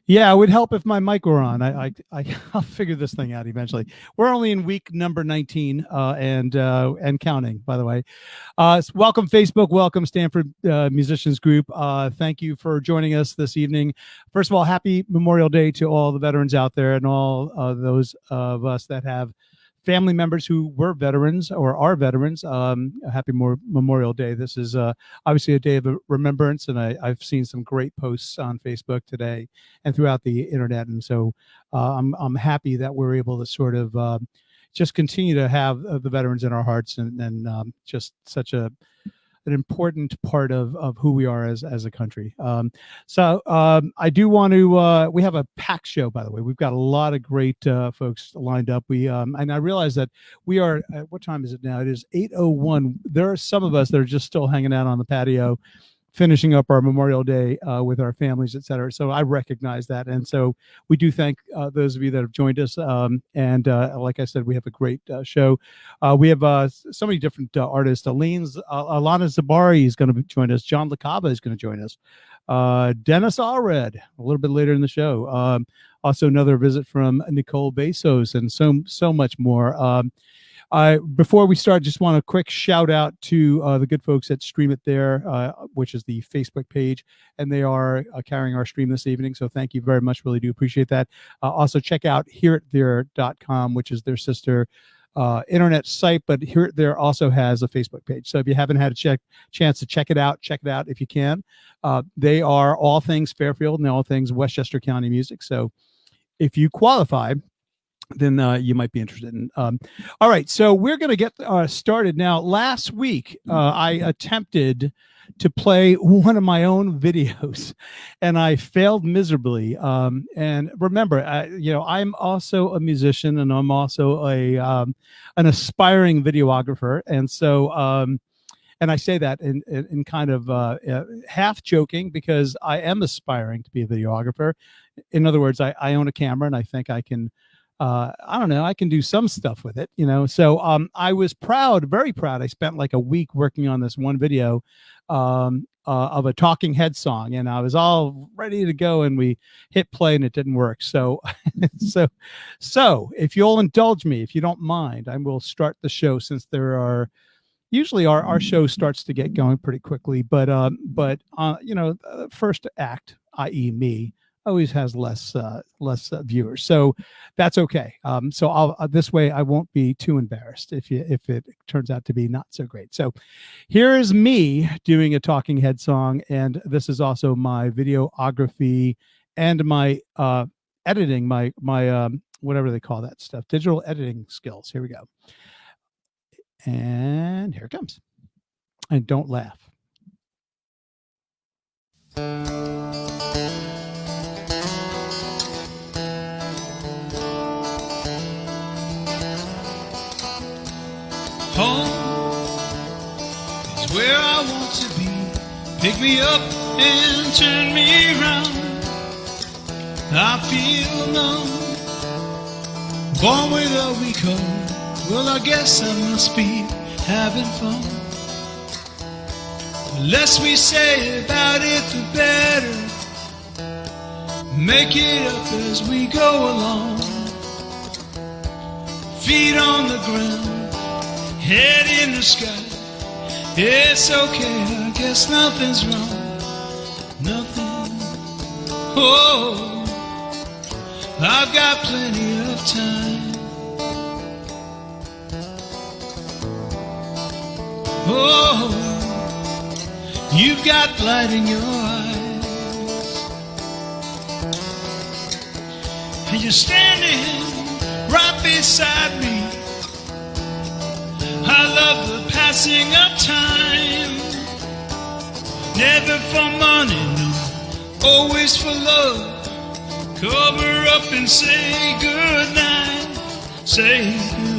Yeah, it would help if my mic were on. I'll figure this thing out eventually. We're only in week number 19 and counting, by the way. Welcome, Facebook. Welcome, Stamford Musicians Group. Thank you for joining us this evening. First of all, happy Memorial Day to all the veterans out there and all those of us that have family members who were veterans or are veterans. Happy Memorial Day. This is obviously a day of remembrance, and I've seen some great posts on Facebook today and throughout the internet, and so I'm happy that we're able to sort of just continue to have the veterans in our hearts, and just such an important part of who we are as a country. So I do want to, we have a packed show, by the way. We've got a lot of great folks lined up. And I realize that we are, what time is it now? It is 8:01. There are some of us that are just still hanging out on the patio, finishing up our Memorial Day with our families, et cetera. So I recognize that. And so we do thank those of you that have joined us. And like I said, we have a great show. We have so many different artists. Alana Zabari is going to join us. John LaCava is going to join us. Dennis Allred, a little bit later in the show. Also another visit from Nicole Bezos, and so much more. Before we start, just want a quick shout out to the good folks at Stream It There, which is the Facebook page, and they are carrying our stream this evening. So thank you very much. Really do appreciate that. Also check out hearithhere.com, which is their sister internet site, but Hear It There also has a Facebook page. So if you haven't had a chance to check it out if you can. They are all things Fairfield and all things Westchester County music. So if you qualify, then you might be interested in. All right, so we're going to get started now. Last week, I attempted to play one of my own videos, and I failed miserably. And remember, I'm also a musician, and I'm also an aspiring videographer, and so. And I say that in kind of half joking, because I am aspiring to be a videographer. In other words, I own a camera, and I think I can. I don't know, I can do some stuff with it, So I was proud, very proud. I spent like a week working on this one video of a Talking Head song, and I was all ready to go, and we hit play and it didn't work. So so if you'll indulge me, if you don't mind, I will start the show, since there are usually our show starts to get going pretty quickly, but first act, i.e. me, always has less viewers, so that's okay. So I'll this way I won't be too embarrassed if it turns out to be not so great. So here's me doing a Talking Head song, and this is also my videography and my editing, my whatever they call that stuff, digital editing skills. Here we go, and here it comes. And don't laugh. Home is where I want to be. Pick me up and turn me around. I feel numb, born with a weak heart. Well, I guess I must be having fun. The less we say about it, the better. Make it up as we go along. Feet on the ground, head in the sky. It's okay, I guess nothing's wrong. Nothing. Oh, I've got plenty of time. Oh, you've got light in your eyes, and you're standing right beside me. I love the passing of time. Never for money, no, always for love. Cover up and say goodnight. Say good.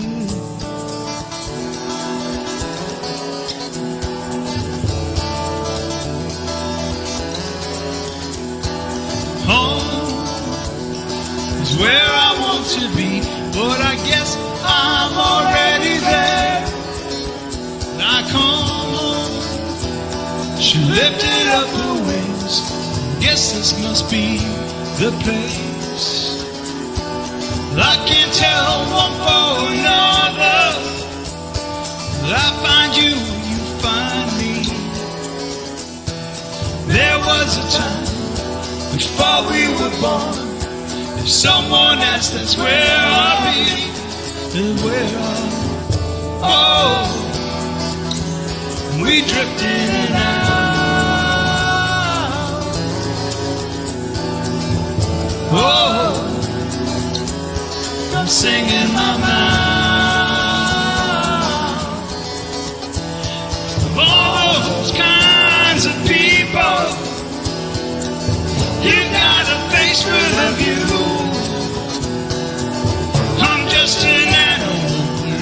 Home is where I want to be, but I guess I'm already there. I come home, she lifted up her wings. Guess this must be the place. I can't tell one for another. I find you, you find me. There was a time before we were born. If someone asks, that's where I'll be. And where I'll, oh, we drift in and out. Oh, I'm singing my mouth. Of all those kinds of people, you got a face full of you. I'm just an animal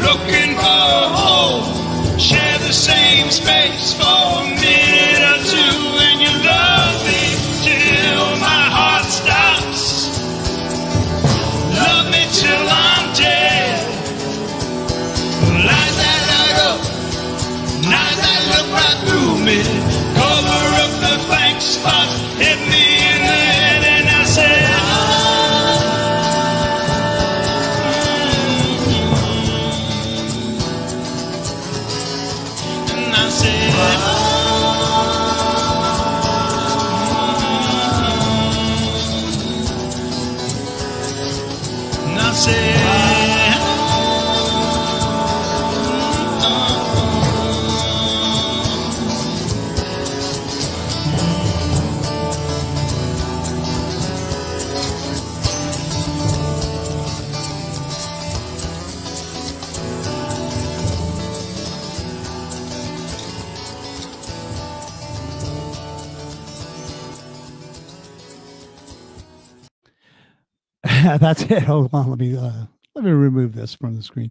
looking for a home. Share the same space for a minute or two, and you love me till my heart stops. Love me till I'm dead. Light that light up, light that look right through me. Cover up the blank spots, hit me in the head, and I said, and I said, and I said, That's it. Hold on, let me remove this from the screen.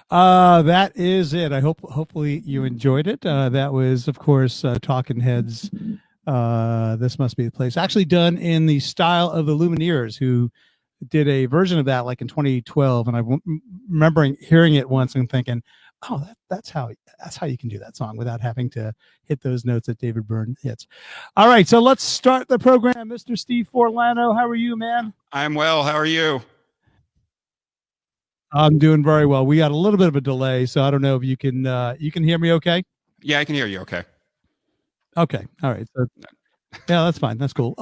That is it. Hopefully you enjoyed it. That was, of course, Talking Heads. This Must Be the Place. Actually done in the style of the Lumineers, who did a version of that like in 2012, and I remembering hearing it once and thinking, oh, that's how you can do that song without having to hit those notes that David Byrne hits. All right, so let's start the program. Mr. Steve Forlano, how are you, man? I'm well. How are you? I'm doing very well. We got a little bit of a delay, so I don't know if you can hear me okay? Yeah, I can hear you okay. Okay. All right. So yeah, that's fine. That's cool.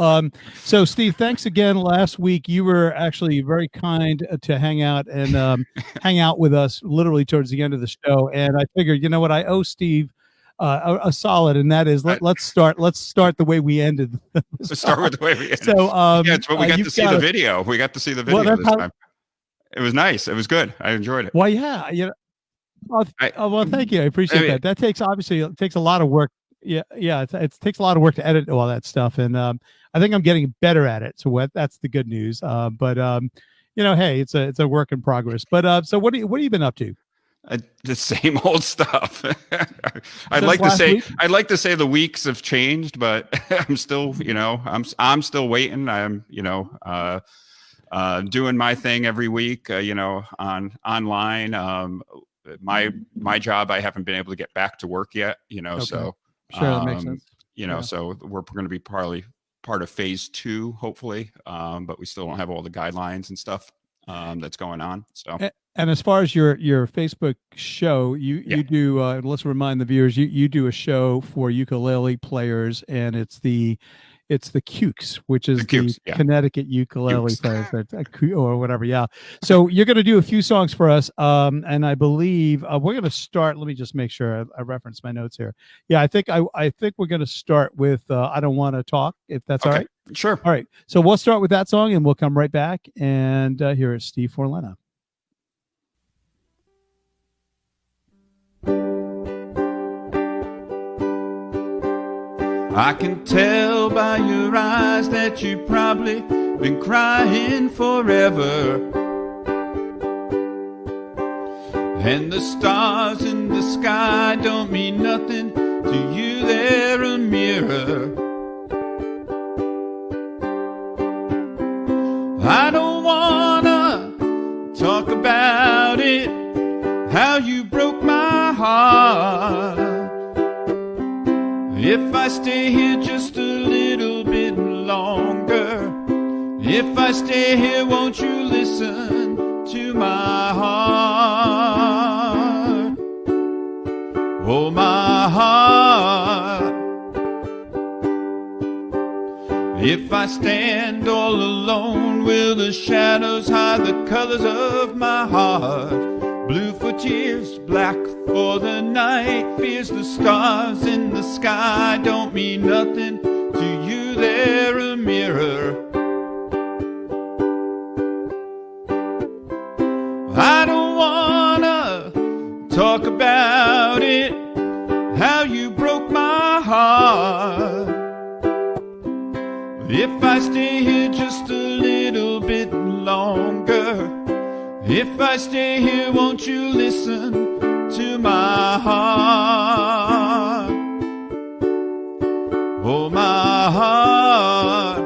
So Steve, thanks again. Last week you were actually very kind to hang out and hang out with us literally towards the end of the show. And I figured, you know what, I owe Steve a solid, and that is let's start the way we ended. Let's start with the way we ended. So yeah, it's what we got to see the video. We got to see the video this time. It was nice. It was good. I enjoyed it. Well, yeah, you know. Well, thank you. I appreciate that. That takes a lot of work. Yeah, it takes a lot of work to edit all that stuff, and I think I'm getting better at it. So that's the good news. But you know, hey, it's a work in progress. But so what have you been up to? The same old stuff. I'd like to say the weeks have changed, but I'm still, you know, I'm still waiting. I'm, you know, doing my thing every week, you know, online. My job, I haven't been able to get back to work yet, you know, okay. So sure, that makes sense. You know, so we're going to be partly part of phase 2, hopefully, but we still don't have all the guidelines and stuff that's going on. So. And as far as your Facebook show, you do. Let's remind the viewers, you do a show for ukulele players, and it's the Cukes, which is the Connecticut ukulele players, or whatever. Yeah. So you're going to do a few songs for us, and I believe we're going to start. Let me just make sure I reference my notes here. Yeah, I think we're going to start with "I Don't Want to Talk," if that's all right. Sure. All right. So we'll start with that song, and we'll come right back. And here is Steve Forlano. I can tell by your eyes that you've probably been crying forever. And the stars in the sky don't mean nothing to you, they're a mirror. I don't wanna talk about it, how you broke my heart. If I stay here just a little bit longer, If I stay here, won't you listen to my heart? Oh, my heart. If I stand all alone, will the shadows hide the colors of my heart? Blue for tears, black for the night, fears the stars in the sky don't mean nothing to you, they're a mirror. I don't wanna talk about it, how you broke my heart. If I stay here just a little bit longer, if I stay here, won't you listen to my heart? Oh, my heart.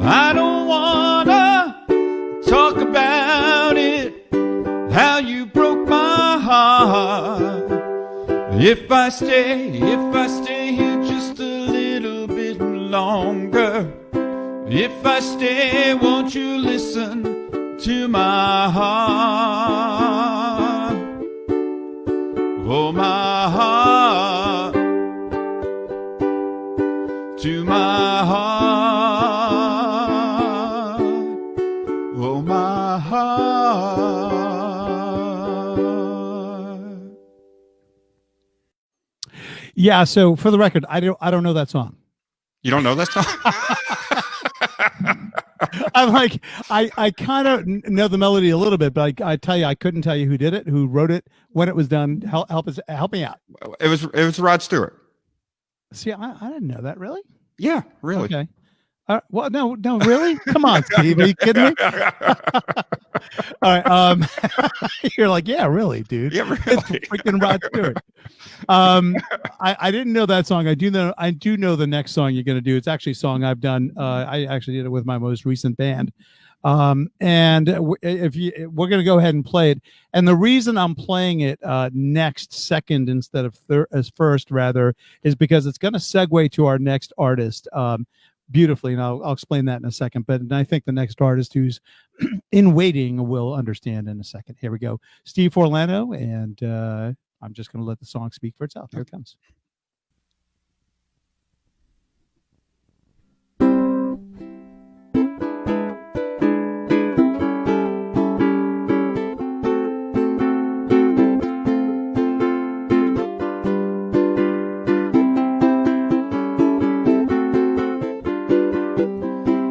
I don't wanna talk about it, how you broke my heart. If I stay here just a little bit longer, if I stay, won't you listen to my heart? Oh, my heart. To my heart. Oh, my heart. Yeah. So for the record, I don't know that song. You don't know that song? I'm like, I kind of know the melody a little bit, but I tell you, I couldn't tell you who did it, who wrote it, when it was done. Help me out. It was Rod Stewart. See, I didn't know that. Really? Yeah, really. Okay. Well, no, really? Come on, Steve. Are you kidding me? All right. You're like, yeah, really, dude. Yeah, really. It's freaking Rod Stewart. I didn't know that song. I do know the next song you're going to do. It's actually a song I've done. I actually did it with my most recent band. And we're going to go ahead and play it. And the reason I'm playing it second instead of first rather is because it's going to segue to our next artist beautifully, and I'll explain that in a second. But I think the next artist who's in waiting will understand in a second. Here we go, Steve Forlano, and I'm just going to let the song speak for itself. Here it comes.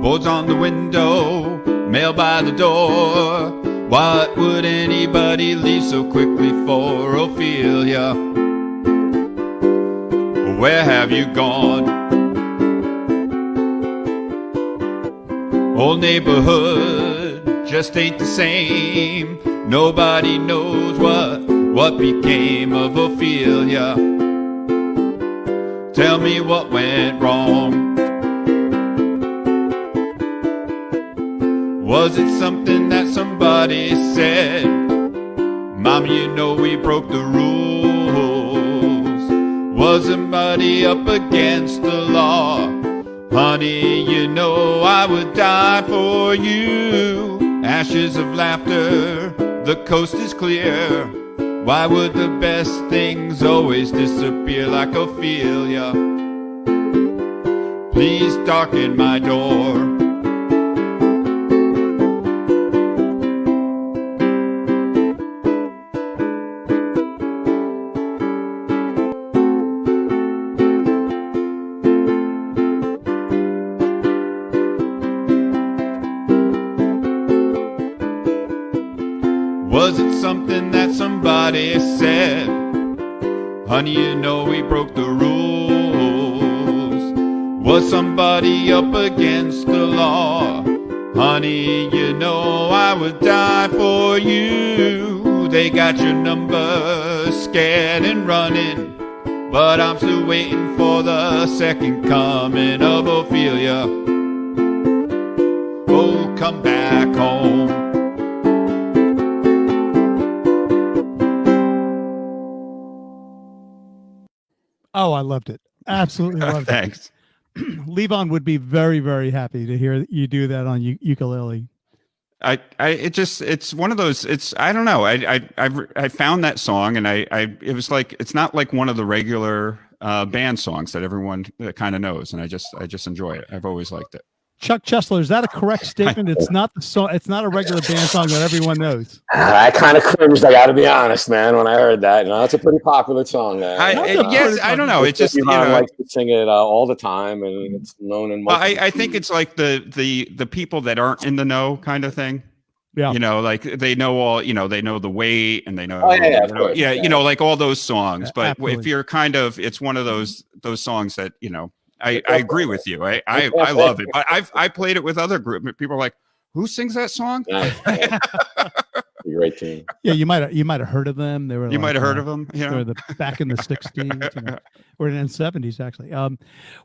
Boards on the window, mail by the door. What would anybody leave so quickly for, Ophelia? Where have you gone? Old neighborhood just ain't the same. Nobody knows what became of Ophelia. Tell me what went wrong. Was it something that somebody said? Mom, you know we broke the rules. Was somebody up against the law? Honey, you know I would die for you. Ashes of laughter, the coast is clear. Why would the best things always disappear like Ophelia? Please darken my door. Was it something that somebody said? Honey, you know we broke the rules. Was somebody up against the law? Honey, you know I would die for you. They got your number, scared and running, but I'm still waiting for the second coming of Ophelia. Oh, come back home. Oh, I loved it. Absolutely loved it. Thanks. Levon would be very, very happy to hear you do that on ukulele. It's one of those. I don't know. I found that song, and it was like, it's not like one of the regular band songs that everyone kind of knows, and I just enjoy it. I've always liked it. Chuck Chesler, is that a correct statement? It's not the song. It's not a regular band song that everyone knows. I kind of cringed. I got to be honest, man. When I heard that, it's a pretty popular song. Yes, I don't know. It's just likes to sing it all the time, and it's known in. Well, I think it's like the people that aren't in the know kind of thing. Yeah, like they know all. They know the weight, and they know. Like all those songs. But absolutely. If you're it's one of those songs that I agree with you. I love it. But I played it with other group. People are like, "Who sings that song?" Great team. Yeah, you might have heard of them. They were. You might have heard of them. Yeah, they were back in the '60s or in the '70s, actually.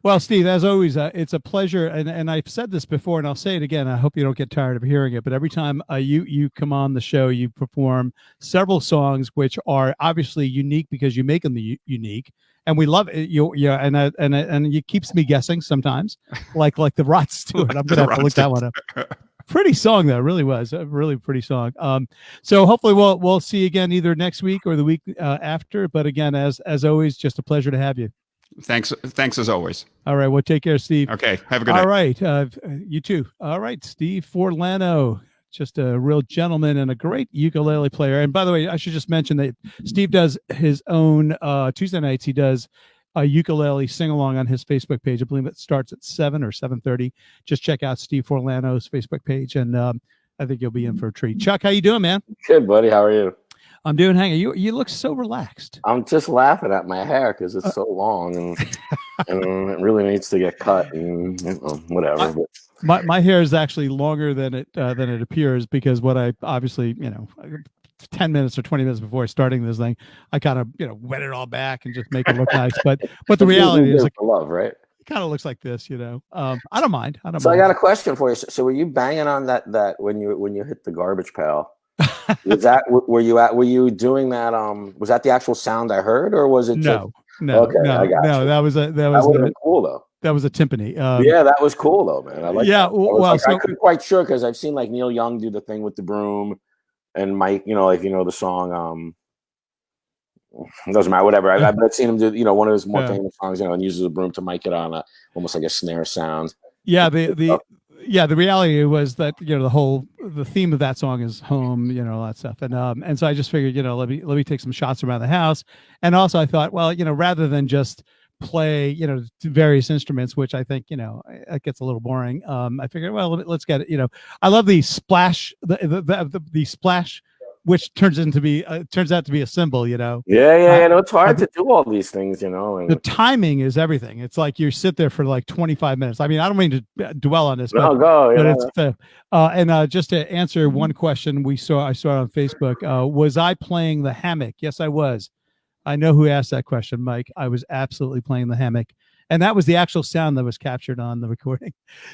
Well, Steve, as always, it's a pleasure, and I've said this before, and I'll say it again. I hope you don't get tired of hearing it. But every time you come on the show, you perform several songs which are obviously unique because you make them unique. And we love it. And it keeps me guessing sometimes, like the Rod Stewart. I'm gonna have to look that one up. Pretty song though, really was a really pretty song. So hopefully we'll see you again either next week or the week after. But again, as always, just a pleasure to have you. Thanks as always. All right, well, take care, Steve. Okay, have a good night. All right, you too. All right, Steve Forlano. Just a real gentleman and a great ukulele player. And by the way, I should just mention that Steve does his own Tuesday nights. He does a ukulele sing along on his Facebook page. I believe it starts at 7 or 7:30. Just check out Steve Forlano's Facebook page, and I think you'll be in for a treat. Chuck, how you doing, man? Good, buddy. How are you? I'm doing. Hang on. You look so relaxed. I'm just laughing at my hair because it's so long and it really needs to get cut and whatever. My hair is actually longer than it appears because what I obviously 10 minutes or 20 minutes before starting this thing, I kind of wet it all back and just make it look nice. But the reality is, love, right? It kind of looks like this, I don't mind. I got a question for you. So were you banging on that when you hit the garbage pail? Were you doing that? Was that the actual sound I heard, or was it? No. Okay, no. That was cool though. That was a timpani. Yeah, that was cool though, man. I like. Yeah, I couldn't quite sure because I've seen like Neil Young do the thing with the broom, and Mike, the song. It doesn't matter, whatever. I've seen him do, one of his more famous songs, and uses a broom to mic it on almost like a snare sound. Yeah, the reality was that the theme of that song is home, all that stuff, and so I just figured, let me take some shots around the house, and also I thought, well, rather than just play, various instruments, which I think, it gets a little boring. I figured, well, let's get it. I love the splash, the splash, which turns out to be a cymbal, Yeah. It's hard to do all these things, and the timing is everything. It's like you sit there for like 25 minutes. I mean, I don't mean to dwell on this, but it's just to answer one question I saw on Facebook. Was I playing the hammock? Yes, I was. I know who asked that question, Mike. I was absolutely playing the hammock, and that was the actual sound that was captured on the recording.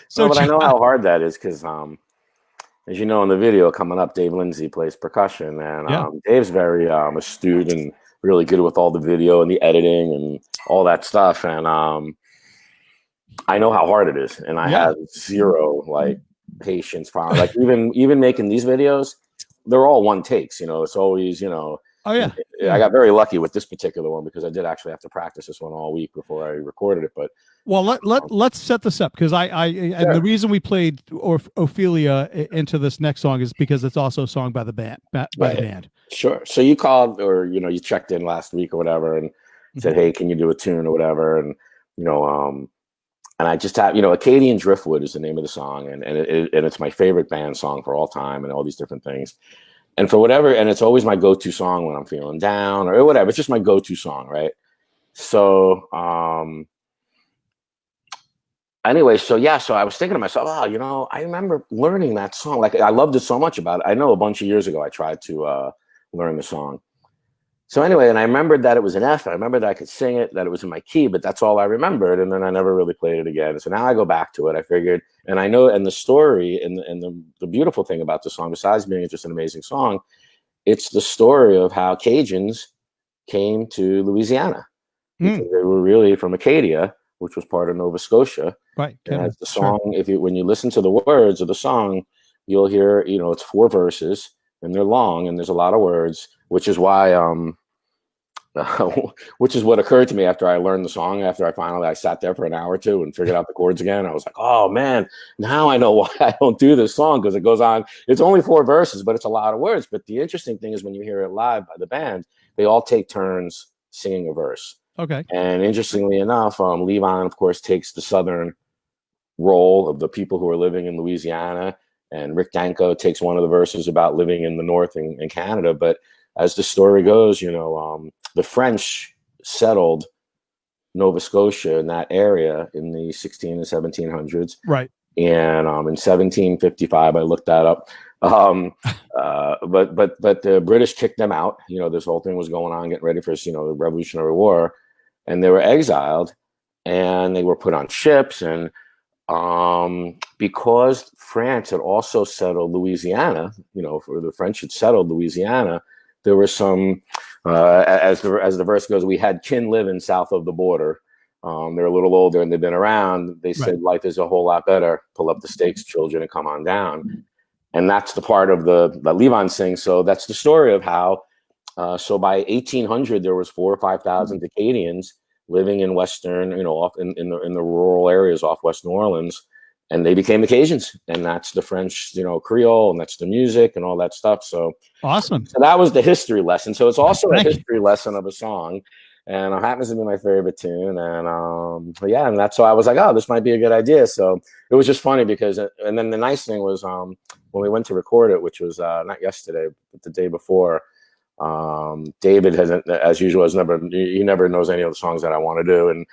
So, but I know how hard that is because, as you know, in the video coming up, Dave Lindsay plays percussion, and Dave's very astute and really good with all the video and the editing and all that stuff. And I know how hard it is, and I have zero patience for like even making these videos. They're all one takes. It's always Oh yeah. I got very lucky with this particular one because I did actually have to practice this one all week before I recorded it. But let's set this up because and the reason we played Ophelia into this next song is because it's also a song by the band. The band. Sure. So you called or you checked in last week or whatever and said, hey, can you do a tune or whatever? And and I just have Acadian Driftwood is the name of the song and it's my favorite band song for all time and all these different things. And for whatever, and it's always my go-to song when I'm feeling down or whatever. It's just my go-to song, right? So, anyway, so I was thinking to myself, I remember learning that song. Like, I loved it so much about it. I know a bunch of years ago I tried to learn the song. So anyway, and I remembered that it was an F. I remembered that I could sing it, that it was in my key, but that's all I remembered. And then I never really played it again. So now I go back to it. I figured, and I know, and the story and the beautiful thing about the song, besides being just an amazing song, it's the story of how Cajuns came to Louisiana. because they were really from Acadia, which was part of Nova Scotia. Right. And as the song, when you listen to the words of the song, you'll hear, it's 4 verses and they're long and there's a lot of words, which is why, which is what occurred to me after I learned the song. After I sat there for an hour or two and figured out the chords again. I was like, oh man, now I know why I don't do this song, because it goes on. It's only 4 verses, but it's a lot of words. But the interesting thing is when you hear it live by the band, they all take turns singing a verse. Okay. And interestingly enough, Levon, of course, takes the southern role of the people who are living in Louisiana, and Rick Danko takes one of the verses about living in the north in Canada. But as the story goes, the French settled Nova Scotia in that area in the 16 and 1700s. Right. And in 1755, I looked that up. But the British kicked them out. This whole thing was going on, getting ready for the Revolutionary War, and they were exiled, and they were put on ships. And because France had also settled Louisiana, for the French had settled Louisiana, there were some, as the verse goes, we had kin living south of the border. They're a little older and they've been around. They said, life is a whole lot better. Pull up the stakes, children, and come on down. And that's the part of that Levon sings. So that's the story of how. So by 1800, there was 4,000 or 5,000 Acadians living in western, off in the rural areas off West New Orleans, and they became Cajuns, and that's the French, Creole, and that's the music and all that stuff. So awesome. So that was the history lesson. So it's also a history lesson of a song, and it happens to be my favorite tune. And and that's why I was like, oh, this might be a good idea. So it was just funny because, and then the nice thing was when we went to record it, which was not yesterday, but the day before. David hasn't, as usual, he never knows any of the songs that I want to do, and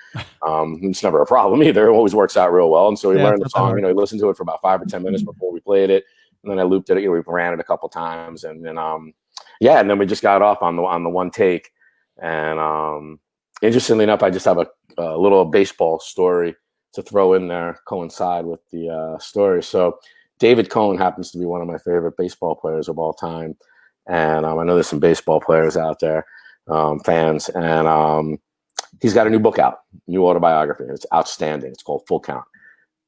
it's never a problem either. It always works out real well. And so we learned the song. He listened to it for about 5 or 10 minutes before we played it, and then I looped it. We ran it a couple times, and then and then we just got off on the one take. And interestingly enough, I just have a little baseball story to throw in there, coincide with the story. So David Cohn happens to be one of my favorite baseball players of all time. And I know there's some baseball players out there, fans, and he's got a new book out, new autobiography. It's outstanding. It's called Full Count.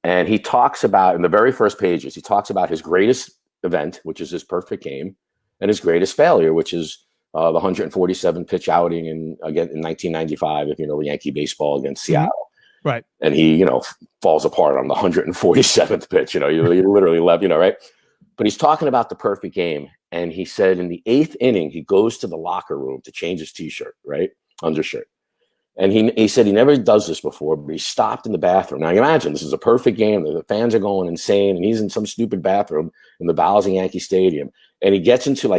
And he talks about, in the very first pages, he talks about his greatest event, which is his perfect game, and his greatest failure, which is the 147 pitch outing in 1995, if you know Yankee baseball against Seattle. Right. And he, falls apart on the 147th pitch, you literally left, right? But he's talking about the perfect game. And he said in the 8th inning, he goes to the locker room to change his T-shirt, right? Undershirt. And he said he never does this before, but he stopped in the bathroom. Now, you imagine, this is a perfect game. The fans are going insane, and he's in some stupid bathroom in the bowels of Yankee Stadium. And he gets into,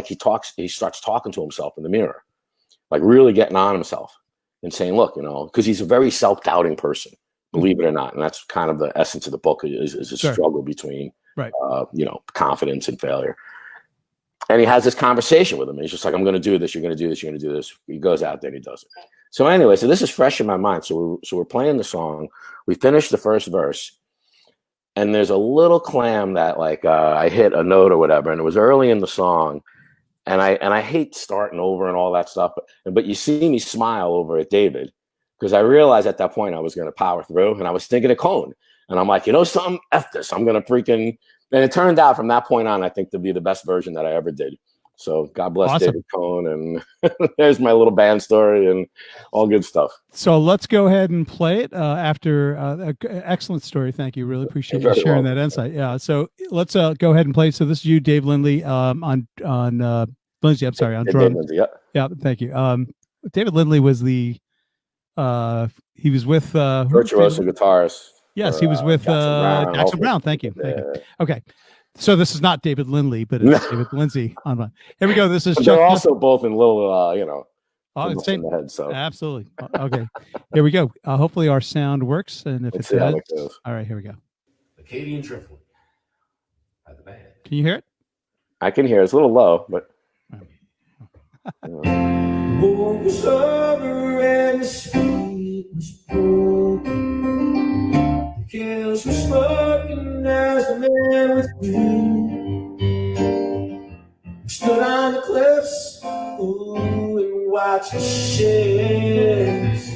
he starts talking to himself in the mirror, like really getting on himself and saying, look, because he's a very self-doubting person, believe it or not. And that's kind of the essence of the book is a struggle between, confidence and failure. And he has this conversation with him. He's just like, I'm going to do this. You're going to do this. You're going to do this. He goes out there and he does it. So anyway, so this is fresh in my mind. So we're playing the song. We finished the first verse. And there's a little clam that I hit a note or whatever. And it was early in the song. And I hate starting over and all that stuff. But you see me smile over at David, because I realized at that point I was going to power through. And I was thinking of Cone. And I'm like, something, F this. I'm going to freaking... And it turned out from that point on, I think, to be the best version that I ever did. So God bless David Cohn. And there's my little band story and all good stuff. So let's go ahead and play it after excellent story. Thank you. Really appreciate you sharing that insight. Yeah. So let's go ahead and play. So this is you, Dave Lindley, on Lindsay. I'm sorry, on drums. Lindsay, yeah. Thank you. David Lindley was he was with virtuoso guitarist. Yes, he was with Jackson Brown. Thank you. Okay. So this is not David Lindley, but it's David Lindsay. Here we go. This is they're also both in little, same. In the head, so. Absolutely. Okay. Here we go. Hopefully our sound works. And if it does, all right, here we go. Acadian Tripoli by the band. Can you hear it? I can hear it. It's a little low, but. Boy was over and the street was broken. Kills were smoking as the man withdrew. We stood on the cliffs and watched the ships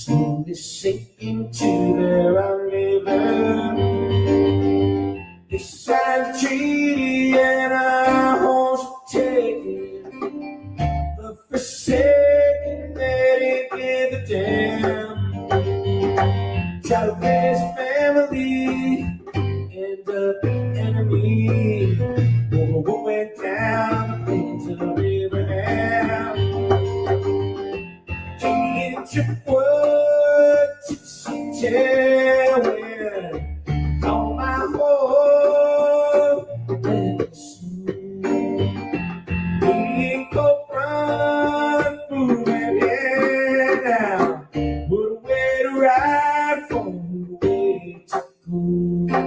slowly sinking to their river. They signed a treaty and our homes were taken, but forsaken they didn't give a damn. Try to raise a family, end up an enemy. Over what went down the plains of the river now. Can't you what gypsy tell on my home and we ain't go run, moving here now. What a way to ride for, what a way to go.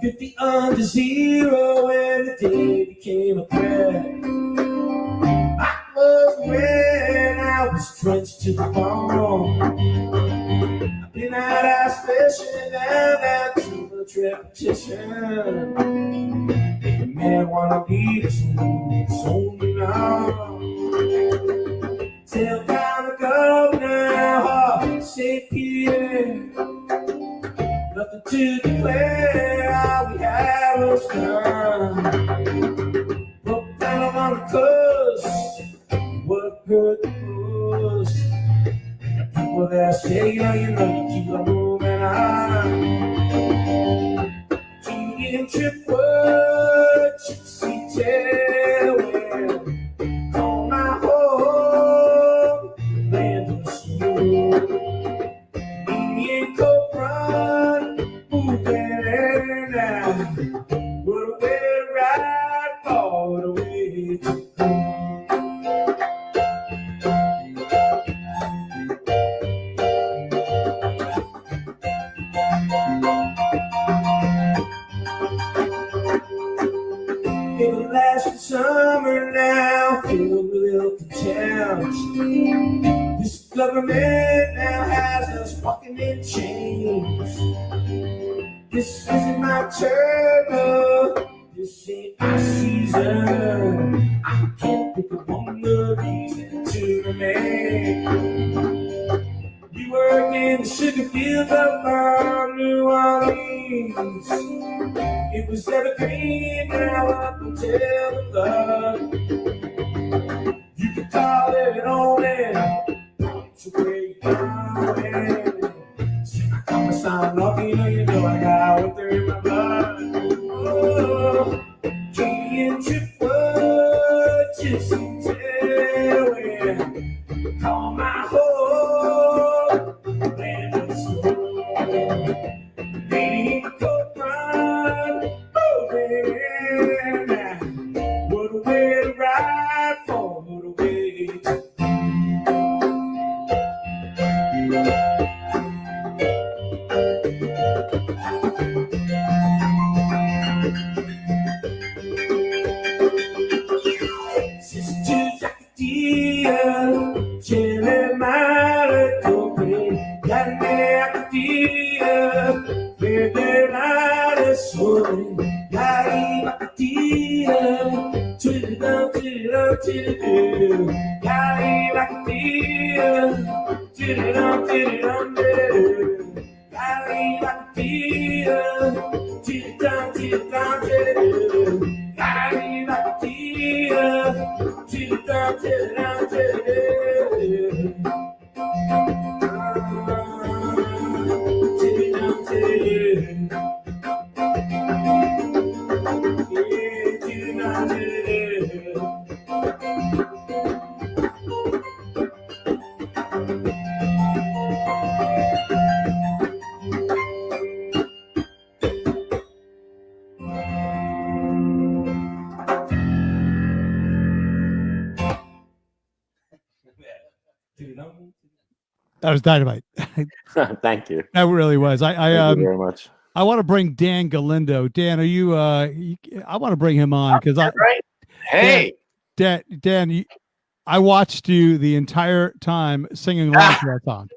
50 under zero and the day became a threat. I was when I was drenched to the bone. I've been out ice fishing and too much repetition. The man wanna lead us only now. Tell down the governor, St. Peter. Nothing to declare, all we had was done. Broke down on the coast, what hurt the most? The people that say, you know, you keep on moving on. King trip what you see, tell where on my home, land of snow. Indian Cobra, moving now. What a way to ride, what a way to go. Everlasting summer now, filled with ill contempt. This government now has us walking in chains. This isn't my turn, no. This ain't my season. I can't think of one good reason to remain. We work in the sugar fields of New Orleans. It was evergreen now up until the flood. You could call it on and point your way down. I got my sign off, you know I got winter in my blood. Oh, can't you what you see tell where call my home, land of snow. Maybe go run, moving now. What a way to ride for, what a way to Sister Jackadia, chilling my little baby, got me That was dynamite. Thank you. That really was. Thank you very much. I want to bring Dan Galindo. Dan, are you? I want to bring him on because Hey, Dan, I watched you the entire time singing along to that song.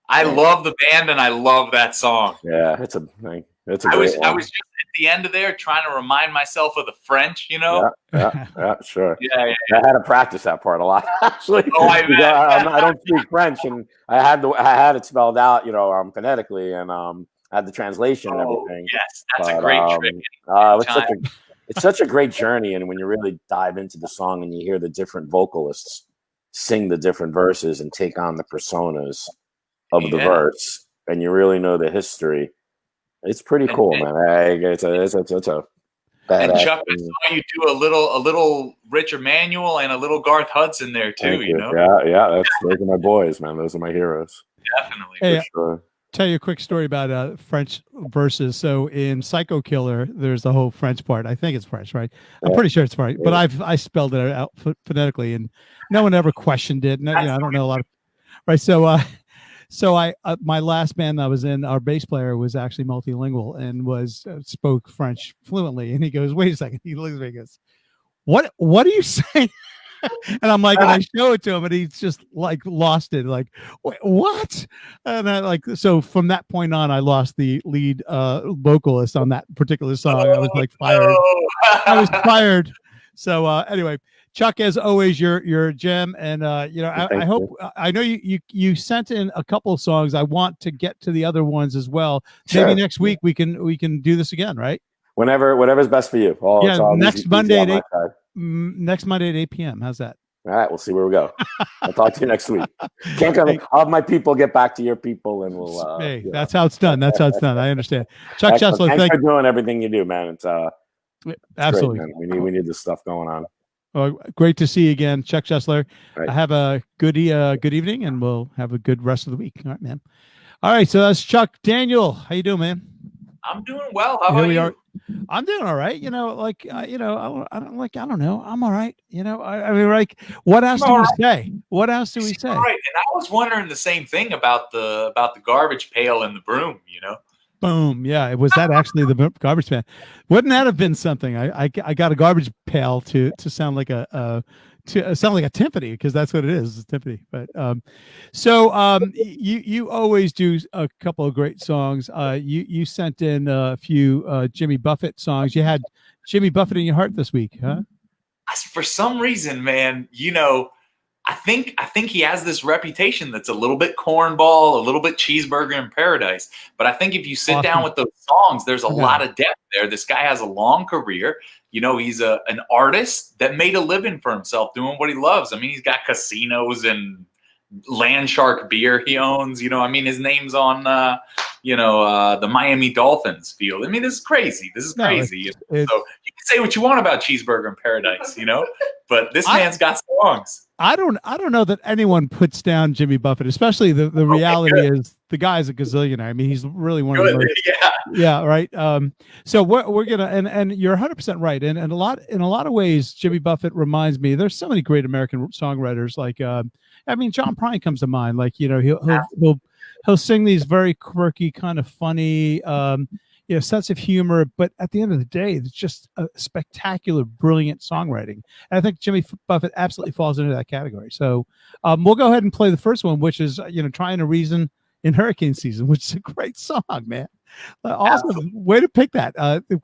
I love the band and I love that song. Yeah, it's a great I was one. just at the end of there trying to remind myself of the French, you know. Yeah, sure. Yeah. I had to practice that part a lot, actually. Oh, I bet. I don't speak French, and I had it spelled out, phonetically, and I had the translation and everything. Yes, that's a great trick. It's such a great journey, and when you really dive into the song and you hear the different vocalists sing the different verses and take on the personas of the verse, and you really know the history, it's pretty cool, man. It's a badass. And Chuck, I saw you do a little Richard Manuel and a little Garth Hudson there too. You know? Yeah. Those are my boys, man. Those are my heroes. Definitely. Hey, for sure. Tell you a quick story about French verses. So in Psycho Killer, there's the whole French part. I think it's French, right? I'm pretty sure it's right, but I spelled it out phonetically, and no one ever questioned it. No, I don't know a lot of right. So I my last band I was in, our bass player was actually multilingual and spoke French fluently. And he goes, "Wait a second." He looks at me and goes, "What are you saying?" And I'm like, and I show it to him, and he's just like lost it. Like, what? And I so from that point on, I lost the lead vocalist on that particular song. I was like fired. I was fired. So anyway, Chuck, as always, you're a gem, and I hope I know you sent in a couple of songs. I want to get to the other ones as well. Sure. Maybe next week we can do this again, right? Whatever's best for you. Next Monday at 8. Next Monday at 8 p.m. How's that? All right, we'll see where we go. I'll talk to you next week. I'll have my people get back to your people, and we'll. Hey, that's how it's done. That's how it's done. I understand. Chuck Chesler, thanks for doing everything you do, man. It's absolutely great, man. We need this stuff going on. Well, great to see you again, Chuck Chesler. Right. Have a good evening, and we'll have a good rest of the week. All right, man. All right, so that's Chuck. Daniel, how you doing, man? I'm doing well. How about you? I'm doing all right. I don't know. I'm all right. I mean, like, what else do we say? What else do we say? All right. And I was wondering the same thing about the garbage pail and the broom, Boom. Yeah. Was that actually the garbage pail? Wouldn't that have been something? I got a garbage pail to sound like a timpani, because that's what it is. It's a timpani. But you always do a couple of great songs. You sent in a few Jimmy Buffett songs. You had Jimmy Buffett in your heart this week, huh? For some reason, man, I think he has this reputation that's a little bit cornball, a little bit cheeseburger in paradise. But I think if you sit down with those songs, there's a lot of depth there. This guy has a long career. He's an artist that made a living for himself doing what he loves. I mean, he's got casinos and Land Shark beer he owns. His name's on, the Miami Dolphins field. I mean, this is crazy. So you can say what you want about Cheeseburger in Paradise, but this man's got songs. I don't know that anyone puts down Jimmy Buffett, especially the reality is the guy's a gazillionaire. I mean, he's really one of the most, yeah, right. So we're gonna and you're 100% right. And in a lot of ways, Jimmy Buffett reminds me. There's so many great American songwriters. Like John Prine comes to mind. Like he'll sing these very quirky, kind of funny, sense of humor, but at the end of the day, it's just a spectacular, brilliant songwriting. And I think Jimmy Buffett absolutely falls into that category. So we'll go ahead and play the first one, which is Trying to Reason in Hurricane Season, which is a great song, man. Awesome way to pick that.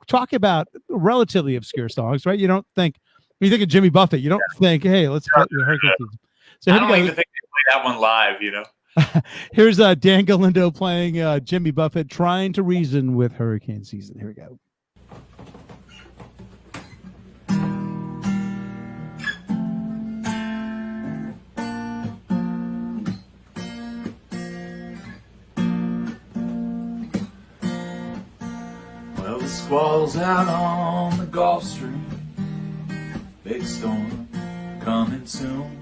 Talk about relatively obscure songs, right? You don't think when you think of Jimmy Buffett, you don't think, hey, let's play Hurricane Season. So I don't even think they play that one live, Here's Dan Galindo playing Jimmy Buffett, Trying to Reason with Hurricane Season. Here we go. squall's out on the Gulf Stream. Big storm coming soon.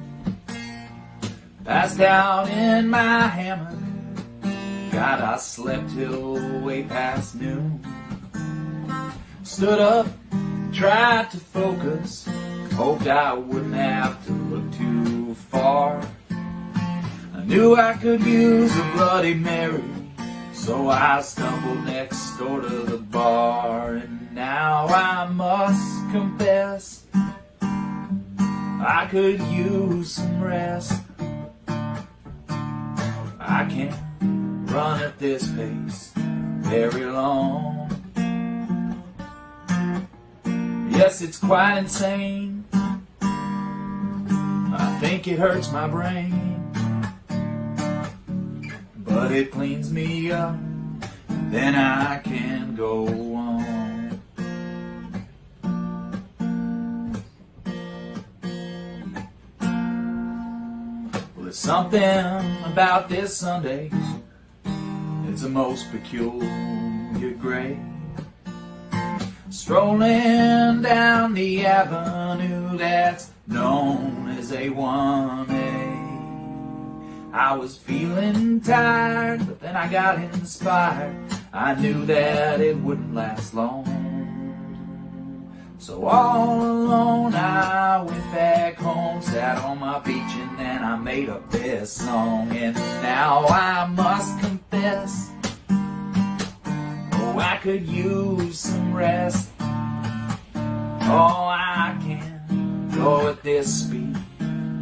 Passed out in my hammock. God, I slept till way past noon. Stood up, tried to focus. Hoped I wouldn't have to look too far. I knew I could use a Bloody Mary, so I stumbled next door to the bar. And now I must confess, I could use some rest. I can't run at this pace very long. Yes, it's quite insane. I think it hurts my brain, but it cleans me up, and then I can go on. Well, there's something about this Sunday, it's a most peculiar grade. Strolling down the avenue that's known as A1A. I was feeling tired, but then I got inspired. I knew that it wouldn't last long. So all alone I went back home, sat on my beach, and then I made up this song. And now I must confess, oh, I could use some rest. Oh, I can't go at this speed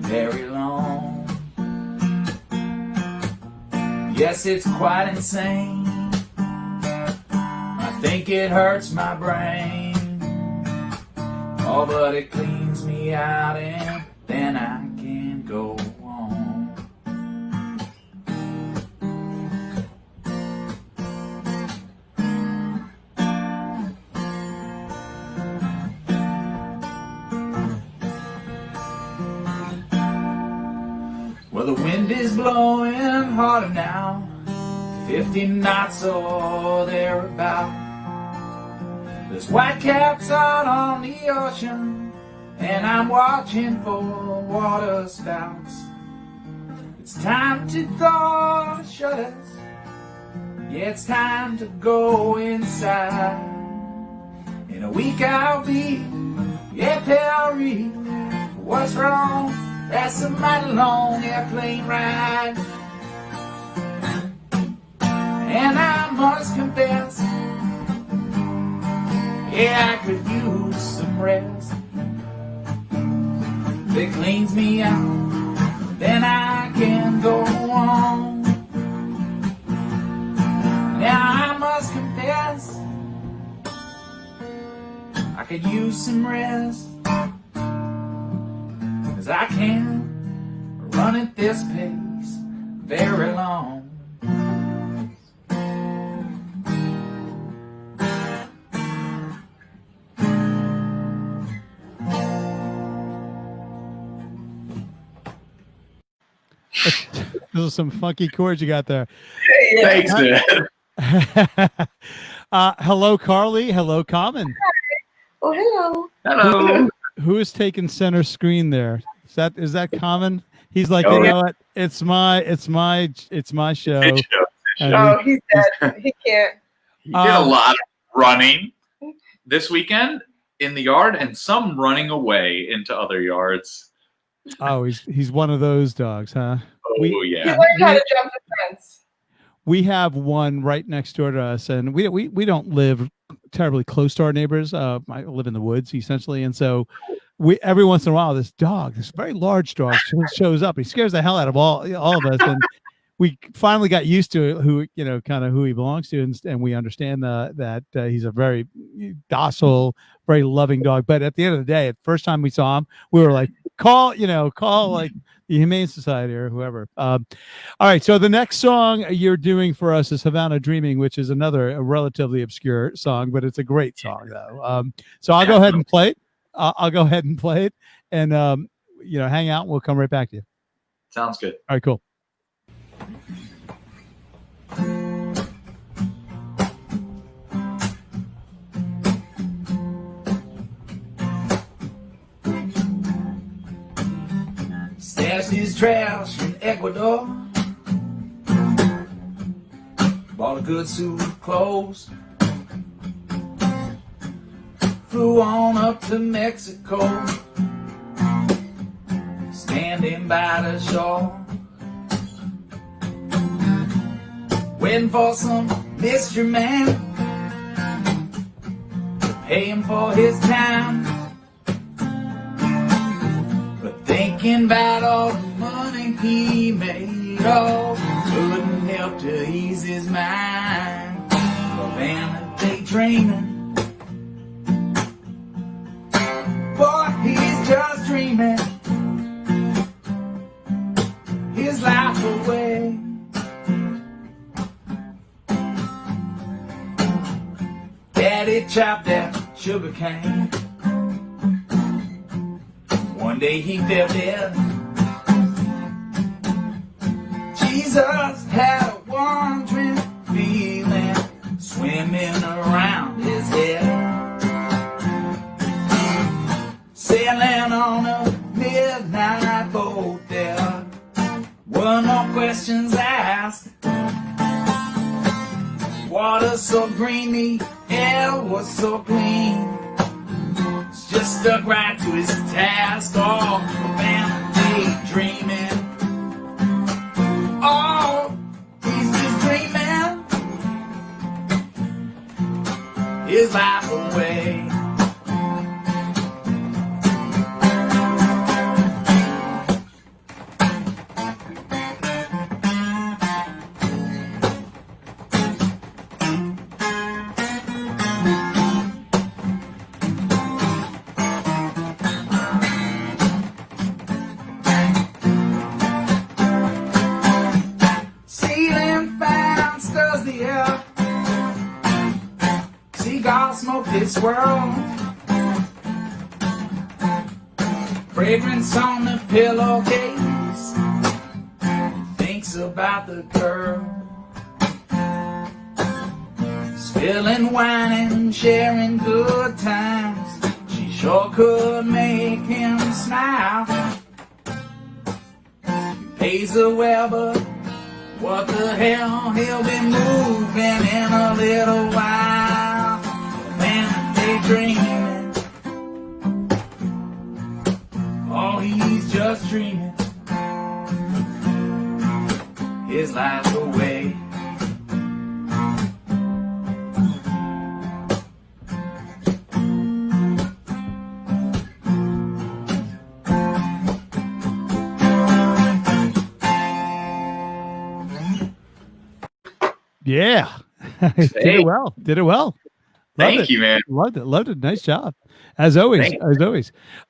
very long. Yes, it's quite insane. I think it hurts my brain. Oh, but it cleans me out, and then I can go on. Well, the wind is blowing harder now, 50 knots or thereabout. There's white caps out on the ocean, and I'm watching for water spouts. It's time to thaw the shutters. Yeah, it's time to go inside. In a week I'll be at Paris. What's wrong? That's a mighty long airplane ride. And I must confess, yeah, I could use some rest. If it cleans me out, then I can go on. Now I must confess, I could use some rest. 'Cause I can't run at this pace very long. Those are some funky chords you got there. Thanks, man. Hello, Carly. Hello, Common. Oh, hello. Hello. Who is taking center screen there? Is that Common? He's like, Oh, you yeah. know what? It's my show. And Oh, he's dead. He can't. He did a lot of running this weekend in the yard, and some running away into other yards. oh, he's one of those dogs, huh? Oh, He yeah. learned how to jump the fence. We have one right next door to us, and we don't live terribly close to our neighbors. I live in the woods essentially, and so we every once in a while this very large dog shows up. He scares the hell out of all of us, and we finally got used to it, who he belongs to, and we understand that he's a very docile, very loving dog. But at the end of the day, the first time we saw him, we were like, call like the Humane Society or whoever. All right, so the next song you're doing for us is Havana Dreaming, which is a relatively obscure song, but it's a great song though. So I'll go ahead and play it. I'll go ahead and play it, and hang out. We'll come right back to you. Sounds good. All right, cool. Stashed his trash in Ecuador. Bought a good suit of clothes. Flew on up to Mexico. Standing by the shore, waiting for some mystery man to pay him for his time. But thinking about all the money he made, oh, couldn't help to ease his mind. Of vanity dreaming, boy, he's just dreaming his life away. Daddy chopped that sugar cane. One day he fell dead. Jesus had a wandering feeling swimming around his head. Sailing on a midnight boat there. One more questions asked. Water so green, the air was so clean. It's just stuck right to his task. Oh, vanity dreaming. Oh, he's just dreaming his life away. This world, fragrance on the pillowcase, thinks about the girl, spilling wine and sharing good times. She sure could make him smile. He pays her well, but what the hell, he'll be moving in a little while. Dreaming, oh, he's just dreaming his life away. Yeah. Did it well. Did it well. Thank you, man. Loved it. Nice job, as always.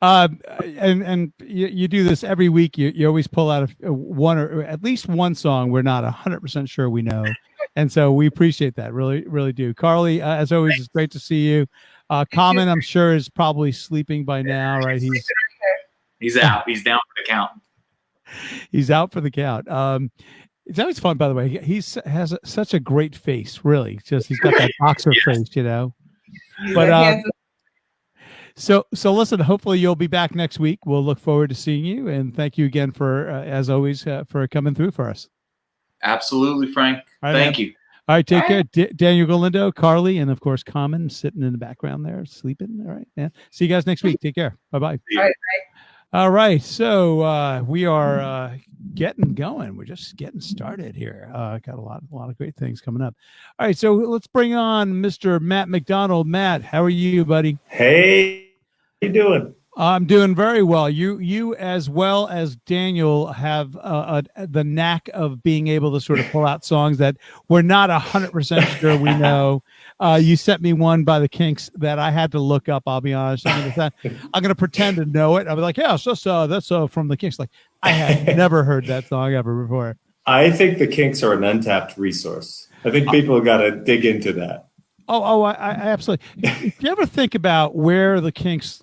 And you do this every week. You always pull out one or at least one song we're not 100% sure we know, and so we appreciate that. Really do. Carly, as always, it's great to see you. Common, I'm sure, is probably sleeping by now, right? He's out. He's down for the count. He's out for the count. It's always fun, by the way. He has such a great face, really. He's got that boxer face, you know. But so listen. Hopefully, you'll be back next week. We'll look forward to seeing you, and thank you again for, as always, for coming through for us. Absolutely, Frank. Right, thank you. All right, take care, Daniel Galindo, Carly, and of course, Common sitting in the background there, sleeping. All right, yeah. See you guys next week. Take care. Bye. All right, so we are getting going. We're just getting started here. Got a lot of great things coming up. All right, so let's bring on Mr. Matt McDonald. Matt, how are you, buddy? Hey, how you doing? I'm doing very well. You as well as Daniel have the knack of being able to sort of pull out songs that we're not 100% sure we know. You sent me one by the Kinks that I had to look up. I'll be honest. I'm going to pretend to know it. I'll be like, yeah, so that's from the Kinks. Like, I had never heard that song ever before. I think the Kinks are an untapped resource. I think people got to dig into that. I absolutely. If you ever think about where the Kinks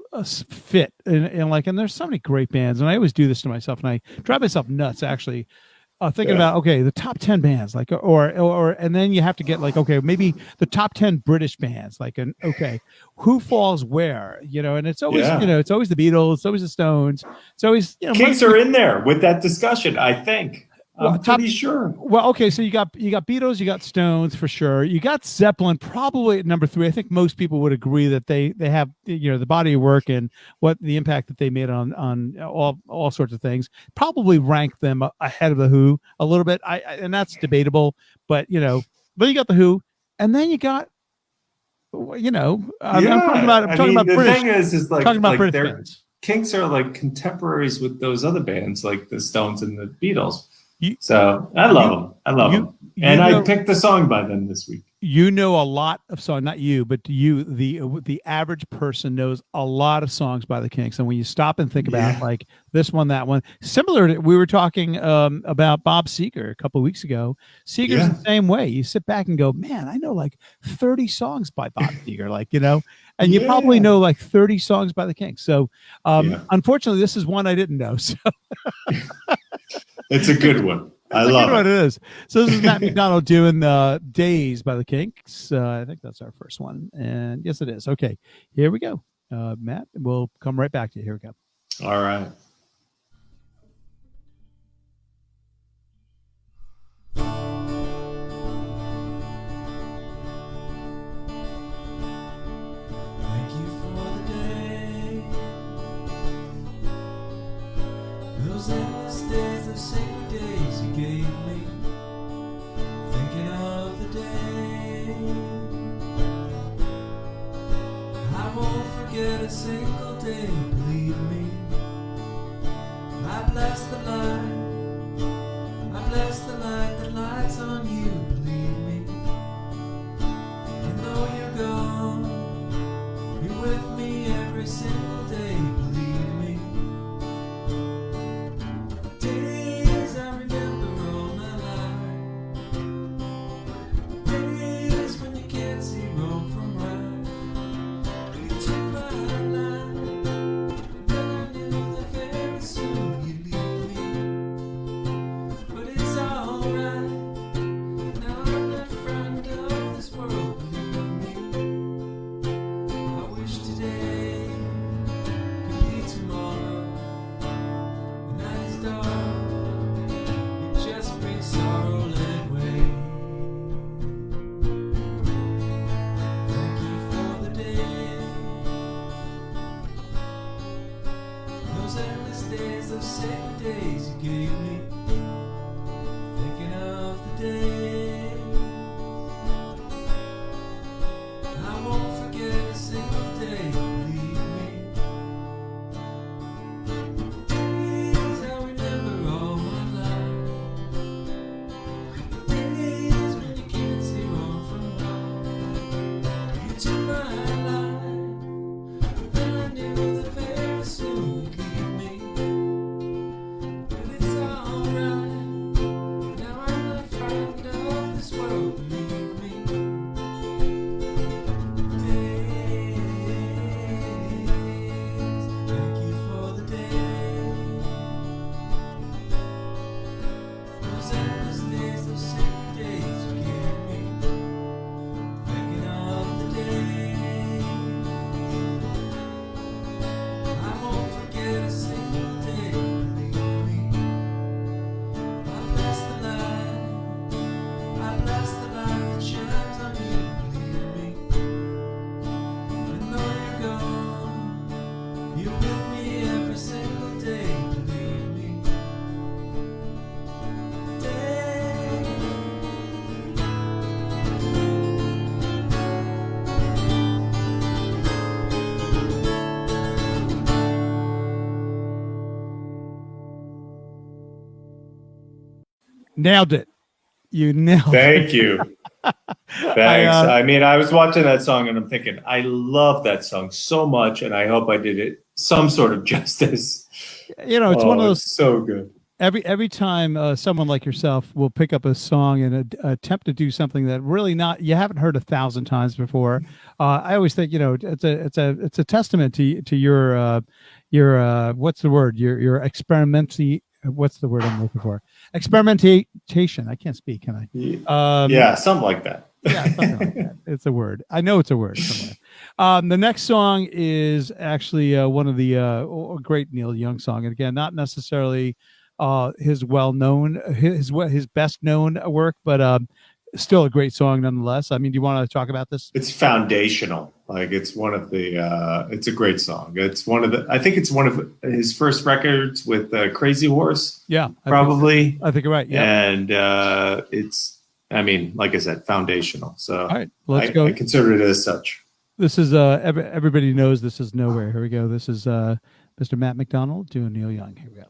fit, and there's so many great bands, and I always do this to myself, and I drive myself nuts actually. thinking about, okay, the top 10 bands, like, and then you have to get like, okay, maybe the top 10 British bands, like, okay, who falls where, and it's always, it's always the Beatles, it's always the Stones, it's always, Kinks are in there with that discussion, I think. I'm pretty sure. Well, okay, so you got Beatles, you got Stones for sure, you got Zeppelin probably at number 3. I think most people would agree that they have the body of work and what the impact that they made on all sorts of things. Probably rank them ahead of the Who a little bit. And that's debatable, but but you got the Who, and then you got I'm talking about the British. thing is like, talking about like British bands. Kinks are like contemporaries with those other bands like the Stones and the Beatles. So I love them. I love them. And I picked the song by them this week. You know a lot of songs, not you, but the average person knows a lot of songs by the Kinks. And when you stop and think about like this one, that one, similar to, we were talking about Bob Seger a couple of weeks ago. Seger's the same way. You sit back and go, man, I know like 30 songs by Bob Seger, like, and you probably know like 30 songs by the Kinks. So unfortunately, this is one I didn't know. So it's a good one. I love it. It is. So this is Matt McDonald doing Days by the Kinks. I think that's our first one. And yes, it is. Okay, here we go. Matt, we'll come right back to you. Here we go. All right. Thank you for the day. Those endless days of sacred days you gave me. Thinking of the day I won't forget a single day, believe me. I bless the light, I bless the light that lights on you, believe me. And though you're gone, you're with me every single day, believe me. Days I remember all my life, days when you can't see wrong from right. You took my life, then I knew that very soon you'd leave me. But it's alright, now I'm not friend of this world, believe me. I wish today could be tomorrow. The night is dark, it just brings sorrow, let it wait. Thank you for the day, those endless days, those sacred days you gave me. Thinking of the days I won't forget a single day, believe me. Days I remember all my life, days when you can't see wrong from right. You took my life, then I knew that very soon you'd leave me. But it's alright, now I'm not frightened of this world, believe me. Days, thank you for the day. Those endless days, those sacred days you gave me. Thinking of the day I won't forget a single day, believe me. I bless the light, I bless the light that shines on you, believe me. And though you're gone, you're with me every single day, believe me. Nailed it. You nailed it. Thank you. Thanks. I mean, I was watching that song and I'm thinking, I love that song so much, and I hope I did it some sort of justice. It's one of those. So good. Every time someone like yourself will pick up a song and attempt to do something that really you haven't heard 1,000 times before, I always think it's a testament to your what's the word, your what's the word I'm looking for? Experimentation. I can't speak, can I? Yeah, something like that. Yeah, something like that. It's a word. I know it's a word somewhere. The next song is actually one of the a great Neil Young song, and again, not necessarily his his best known work, but still a great song nonetheless. I mean, do you want to talk about this? It's foundational. Like it's one of the. It's a great song. It's one of the. I think it's one of his first records with Crazy Horse. Yeah, probably. I think you're right. Yeah, and it's. I mean, like I said, foundational. So all right, let's go. I consider it as such. This is everybody knows this is Nowhere. Here we go. This is Mr. Matt McDonald doing Neil Young. Here we go.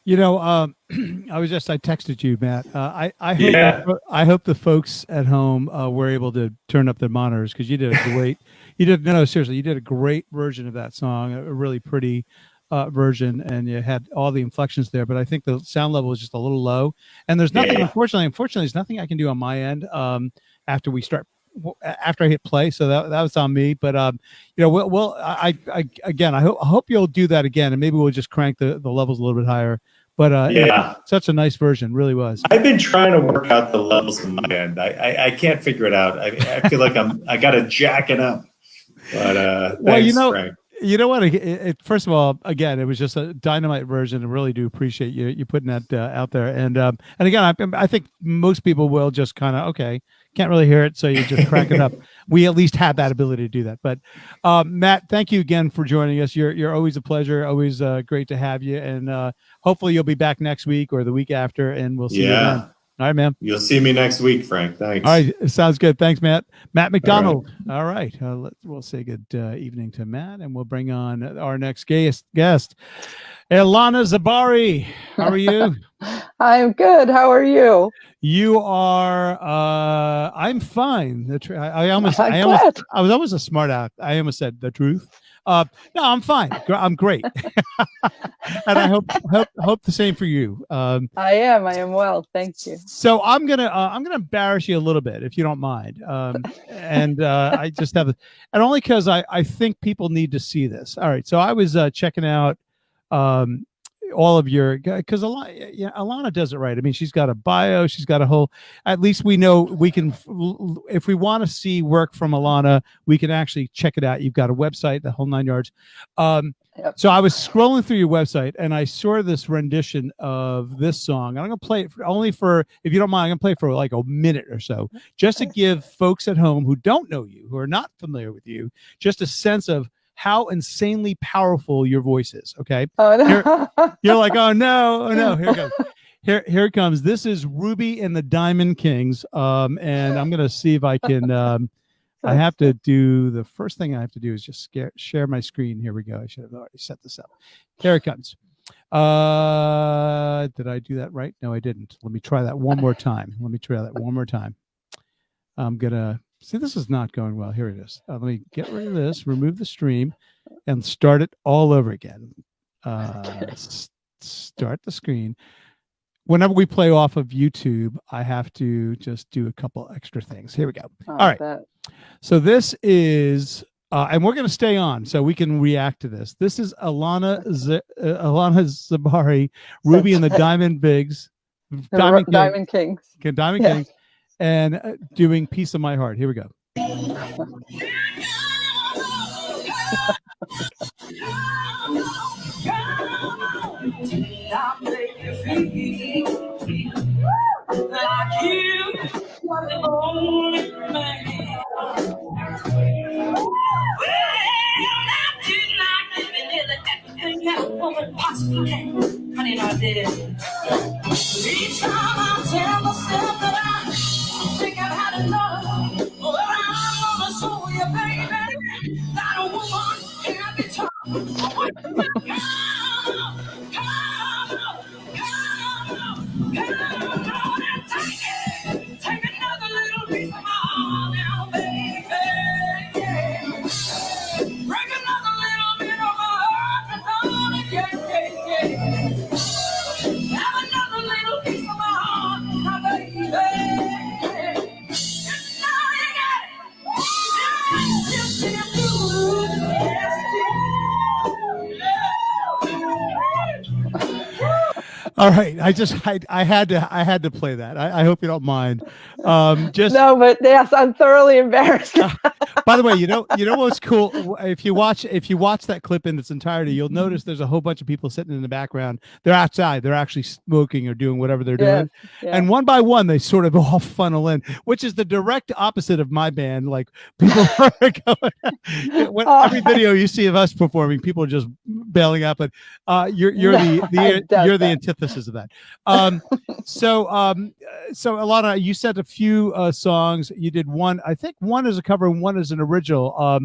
You know, I texted you, Matt. I hope the folks at home were able to turn up their monitors because you did a great, seriously, you did a great version of that song, a really pretty version, and you had all the inflections there. But I think the sound level is just a little low, and there's nothing, unfortunately, there's nothing I can do on my end after I hit play. So that was on me. But I hope you'll do that again, and maybe we'll just crank the levels a little bit higher. But such a nice version, really was. I've been trying to work out the levels on my end. I can't figure it out. I feel like I got to jack it up. But thanks, Frank. You know what? First of all, again, it was just a dynamite version. I really do appreciate you putting that out there. And again, I think most people will just kind of can't really hear it, so you just crank it up. We at least have that ability to do that. But Matt, thank you again for joining us. You're always a pleasure. Always great to have you. And hopefully you'll be back next week or the week after, and we'll see you then. All right, man. You'll see me next week, Frank. Thanks. All right, sounds good. Thanks, Matt. Matt McDonald. All right, we'll say good evening to Matt, and we'll bring on our next guest, Ilana Zabari. How are you? I'm good. How are you? You are. I'm fine. I was almost a smart act. I almost said the truth. No, I'm fine. I'm great, and I hope the same for you. I am well. Thank you. So I'm gonna embarrass you a little bit, if you don't mind. And I just have, and only because I think people need to see this. All right. So I was checking out all of your, because Ilana does it right. I mean, she's got a bio, she's got a whole, at least we know we can, if we want to see work from Ilana, we can actually check it out. You've got a website, the whole 9 yards. Yep. So I was scrolling through your website and I saw this rendition of this song. I'm going to play it only for, if you don't mind, I'm going to play it for like a minute or so, just to give folks at home who don't know you, who are not familiar with you, just a sense of how insanely powerful your voice is. Okay. Oh, no. You're like, oh no, here it goes. Here it comes. This is Ruby and the Diamond Kings. And I'm gonna see if I can I have to do, the first thing I have to do is just share my screen. Here we go. I should have already set this up. Here it comes. Did I do that right? No, I didn't. Let me try that one more time. I'm gonna see, this is not going well. Here it is. Let me get rid of this, remove the stream, and start it all over again. Start the screen. Whenever we play off of YouTube, I have to just do a couple extra things. Here we go. All right. So this is, and we're going to stay on so we can react to this. This is Ilana Zabari, Ruby and the Diamond Kings. Diamond Kings. Kings. And doing Piece of My Heart. Here we go. Honey, I did. Each time I tell myself that I think I've had enough, well, I'm gonna show you, baby, that a woman can't be tough. Take another little piece of my heart now, baby. Yeah. Break another little bit of my heart, yeah. Have another little piece of my heart, now, baby. Now you got it. Just see it through. All right, I had to play that. I hope you don't mind. Just no, but yes, I'm thoroughly embarrassed. By the way, you know what's cool? If you watch that clip in its entirety, you'll notice there's a whole bunch of people sitting in the background. They're outside. They're actually smoking or doing whatever they're doing. Yeah. And one by one, they sort of all funnel in, which is the direct opposite of my band. Like people are going. Every video you see of us performing, people are just bailing out. But you're the antithesis of that. So Ilana, you said a few songs. You did one. I think one is a cover and one is an original.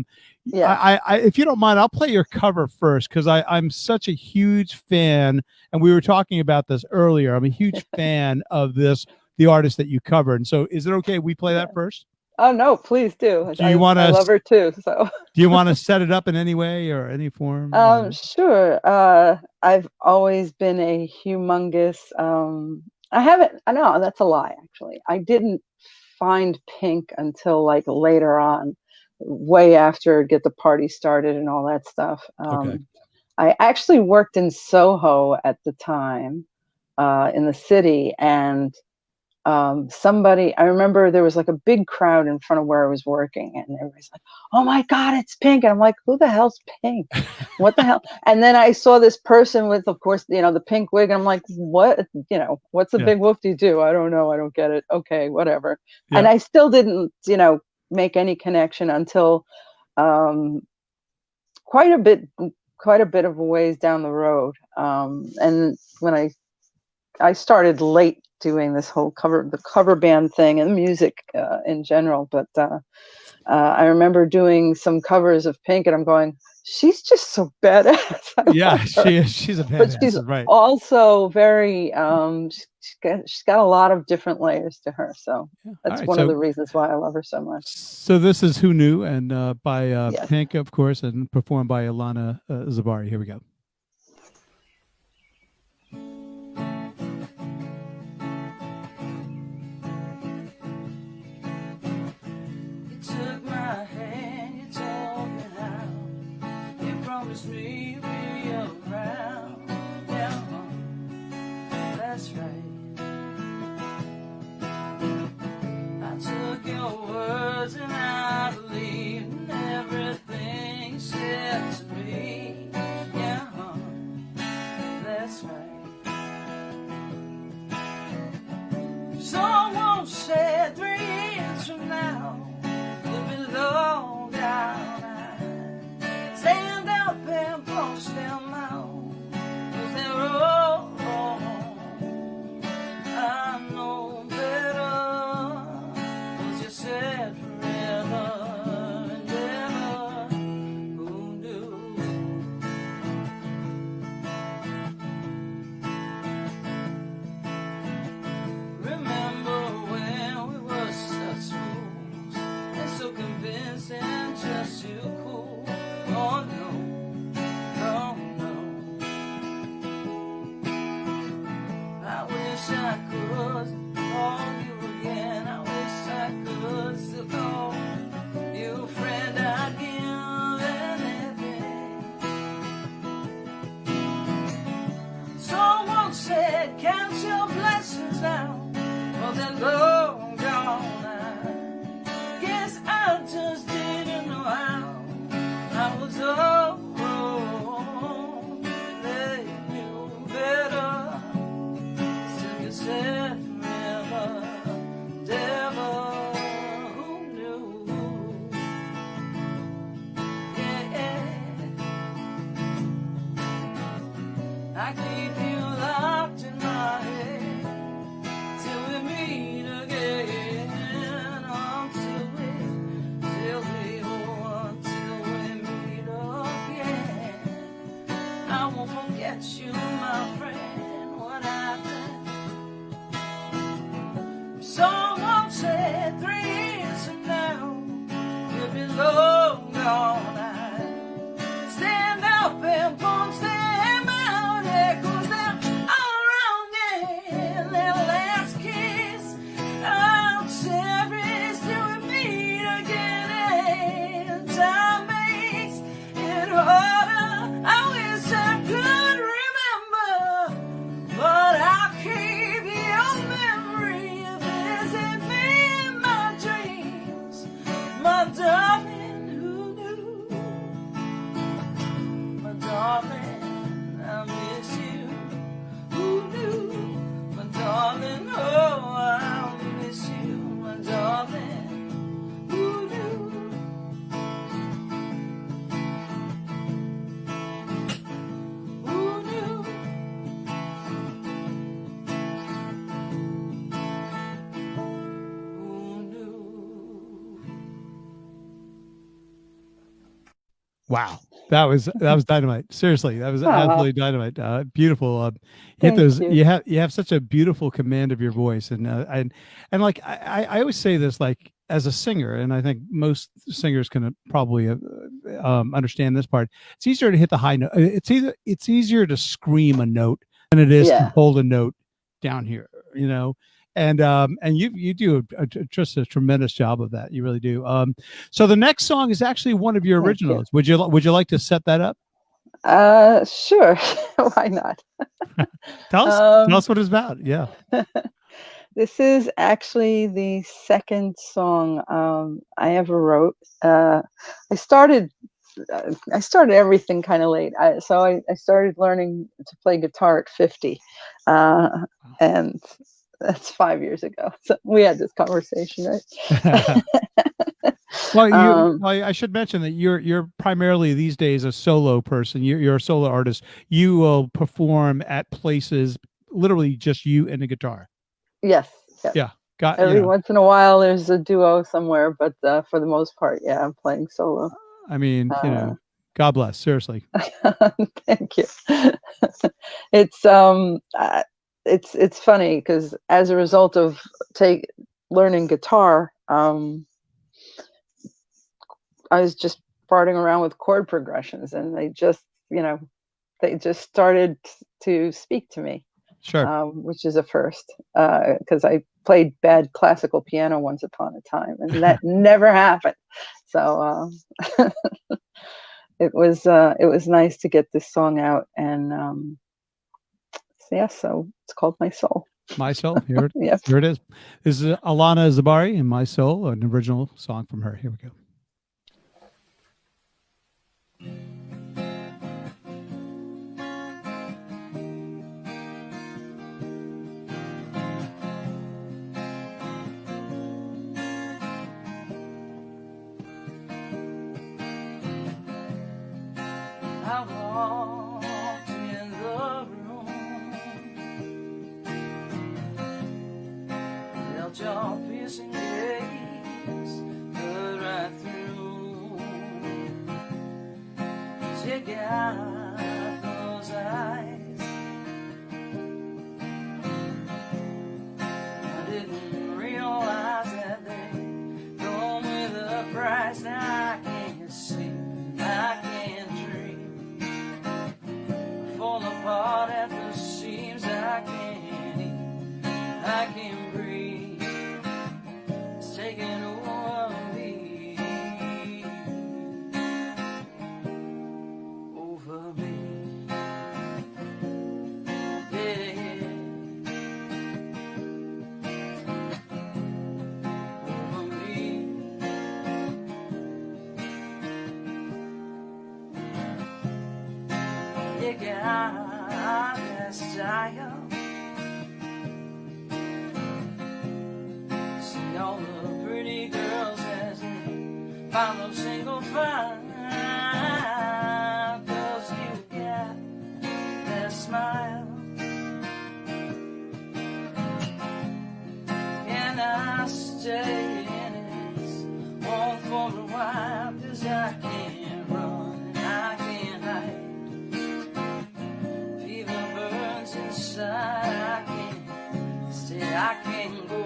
Yeah. I if you don't mind, I'll play your cover first because I'm such a huge fan, and we were talking about this earlier. I'm a huge fan of the artist that you covered. And so, is it okay we play that first? Oh no, please do. Do you want to? I love her too. So. Do you want to set it up in any way or any form? Sure. I've always been a humongous. I know that's a lie. Actually, I didn't find Pink until like later on, way after Get the Party Started and all that stuff. Okay. I actually worked in Soho at the time, in the city, and I remember there was like a big crowd in front of where I was working, and everybody's like, "Oh my God, it's Pink!" And I'm like, "Who the hell's Pink? What the hell?" And then I saw this person with, of course, the pink wig, and I'm like, "What? What's the big whoop-de-doo? I don't know. I don't get it. Okay, whatever." Yeah. And I still didn't, make any connection until quite a bit of a ways down the road. And when I I started late doing this whole the cover band thing and music in general, but I remember doing some covers of Pink, and I'm going, she's just so badass. Yeah, she is. She's a badass. But she's right. also very, she's got a lot of different layers to her. So that's one of the reasons why I love her so much. So this is Who Knew, and by Yes. Pink, of course, and performed by Ilana Zabari. Here we go. Promise me you'll be around. Yeah, that's right. I took your words and I believed in everything you said to me. Yeah, that's right. Someone said 3 years from now we'll be low down. Stand up and punch them out, 'cause they're all wrong. I know better, 'cause you said forever and ever. Who knew? Remember when we were such fools and so convinced and just too cool. Oh no, no, no. I wish I could call you again. I wish I could still call you a friend. I'd give anything. Someone said, count your blessings now. Well, they're long gone. I guess I just didn't know how. I was old, they knew better. Still you said forever, devil, who knew? Yeah, I keep you locked in my head till we meet again. Until I won't forget you, my friend, what happened. Someone said 3 years from now you'll be long gone. I stand up and punch them out there, 'cause they're all around, yeah. Their last kiss, I'll cherish till we meet again. And time makes it harder. I wish I could remember, but I'll keep your memory visit me in my dreams. My darling, who knew? My darling, I miss you. Who knew? My darling, oh, I miss you. My darling, who knew? Wow, that was dynamite. Seriously, that was absolutely dynamite. Beautiful. Hit those. You have such a beautiful command of your voice, and like I always say this, like as a singer, and I think most singers can probably understand this part. It's easier to hit the high note. It's easier to scream a note than it is to hold a note down here. You know. And you do just a tremendous job of that. You really do. So the next song is actually one of your originals. Would you like to set that up? Sure. Why not? Tell us what it's about. Yeah. This is actually the second song I ever wrote. I started everything kind of late. So I started learning to play guitar at 50, and that's 5 years ago. So we had this conversation, right? Well, I should mention that you're primarily these days a solo person. You're a solo artist. You will perform at places literally just you and a guitar. Yes. Yeah. Every once in a while there's a duo somewhere, but for the most part, yeah, I'm playing solo. I mean, God bless, seriously. Thank you. It's funny because as a result of learning guitar, I was just farting around with chord progressions, and they just started to speak to me. Sure. Which is a first, because I played bad classical piano once upon a time, and that never happened. So it was nice to get this song out, and so it's called My Soul. My Soul. Here it, yes. Here it is. This is Alana Zabari and My Soul, an original song from her. Here we go. I walked in the room, felt your piercing gaze, cut right through. You got those eyes, I didn't realize that they come with a price. Now I can't see, I can't dream. Fall apart at the seams. I can't eat, I can't breathe. It's taking over me, over me. Yeah, over me. You got that style. See all the pretty girls as they follow single file. 'Cause you got that smile. Can I stay in it? Won't for a while, 'cause I can't run and I can't hide. Fever burns inside. I can't stay, I can't go.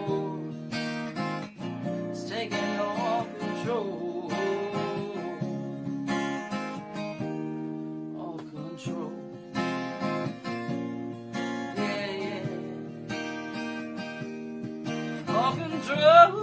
It's taking all control. All control. Yeah, yeah. All control.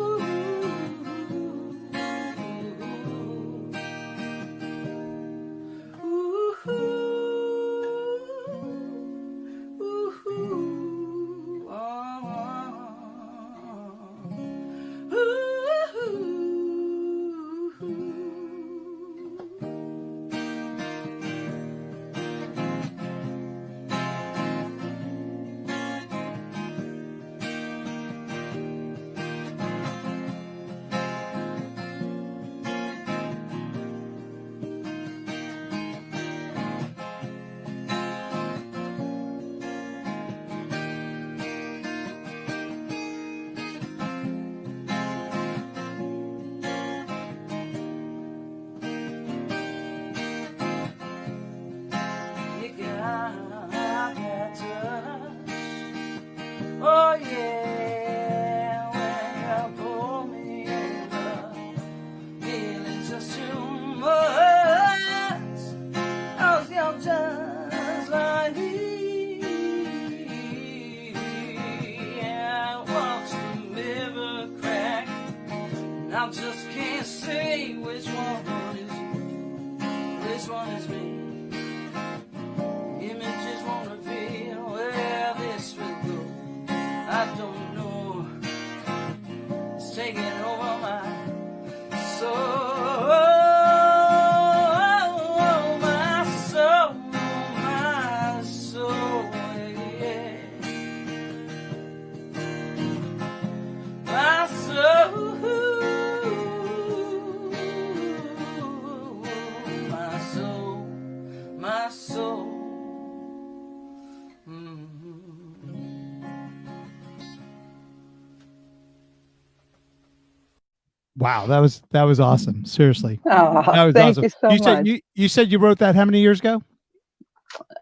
Wow, that was awesome. Seriously, Oh, that was thank awesome. you so much. You said you wrote that how many years ago?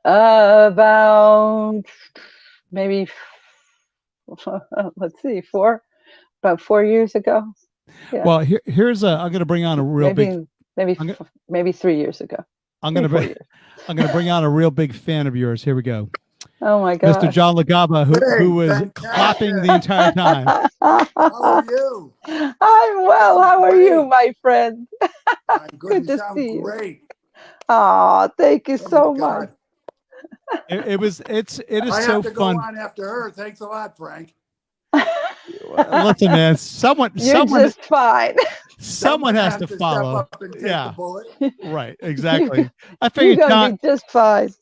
About maybe let's see, about 4 years ago. Yeah. Well, here's I'm going to bring on a real maybe 3 years ago. I'm going to bring on a real big fan of yours. Here we go. Oh my God, Mr. John LaGaba, who was clapping the entire time. How are you? I'm well. How are you, my friend? I'm good. Good to see you. Great. Oh, thank you so much. It is I so have to fun. go on after her. Thanks a lot, Frank. Listen, man, someone just fine. Someone has to follow. Step up and take the bullet. Right, exactly. I figured you're gonna be just fine.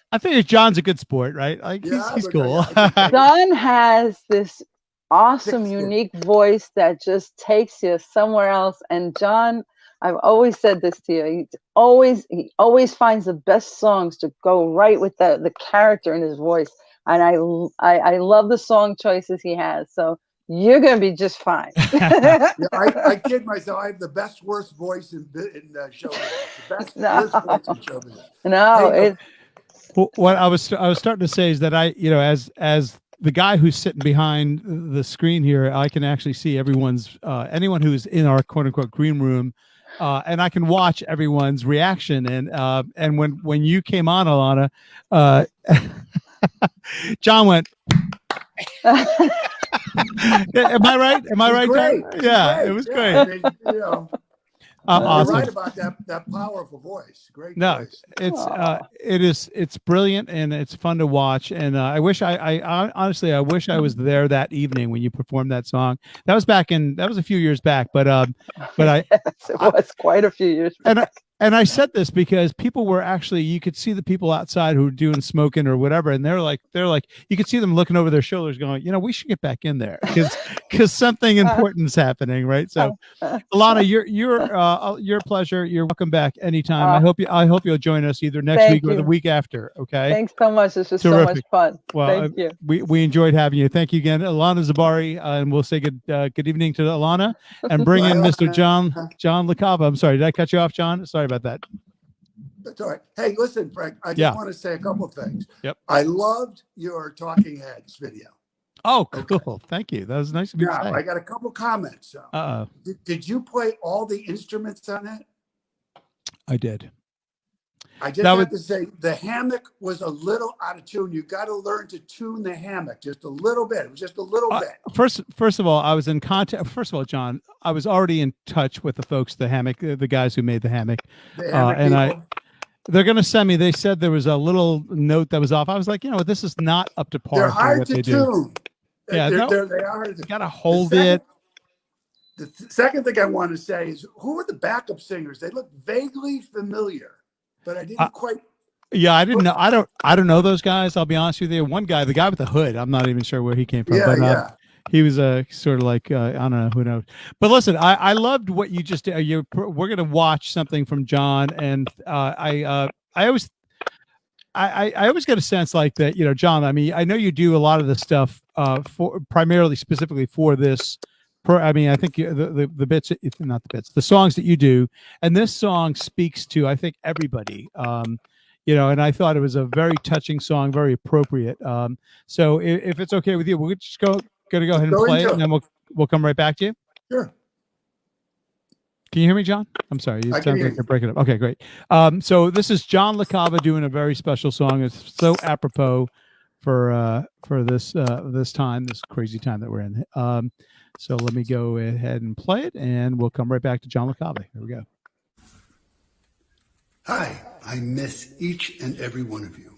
I figured John's a good sport, right? Like he's cool. John has this awesome, unique voice that just takes you somewhere else. And John, I've always said this to you. He always finds the best songs to go right with the character in his voice. And I love the song choices he has. So you're gonna be just fine. I kid myself. I have the best worst voice in show business. The best worst voice in show business. No, what I was starting to say is that as the guy who's sitting behind the screen here, I can actually see everyone's anyone who's in our quote unquote green room, and I can watch everyone's reaction. And when you came on, Alana, John went. Am I right? Am I right, John? Yeah, it was great. I mean, awesome. You're right about that powerful voice. Great. No, voice. it's brilliant and it's fun to watch. And I wish I honestly I wish I was there that evening when you performed that song. That was a few years back, but yes, it was quite a few years back. And I said this because people were actually, you could see the people outside who were doing smoking or whatever, and they're like, you could see them looking over their shoulders, going, we should get back in there because something important is happening, right? So, Alana, your pleasure. You're welcome back anytime. I hope you'll join us either next week or the week after. Okay. Thanks so much. This was so much fun. Well, thank you. We enjoyed having you. Thank you again, Alana Zabari, and we'll say good evening to Alana and bring in Mr. John LaCava. I'm sorry, did I cut you off, John? Sorry about that. That's all right. Hey, listen, Frank, I just want to say a couple of things. Yep. I loved your Talking Heads video. Oh, cool. Okay. Thank you. That was nice of you to say. I got a couple comments. Did you play all the instruments on it? I did. I just have to say the hammock was a little out of tune. You got to learn to tune the hammock just a little bit. It was just a little bit. First of all, I was in contact. First of all, John, I was already in touch with the folks, the guys who made the hammock, they're going to send me. They said there was a little note that was off. I was like, this is not up to par. They're hard to tune. Yeah, they are. You got to hold it. The second thing I want to say is, who are the backup singers? They look vaguely familiar. But I didn't quite. Yeah, I didn't know. I don't know those guys. I'll be honest with you. One guy, the guy with the hood, I'm not even sure where he came from. He was sort of like I don't know, who knows. But listen, I loved what you just did. We're gonna watch something from John, and I always get a sense like that. John. I mean, I know you do a lot of the stuff primarily specifically for this. I think the bits, not the bits, the songs that you do, and this song speaks to, I think, everybody. And I thought it was a very touching song, very appropriate. So if it's okay with you, we're just gonna go ahead and play it, and then we'll come right back to you. Sure. Can you hear me, John? I'm sorry. It sounds like you're breaking up. Okay, great. So this is John LaCava doing a very special song. It's so apropos for this time, this crazy time that we're in. So let me go ahead and play it, and we'll come right back to John LaCava. Here we go. Hi, I miss each and every one of you.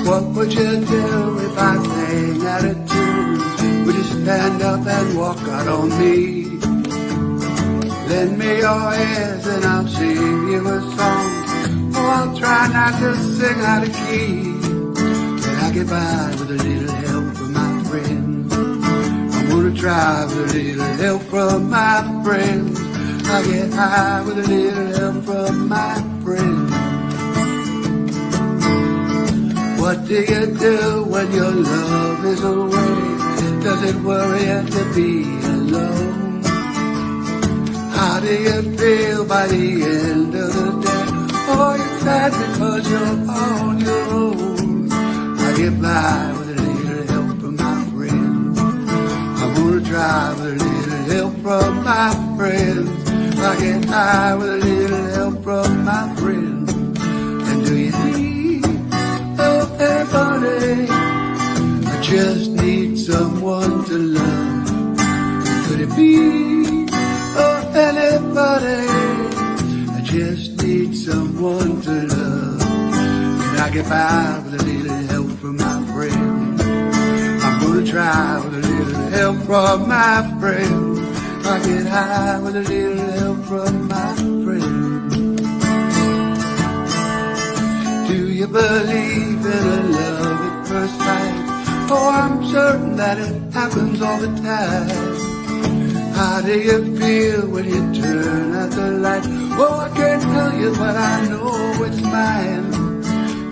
What would you do if I sang out of tune? Would you stand up and walk out on me? Lend me your ears and I'll sing you a song. Oh, I'll try not to sing out of key. Can I get by with a little help from my friends? I'm gonna try with a little help from my friends. I get high with a little help from my friends. What do you do when your love is away? Does it worry you to be alone? How do you feel by the end of the day? Oh, you're sad because you're on your own. I get by with a little help from my friends. I'm gonna try with a little help from my friends. I get high with a little help from my friends. And do you need anybody? I just need someone to love. Could it be anybody? I just need someone to love. And I get by with a little help from my friends. I'm gonna try with a little help from my friends. I get high with a little help from my friends. Do you believe in a love at first sight? Oh, I'm certain that it happens all the time. How do you feel when you turn out the light? Oh, I can't tell you, but I know it's mine.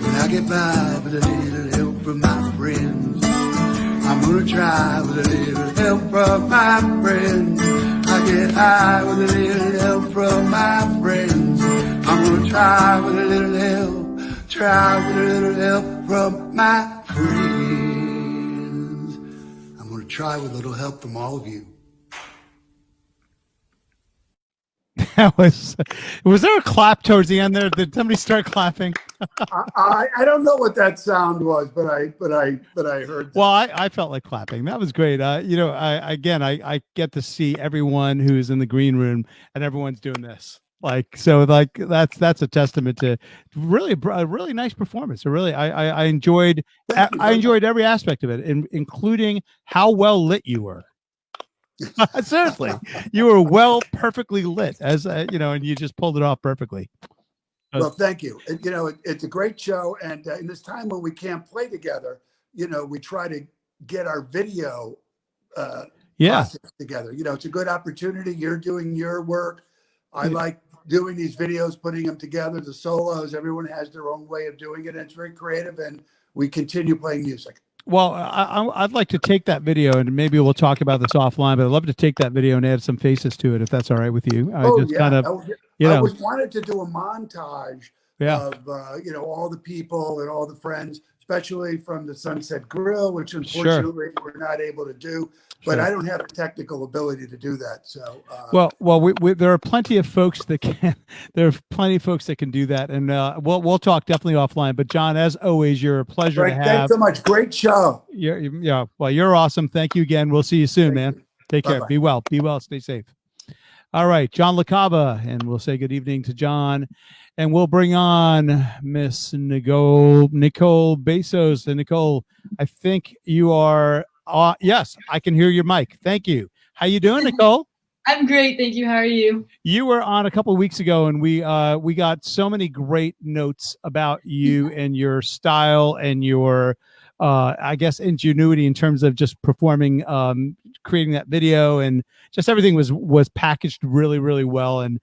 When I get by with a little help from my friends, I'm gonna try with a little help from my friends. I get high with a little help from my friends. I'm gonna try with a little help, try with a little help from my friends. I'm gonna try with a little help from all of you. That was there a clap towards the end there? Did somebody start clapping? I don't know what that sound was, but I heard that. Well, I felt like clapping. That was great. You know, I get to see everyone who's in the green room, and everyone's doing this. Like, so like that's a testament to really a really nice performance. I enjoyed every aspect of it, including how well lit you were. Seriously, you were perfectly lit, as you know, and you just pulled it off perfectly. Well, thank you. You know, it's a great show, and in this time when we can't play together, you know, we try to get our video process together. You know, it's a good opportunity. You're doing your work. I like doing these videos, putting them together. The solos, everyone has their own way of doing it, and it's very creative. And we continue playing music. Well, I'd like to take that video, and maybe we'll talk about this offline, but I'd love to take that video and add some faces to it, if that's all right with you. I wanted to do a montage of, you know, all the people and all the friends, especially from the Sunset Grill, which unfortunately we're not able to do. But I don't have the technical ability to do that. So we there are plenty of folks that can. There are plenty of folks that can do that, and we'll talk definitely offline. But John, as always, you're a pleasure to have. Thanks so much. Great show. Well, you're awesome. Thank you again. We'll see you soon, man. Take care. Be well. Be well. Stay safe. All right, John LaCava, and we'll say good evening to John, and we'll bring on Miss Nicole Bezos. And Nicole, I think you are. Yes, I can hear your mic. Thank you. How you doing, Nicole? I'm great, thank you. How are you? You were on a couple of weeks ago, and we got so many great notes about you and your style and your I guess ingenuity in terms of just performing, creating that video, and just everything was packaged really, really well. And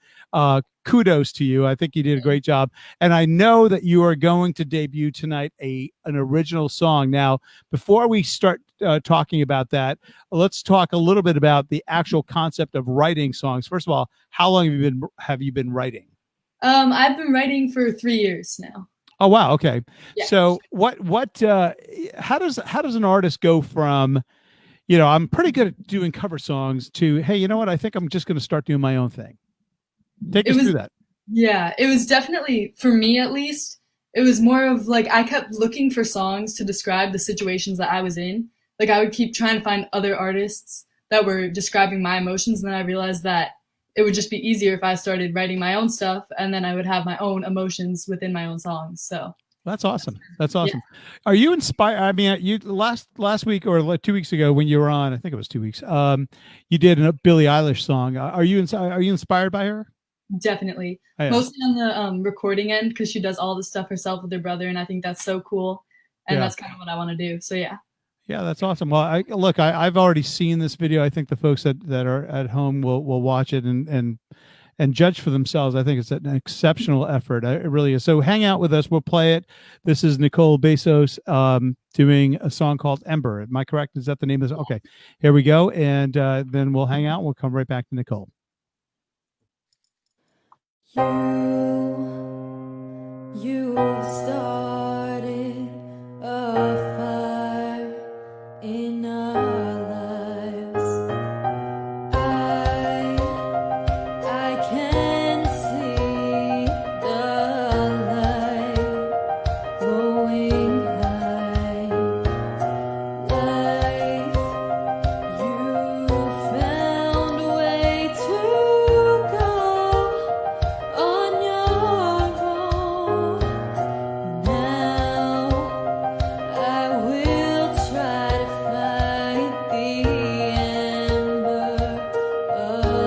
kudos to you. I think you did a great job. And I know that you are going to debut tonight an original song. Now, before we start talking about that, let's talk a little bit about the actual concept of writing songs. First of all, how long have you been writing? I've been writing for 3 years now. Oh, wow. Okay. Yeah. So how does an artist go from, you know, I'm pretty good at doing cover songs to, hey, you know what? I think I'm just going to start doing my own thing. Take us through that. Yeah, it was definitely, for me at least, it was more of like, I kept looking for songs to describe the situations that I was in. Like, I would keep trying to find other artists that were describing my emotions. And then I realized that it would just be easier if I started writing my own stuff, and then I would have my own emotions within my own songs. So that's awesome. That's awesome. Yeah. Are you inspired? I mean, you last week or 2 weeks ago when you were on, I think it was 2 weeks, you did a Billie Eilish song. Are you inspired by her? Definitely. Oh, yeah. Mostly on the recording end, because she does all the stuff herself with her brother, and I think that's so cool. And that's kind of what I want to do. So yeah. Yeah, that's awesome. Well, I've already seen this video. I think the folks that are at home will watch it and and judge for themselves. I think it's an exceptional effort. It really is. So hang out with us. We'll play it. This is Nicole Bezos doing a song called Ember. Am I correct? Is that the name of this? Okay, here we go. And then we'll hang out. We'll come right back to Nicole. You started a fire in our lives. I can see the light glowing high. Life, you found a way to go on your own. Now I will try to find the ember alone.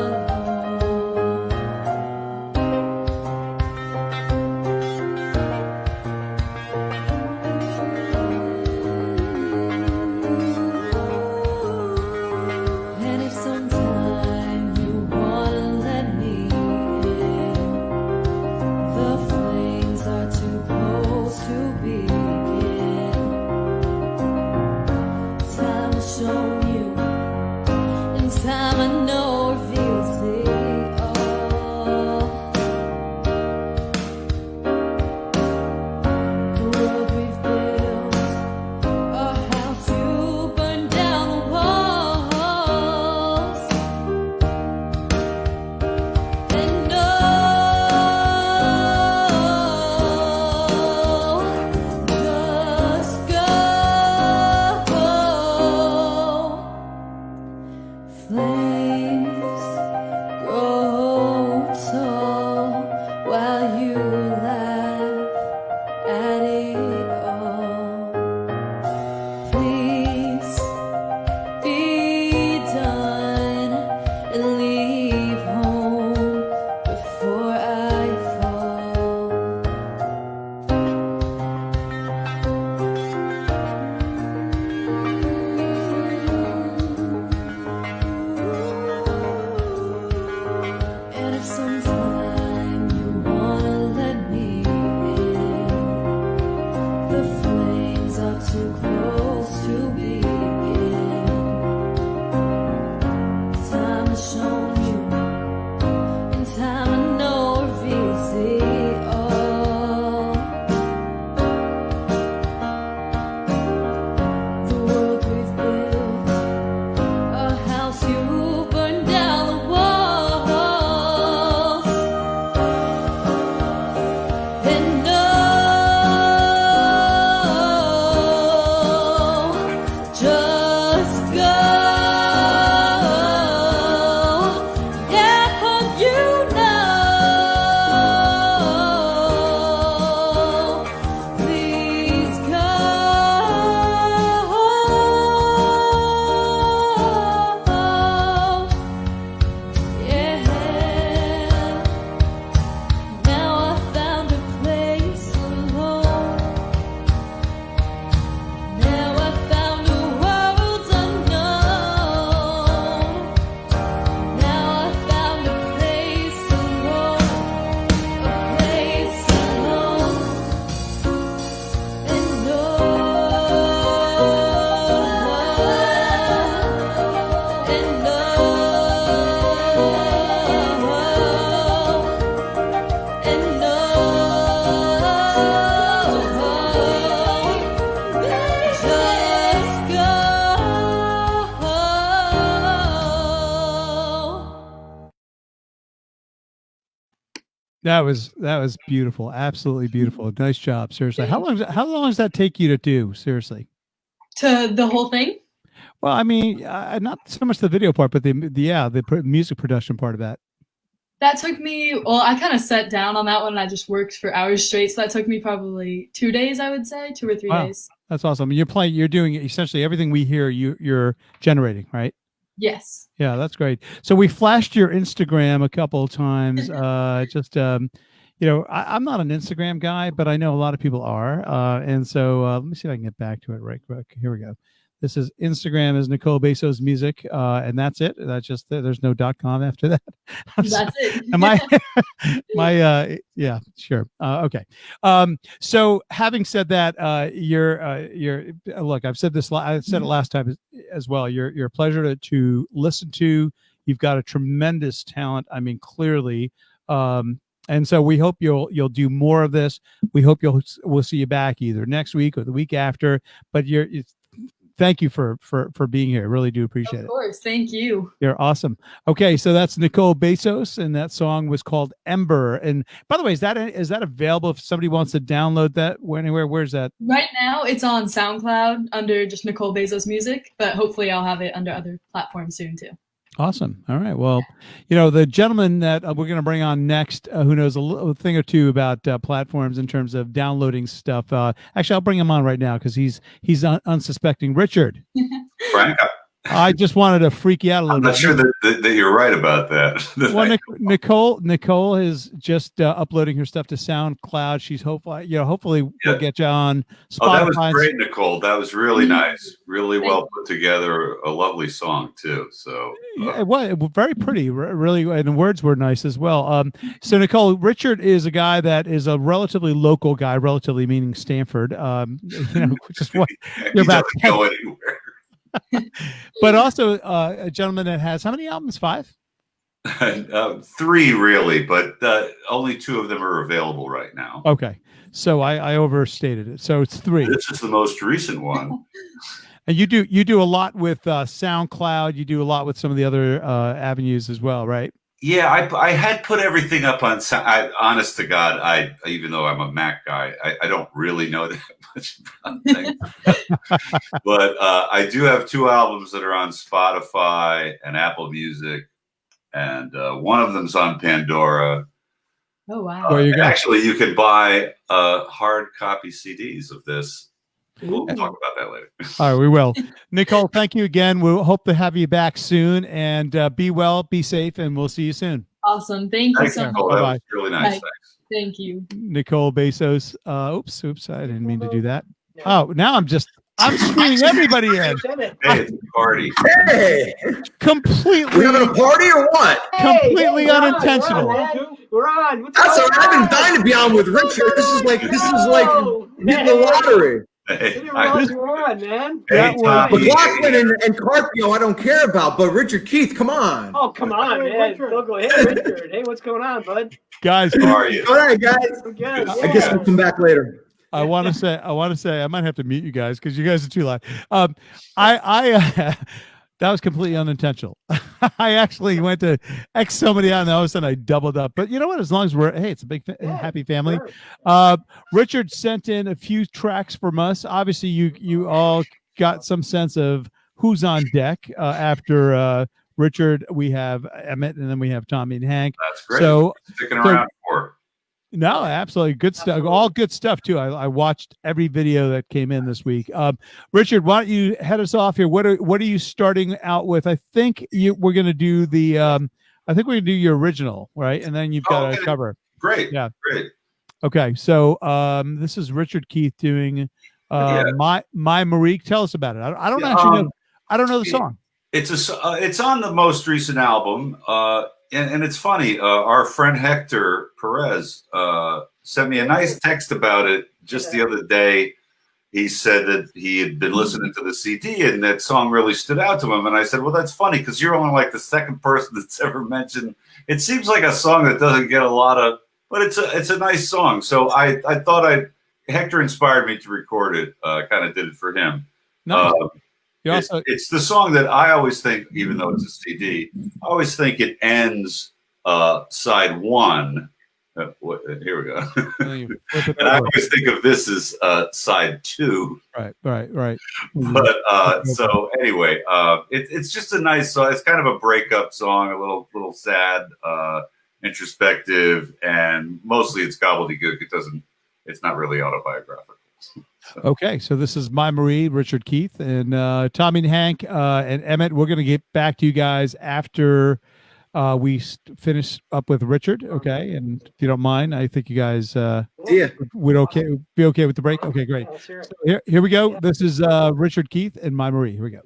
And if sometime you wanna let me in, the flames are too close to begin. Time to show you, and time I know reveals it all. The world we've built, a house you burned down the walls. And no, just go. Flames grow tall while you laugh at it all. Please be done and leave home before I fall. And if sometime you wanna let me in, the flames are too close to begin. Time to show you, and time I know reveals it all. The world we've built, a house you burned down the walls. And no, just go. Yeah, you know. Please go. Yeah. Now I found a place alone. Now I found a world unknown. Now I found a place alone, a place alone. And no, and no, and no, just go. That was beautiful. Absolutely beautiful. Nice job. Seriously. How long does that take you to do? Seriously. To the whole thing? Well, I mean, not so much the video part, but the music production part of that. That took me, well, I kind of sat down on that one and I just worked for hours straight. So that took me probably 2 days, I would say, 2 or 3 Wow. days. That's awesome. You're doing essentially everything we hear you're generating, right? Yes. Yeah, that's great. So we flashed your Instagram a couple of times. I'm not an Instagram guy, but I know a lot of people are. And so let me see if I can get back to it right quick. Here we go. This is Instagram is Nicole Bezos Music, and that's it. That's just there's no .com after that. That's it. Am I? Yeah, sure. Okay. So having said that, you're look. I've said this. I said it last time as well. You're a pleasure to listen to. You've got a tremendous talent. I mean, clearly. And so we hope you'll do more of this. We hope we'll see you back either next week or the week after. But thank you for being here. Really do appreciate it. Of course, thank you. You're awesome. Okay, so that's Nicole Bezos, and that song was called Ember. And by the way, is that available if somebody wants to download that anywhere? Where's that? Right now, it's on SoundCloud under just Nicole Bezos Music, but hopefully, I'll have it under other platforms soon too. Awesome. All right. Well, the gentleman that we're going to bring on next, who knows a thing or two about platforms in terms of downloading stuff. Actually, I'll bring him on right now because he's unsuspecting. Richard. Frank, I just wanted to freak you out a little bit. I'm not sure that you're right about that. Well, Nicole is just uploading her stuff to SoundCloud. She's hopefully we'll get you on Spotify. Oh, that was great, Nicole. That was really nice. Really well put together. A lovely song too. So it was very pretty, really, and the words were nice as well. So Nicole, Richard is a guy that is a relatively local guy, relatively meaning Stamford. Which is what you're about. Go anywhere. But also a gentleman that has how many albums? 5? 3 really, but only 2 of them are available right now. Okay, so I overstated it. So it's 3. This is the most recent one. And you do a lot with SoundCloud. You do a lot with some of the other avenues as well, right? Yeah, I had put everything up on. Honest to God, even though I'm a Mac guy, I don't really know that much about things. But I do have 2 albums that are on Spotify and Apple Music, and one of them's on Pandora. Oh wow! There you go. Actually, you can buy hard copy CDs of this. We'll talk about that later. All right, we will. Nicole, thank you again. We'll hope to have you back soon, and be well, be safe, and we'll see you soon. Awesome. Thank you so much. Nicole. That was really nice. Bye. Thank you. Nicole Bezos. Oops, I didn't mean to do that. Oh, now I'm screwing everybody in. Hey, it's a party. Hey, completely. We having a party or what? Completely unintentional. We're on. That's all right. I've been dying to be on with Richard. This is like hitting the lottery. Hey, on, man. Hey, McLaughlin and Carpio, I don't care about, but Richard Keith, come on. Oh, come on, man. Go ahead, Richard. Hey, what's going on, bud? Guys, how are you? All right, guys. I'm good. I guess we'll come back later. I want to say I might have to mute you guys because you guys are too loud. That was completely unintentional. I actually went to X somebody out, and all of a sudden I doubled up. But you know what? As long as it's a big happy family. Sure. Richard sent in a few tracks from us. Obviously, you all got some sense of who's on deck. After Richard, we have Emmett, and then we have Tommy and Hank. That's great. So sticking around for. No, absolutely. Good stuff. All good stuff, too. I watched every video that came in this week. Richard, why don't you head us off here? What are you starting out with? I think we're going to do your original, right? And then you've got a cover. Great. Yeah. Great. Okay. So this is Richard Keith doing My Marie. Tell us about it. I don't actually know. I don't know the song. It's on the most recent album. And it's funny, our friend Hector Perez sent me a nice text about it just the other day. He said that he had been listening to the CD and that song really stood out to him. And I said, well, that's funny because you're only like the second person that's ever mentioned. It seems like a song that doesn't get a lot of, but it's a nice song. So I thought Hector inspired me to record it, kind of did it for him. Nice. It's the song that I always think, even though it's a CD, I always think it ends side 1. Here we go. And I always think of this as side 2. Right. But so anyway, it's just a nice song. It's kind of a breakup song, a little sad, introspective, and mostly it's gobbledygook. It's not really autobiographical. Okay, so this is My Marie, Richard Keith, and Tommy and Hank and Emmett. We're going to get back to you guys after we finish up with Richard. Okay, and if you don't mind, I think you guys would be okay with the break. Okay, great. So here we go. This is Richard Keith and My Marie. Here we go.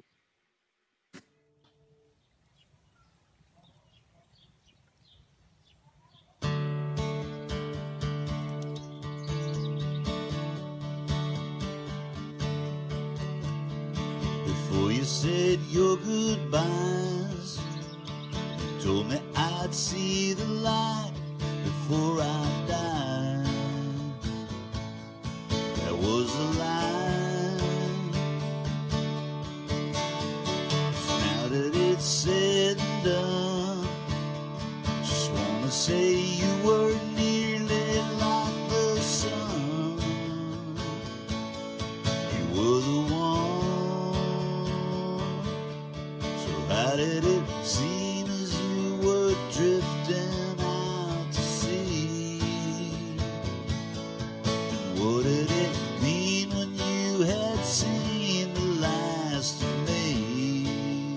Before you said your goodbyes, you told me I'd see the light before I died. That was a lie. So now that it's said and done, just wanna say you were nearly like the sun. You were the one. How did it seem as you were drifting out to sea? And what did it mean when you had seen the last of me?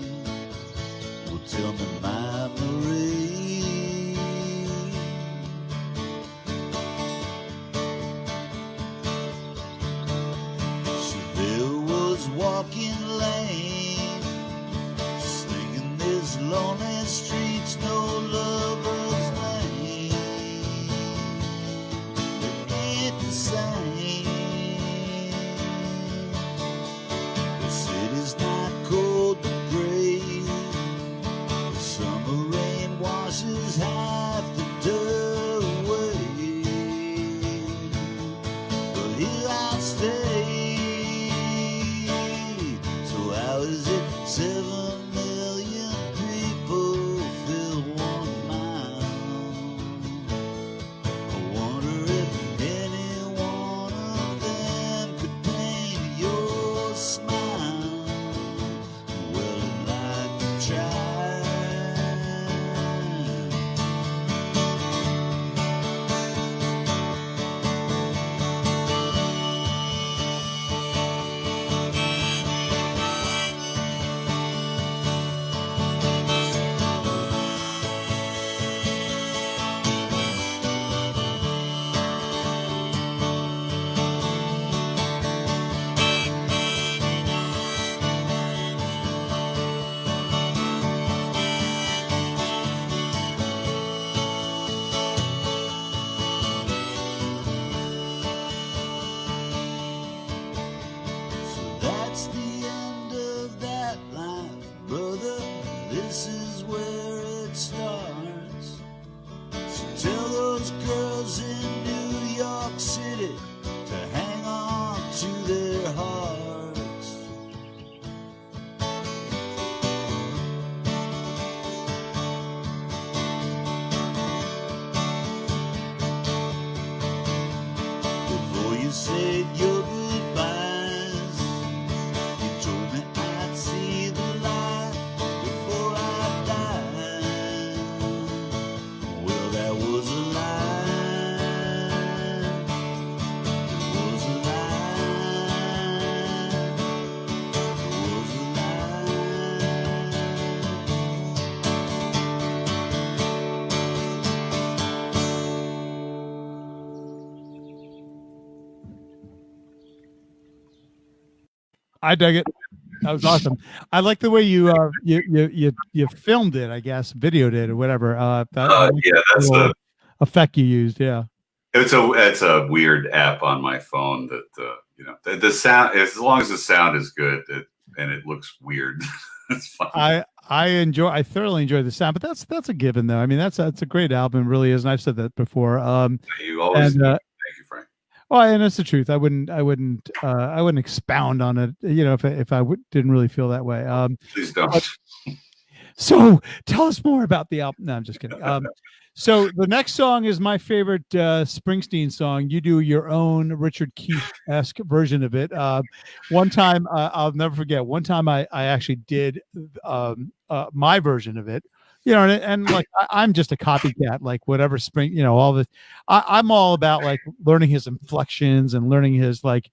Well, tell me, my Marie. So there was walking lane, lonely streets, no lover's lane. It ain't the same. The city's not cold but gray. The summer rain washes half the dirt away. But here I'll stay. So how is it 7 million people fill 1 mile? I wonder if any one of them could paint your smile. Well, I'd like to try. That's the end of that life, brother. This is where it starts. So tell those girls in New York City to hang on to their hearts. Before you said your goodbyes, you told me I'd see the light before I died. Well, that was a lie. It was a lie. It was a I dug it. That was awesome. I like the way you filmed it, I guess, videoed it or whatever. Yeah, that's the effect you used. Yeah. It's a weird app on my phone that you know the sound, as long as the sound is good and it looks weird, it's fun. I thoroughly enjoy the sound, but that's a given though. I mean, that's a great album, it really is, and I've said that before. You always thank you, Frank. Well, and that's the truth. I wouldn't expound on it, you know, if I didn't really feel that way. Please don't. So tell us more about the album. No, I'm just kidding. So the next song is my favorite Springsteen song. You do your own Richard Keith-esque version of it. One time, I'll never forget. One time, I actually did my version of it. You know, and like I'm just a copycat, like whatever Spring, you know, all this. I'm all about like learning his inflections and learning his like.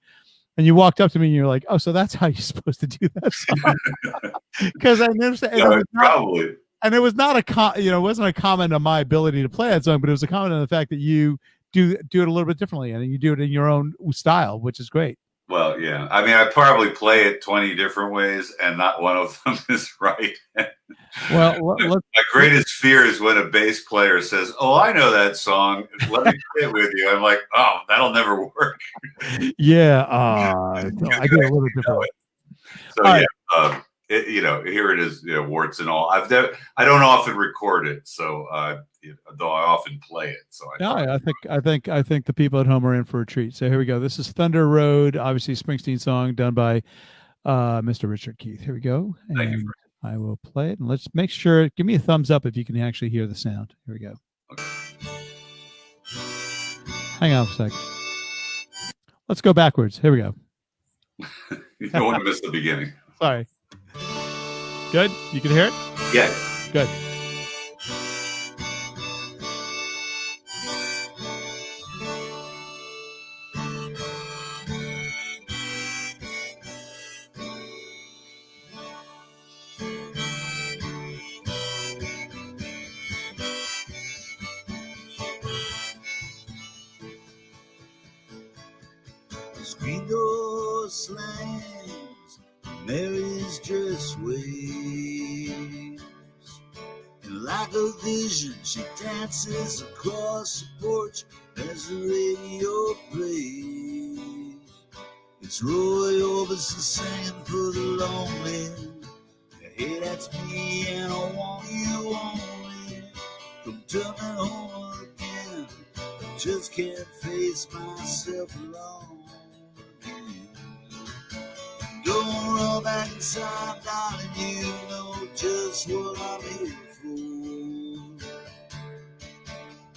And you walked up to me and you're like, "Oh, so that's how you're supposed to do that song?" Because I noticed that. Yeah, probably. And it was not it wasn't a comment on my ability to play that song, but it was a comment on the fact that you do it a little bit differently, and you do it in your own style, which is great. Well, yeah. I mean, I probably play it 20 different ways, and not one of them is right. Well, my greatest fear is when a bass player says, "Oh, I know that song. Let me play it with you." I'm like, "Oh, that'll never work." Yeah, I do a little different. So all yeah, right. Here it is, warts and all. I don't often record it, so though I often play it. So I think the people at home are in for a treat. So here we go. This is Thunder Road, obviously Springsteen song done by Mr. Richard Keith. Here we go. And thank you. I will play it, and let's make sure. Give me a thumbs up if you can actually hear the sound. Here we go. Okay. Hang on a second. Let's go backwards. Here we go. You don't want to miss the beginning. Sorry. Good? You can hear it? Yeah. Good. Screen door slams, Mary's dress waves, and like a vision she dances across the porch as the radio plays. It's Roy Orbison singing for the lonely. Hey, that's me, and I want you only. Come tell me home again. I just can't face myself alone. Don't run back inside, darling, you know just what I'm here for.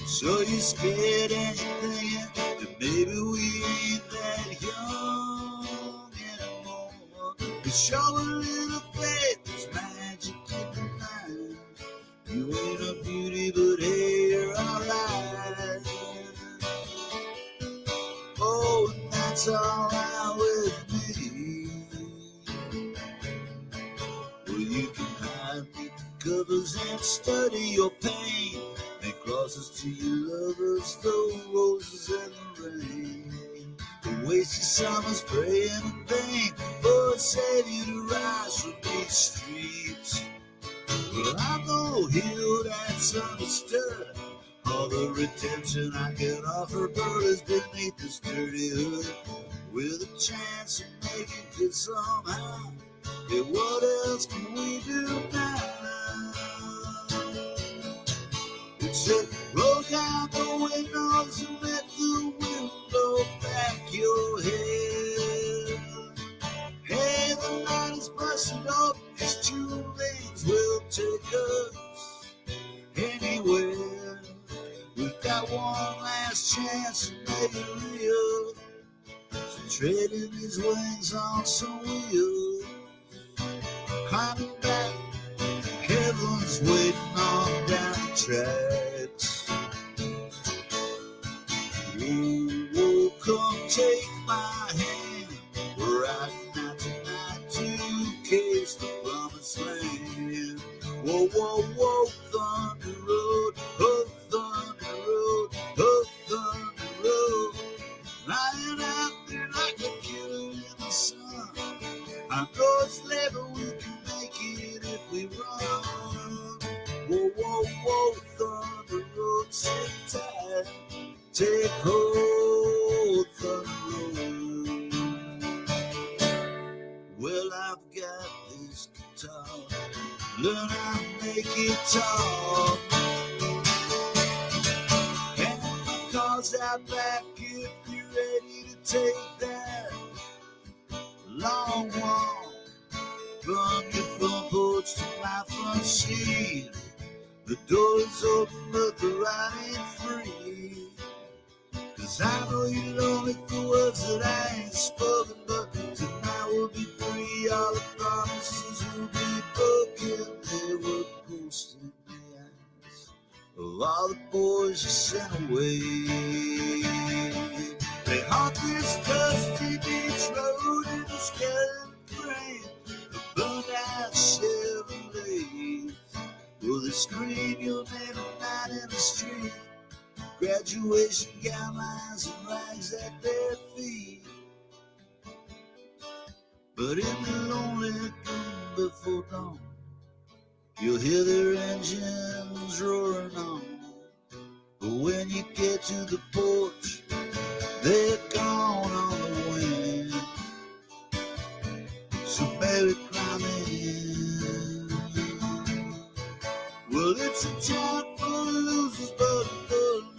So you're scared and you're thinking that maybe we ain't that young anymore. But show a little faith, there's magic in the night. You ain't a beauty, but hey, you're alright. Oh, and that's alright with me. You can hide beneath the covers and study your pain. Make crosses to your lovers, throw roses in the rain. Don't waste your summers praying in vain for a savior to rise from these streets. Well, I'm no hero that's understood. All the redemption I can offer, girl, is beneath this dirty hood. With a chance of making good somehow. Hey, what else can we do now? Except roll down the windows and let the wind blow back your hair. Hey, the night is busting up, these two lanes will take us anywhere. We've got one last chance to make it real. So trading these wings on some wheels. Climbing back, heaven's waiting on down the tracks. Oh, come take my hand. We're riding out tonight to case the promised land. Whoa, whoa, whoa, Thunder Road, oh, Thunder Road, oh, Thunder Road. Lying out there like a killer in the sun. I know it's late, but we can make it if we run. Whoa, whoa, whoa, Thunder Road, sit tight. Take hold, Thunder Road. Well, I've got this guitar. Learn how to make it talk. And my car's out back if you're ready to take that long walk from your front porch to my front seat. The door's open, but the ride ain't free. 'Cause I know you're lonely for words that I ain't spoken, but tonight we'll be free. All the promises will be broken. They were posted in the eyes of all the boys you sent away. They haunt this dusty beach road in the skeleton frame. The burned out Chevrolet. Well, they scream your name at night in the street. Graduation gown lines and rags at their feet. But in the lonely gloom before dawn, you'll hear their engines roaring on. But when you get to the porch, they're gone on the wind. So Mary climbing. Well, it's a town full of losers, but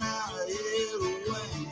now I hear the wind.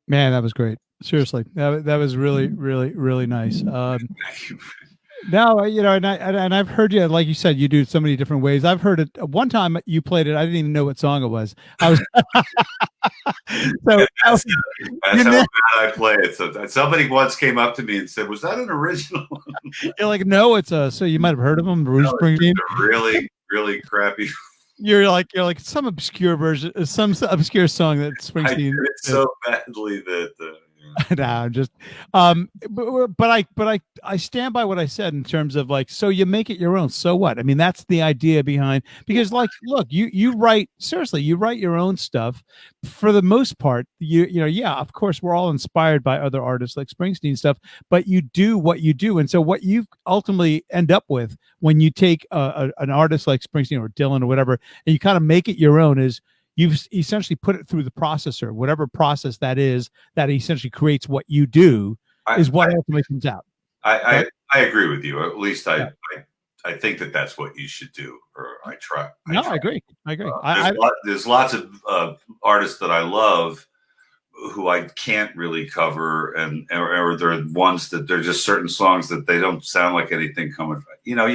Man, that was great. Seriously, that was really, really, really nice. Now, you know, and I've heard you, like you said, you do so many different ways. I've heard it one time you played it. I didn't even know what song it was. I was so that's how bad I play it. So somebody once came up to me and said, "Was that an original?" You're like, "No, it's a." So you might have heard of them, Bruce Springsteen. Really, really crappy. You're like some obscure version, some obscure song that Springsteen. I did it so badly that. No, I'm just, but I stand by what I said in terms of like, so you make it your own. So what? I mean, that's the idea behind, because like, look, you write, seriously, you write your own stuff for the most part. You know, yeah, of course, we're all inspired by other artists like Springsteen stuff, but you do what you do, and so what you ultimately end up with when you take an artist like Springsteen or Dylan or whatever, and you kind of make it your own is. You've essentially put it through the processor, whatever process that is, that essentially creates what you do is what ultimately comes out. I agree with you. At least I think that that's what you should do, or I try. I agree. There's lots of artists that I love who I can't really cover, or there are ones that they're just certain songs that they don't sound like anything coming. You know,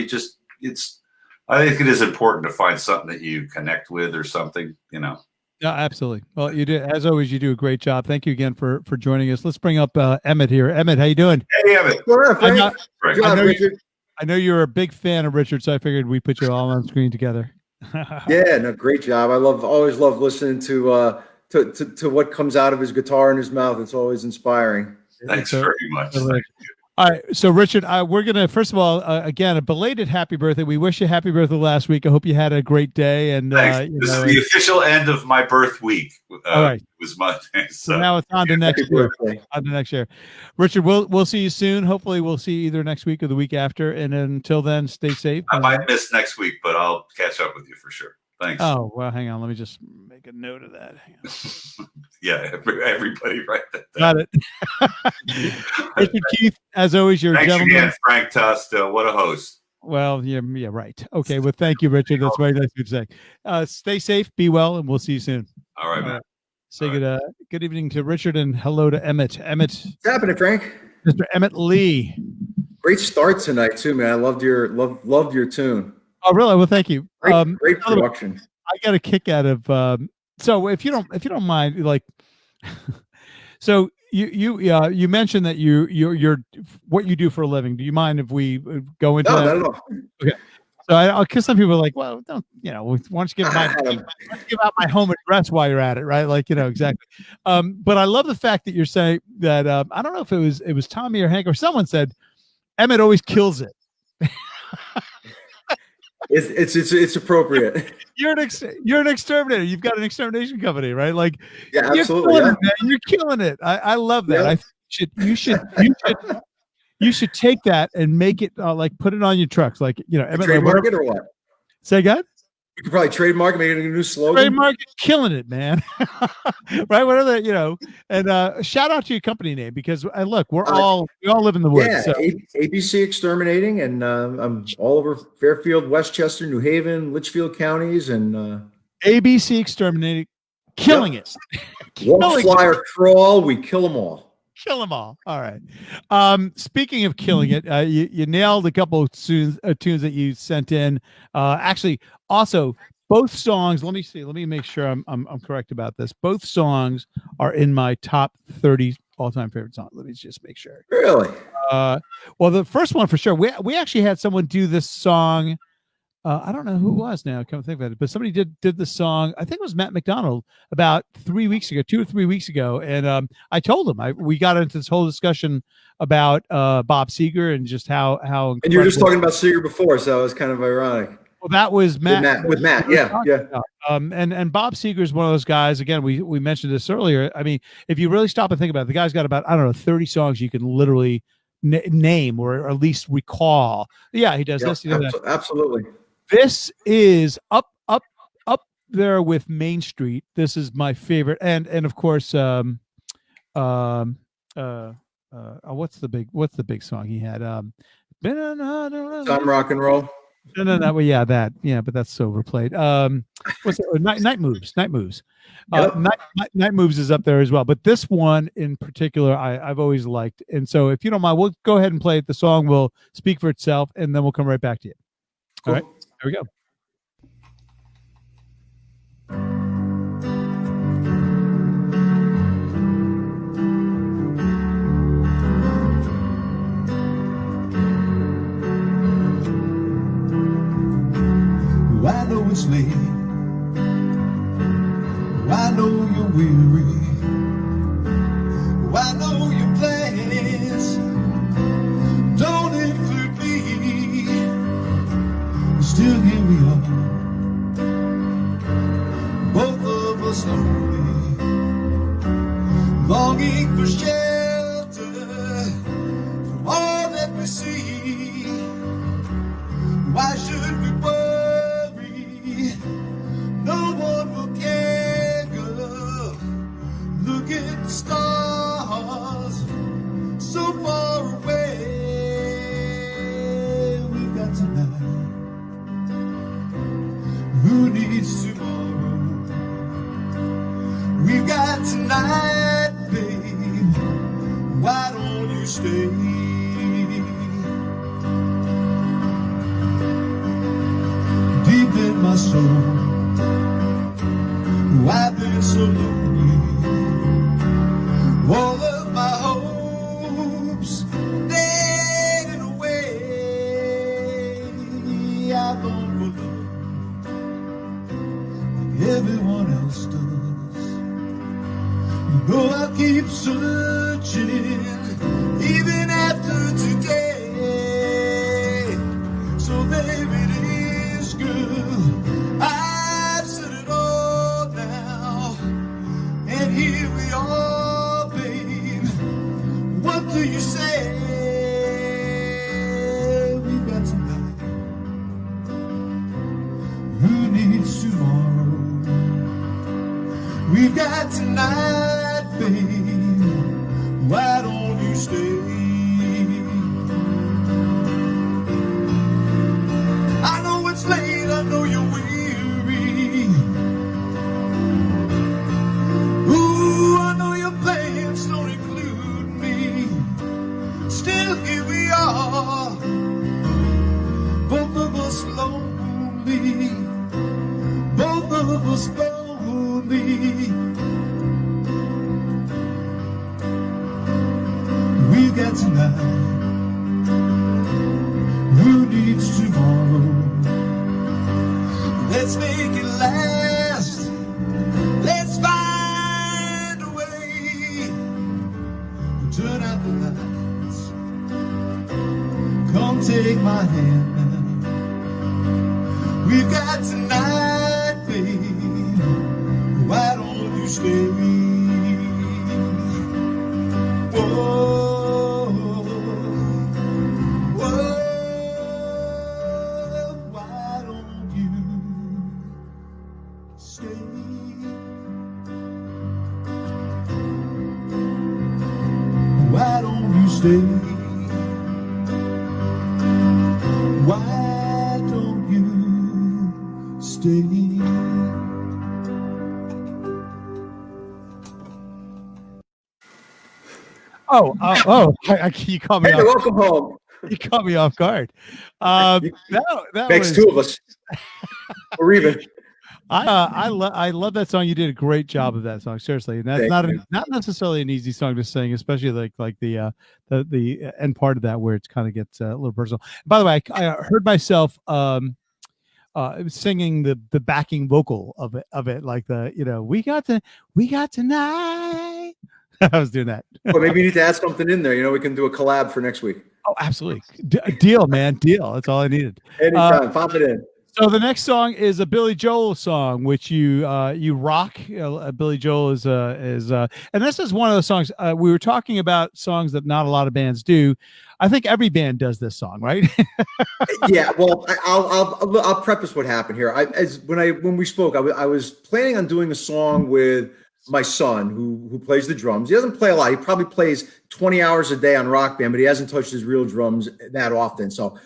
I think it is important to find something that you connect with or something, you know. Yeah, absolutely. Well, you did, as always, you do a great job. Thank you again for joining us. Let's bring up Emmett here. Emmett, how you doing? Hey, Emmett. I know you're a big fan of Richard, so I figured we put you all on screen together. Yeah, no, great job. I always love listening to what comes out of his guitar in his mouth. It's always inspiring. Thanks very much. All right, so Richard, we're gonna first of all, again, a belated happy birthday. We wish you happy birthday last week. I hope you had a great day. And this is the official end of my birth week. All right, it was Monday. So now it's on to next year. On to next year, Richard. We'll see you soon. Hopefully, we'll see you either next week or the week after. And until then, stay safe. I might miss next week, but I'll catch up with you for sure. Thanks. Oh, well, hang on. Let me just make a note of that. Yeah, everybody write that Got down. it. Richard Keith, as always, you're a gentleman. Again, Frank Tusta. What a host. Well, yeah, right. Okay, well, thank you, Richard. That's very nice of you to say. Stay safe, be well, and we'll see you soon. All right, man. Say good evening to Richard and hello to Emmett. Emmett. What's happening, Frank? Mr. Emmett Lee. Great start tonight, too, man. I loved your tune. Oh, really? Well, thank you. Great production. I got a kick out of so if you don't mind, like, so you mentioned that you're what you do for a living. Do you mind if we go into that? No, not at all. Okay. So because some people are like, well, don't, you know, why don't you give out my home address while you're at it, right? Like, you know, exactly. But I love the fact that you're saying that I don't know if it was Tommy or Hank or someone said Emmett always kills it. It's appropriate. You're an exterminator. You've got an extermination company, right? Like, yeah, absolutely. You're killing it. I love that. Yeah. You should take that and make it like put it on your trucks, like, you know, trademark it or what? Say again. You could probably trademark it, make it a new slogan. Trademark it, killing it, man. Right? Whatever, you know. And shout out to your company name, because look, we all live in the woods. Yeah, so. ABC Exterminating, and I'm all over Fairfield, Westchester, New Haven, Litchfield counties, and ABC Exterminating. killing it. Walk, fly, or crawl, we kill them all. Kill them all. All right. Speaking of killing it, you nailed a couple of tunes that you sent in. Actually, also both songs. Let me see. Let me make sure I'm correct about this. Both songs are in my top 30 all-time favorite songs. Let me just make sure. Really? Well, the first one for sure. We actually had someone do this song. I don't know who it was now. I can't think of it, but somebody did the song. I think it was Matt McDonald about 3 weeks ago, 2 or 3 weeks ago. And I told him we got into this whole discussion about Bob Seger and just how. And you were just talking about Seger before, so it was kind of ironic. Well, that was Matt. With Matt, yeah. And Bob Seger is one of those guys. Again, we mentioned this earlier. I mean, if you really stop and think about it, the guy's got about 30 songs you can literally name or at least recall. Yeah, he does this. He does that. Absolutely. This is up there with Main Street. This is my favorite, and of course, what's the big song he had? Time Rock and Roll. No. Well, yeah, that. Yeah, but that's so overplayed. What's it? Night Moves. Night Moves. Night Moves is up there as well. But this one in particular, I've always liked. And so, if you don't mind, we'll go ahead and play it. The song will speak for itself, and then we'll come right back to you. Cool. All right. There we go. I know it's late. I know you're weary. I know your plans don't include me. Still here we are, both of us lonely, longing for shelter from all that we see. Why should we worry? No one will care, girl. Look at the stars so far away. We've got tonight. Who needs tomorrow? We've got tonight, babe. Why don't you stay? Deep in my soul, I've been so lonely. All of my hopes fading away. I don't look like everyone else does. You know I'll keep searching even after today. So baby, it is good. I've said it all now, and here we are, babe. What do you say? We've got tonight. Who needs tomorrow? We've got tonight, babe. Why don't you stay? I know it's late, I know you're weary. Ooh, I know your plans don't include me. Still here we are, both of us lonely, both of us lonely. We've got tonight. Who needs tomorrow? Let's make it last. Let's find a way to turn out the lights. Come take my hand now. We've got tonight, babe. Why don't you stay? Whoa, whoa. Why don't you stay? Why don't you stay? Why don't you stay? You caught me. Hey, welcome home. You caught me off guard. That makes was, two of us. We're even. I love that song. You did a great job of that song, seriously. And that's not necessarily an easy song to sing, especially like the end part of that where it kind of gets a little personal. By the way, I heard myself singing the backing vocal of it, like we got tonight. I was doing that. Well, maybe you need to add something in there. We can do a collab for next week. Oh, absolutely. Deal, man. Deal. That's all I needed. Anytime. Pop it in. So the next song is a Billy Joel song, which you rock. Billy Joel is and this is one of those songs we were talking about, songs that not a lot of bands do. I think every band does this song, right? Yeah. Well, I'll preface what happened here. When we spoke, I was planning on doing a song with my son who plays the drums. He doesn't play a lot. He probably plays 20 hours a day on Rock Band, but he hasn't touched his real drums that often. So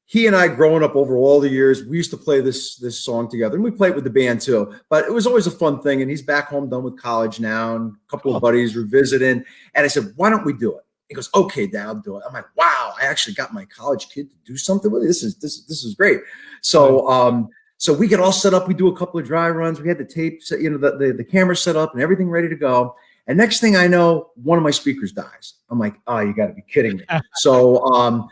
he and I, growing up over all the years, we used to play this song together, and we played with the band too. But it was always a fun thing. And he's back home, done with college now, and a couple of buddies were visiting. And I said, "Why don't we do it?" He goes, "Okay, Dad, I'll do it." I'm like, "Wow, I actually got my college kid to do something with it. This is great." So so we get all set up. We do a couple of dry runs. We had the tape, the camera set up and everything ready to go. And next thing I know, one of my speakers dies. I'm like, "Oh, you got to be kidding me!" So I'm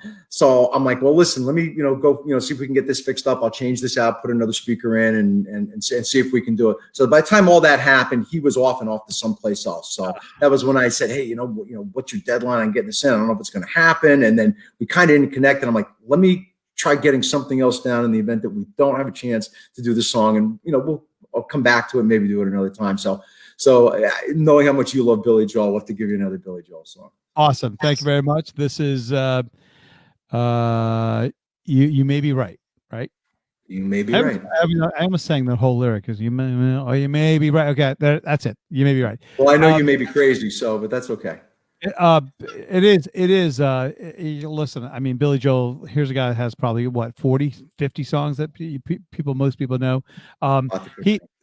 like, "Well, listen, let me go see if we can get this fixed up. I'll change this out, put another speaker in, and see if we can do it." So by the time all that happened, he was off to someplace else. So that was when I said, "Hey, what's your deadline on getting this in? I don't know if it's going to happen." And then we kind of didn't connect. And I'm like, "Let me try getting something else down in the event that we don't have a chance to do the song, and I'll come back to it, maybe do it another time." So knowing how much you love Billy Joel, I'll have to give you another Billy Joel song. Awesome. Thank you very much. This is You May Be Right, right? You may be right. I almost sang the whole lyric because you may be right. Okay, that's it. You may be right. Well, I know you may be crazy, but that's okay. It is. Listen, I mean, Billy Joel, here's a guy that has probably 40, 50 songs that most people know.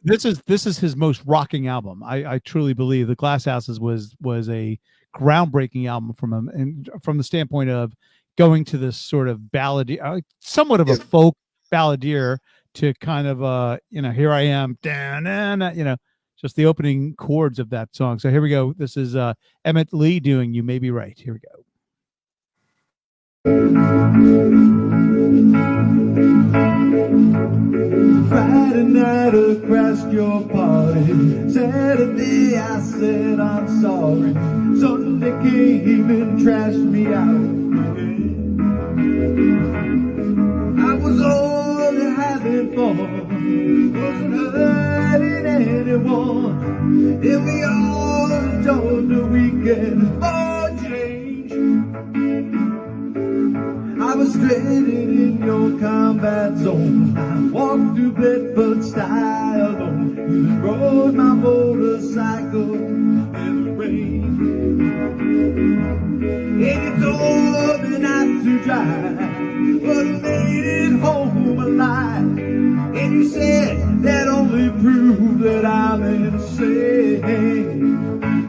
This is his most rocking album. I truly believe the Glass Houses was a groundbreaking album from him, and from the standpoint of going to this sort of ballad, somewhat of a folk balladeer, to kind of here I am, just the opening chords of that song. So here we go. This is Emmett Lee doing You May Be Right. Here we go. Friday night I crashed your party. Saturday I said I'm sorry. Sunday came and trashed me out. I was only having fun, wasn't hurting anyone, and we all enjoyed the weekend for change. I was stranded in your combat zone. I walked through Bedford style alone. You rode my motorcycle in the rain, and you told me not to drive, but I made it home alive. And you said that only proved that I'm insane.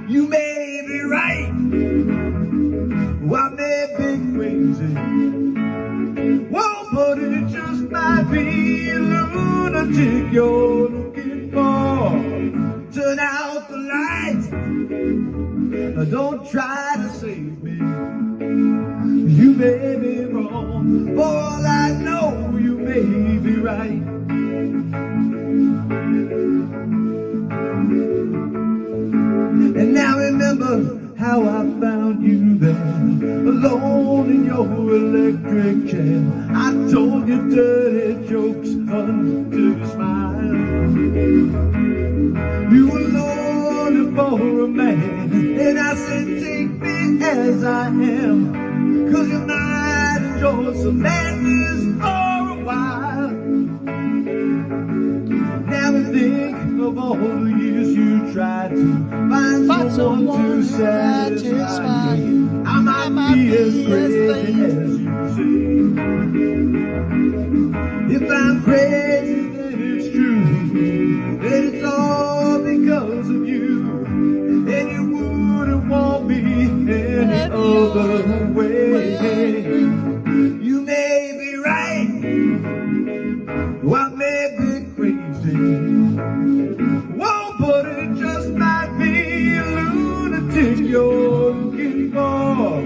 You may be right, well, I may be crazy. Whoa, but it just might be a lunatic you're looking for. Turn out the lights, don't try to save me. You may be wrong, for all I know, you may be right. And now remember how I found you there, alone in your electric chair. I told you dirty jokes until you smiled. You were longing for a man, and I said take me as I am, 'cause you might enjoy some madness for a while. Now I think of all the years you tried to find someone to satisfy you. I might be as crazy as you say. If I'm crazy, then it's true, then it's all because of you, and you wouldn't want me anyway. other way. You may be right, well, I may be crazy. Whoa, but it just might be a lunatic you're looking for.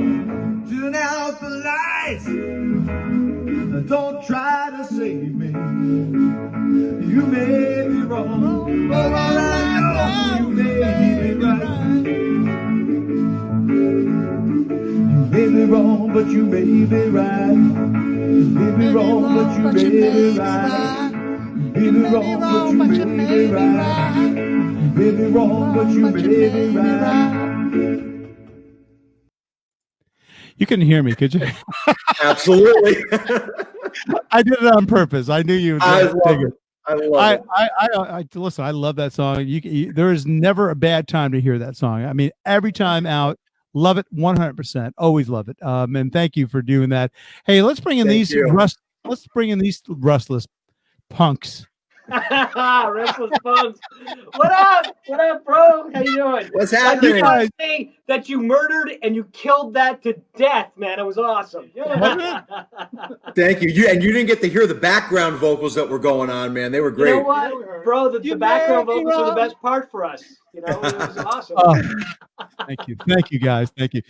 Turn out the lights, don't try to save me. You may be wrong, but all I know, you may be right. You may be wrong, but you may be right. You may be wrong, but you may be right. You may be wrong, but you may be right. You may be wrong, but you may be right. You couldn't hear me, could you? Absolutely. I did it on purpose. I knew you would dig it. I love it. I listen. I love that song. There is never a bad time to hear that song. I mean, every time out, love it 100%. Always love it. And thank you for doing that. Hey, let's bring in these rustless punks. Restless Bugs. What up? What up, bro? How you doing? What's happening? You gotta say that you murdered and you killed that to death, man. It was awesome. Thank you. You didn't get to hear the background vocals that were going on, man. They were great. You know what, bro? The background vocals are the best part for us. You know, it was awesome. Thank you, guys. Thank you.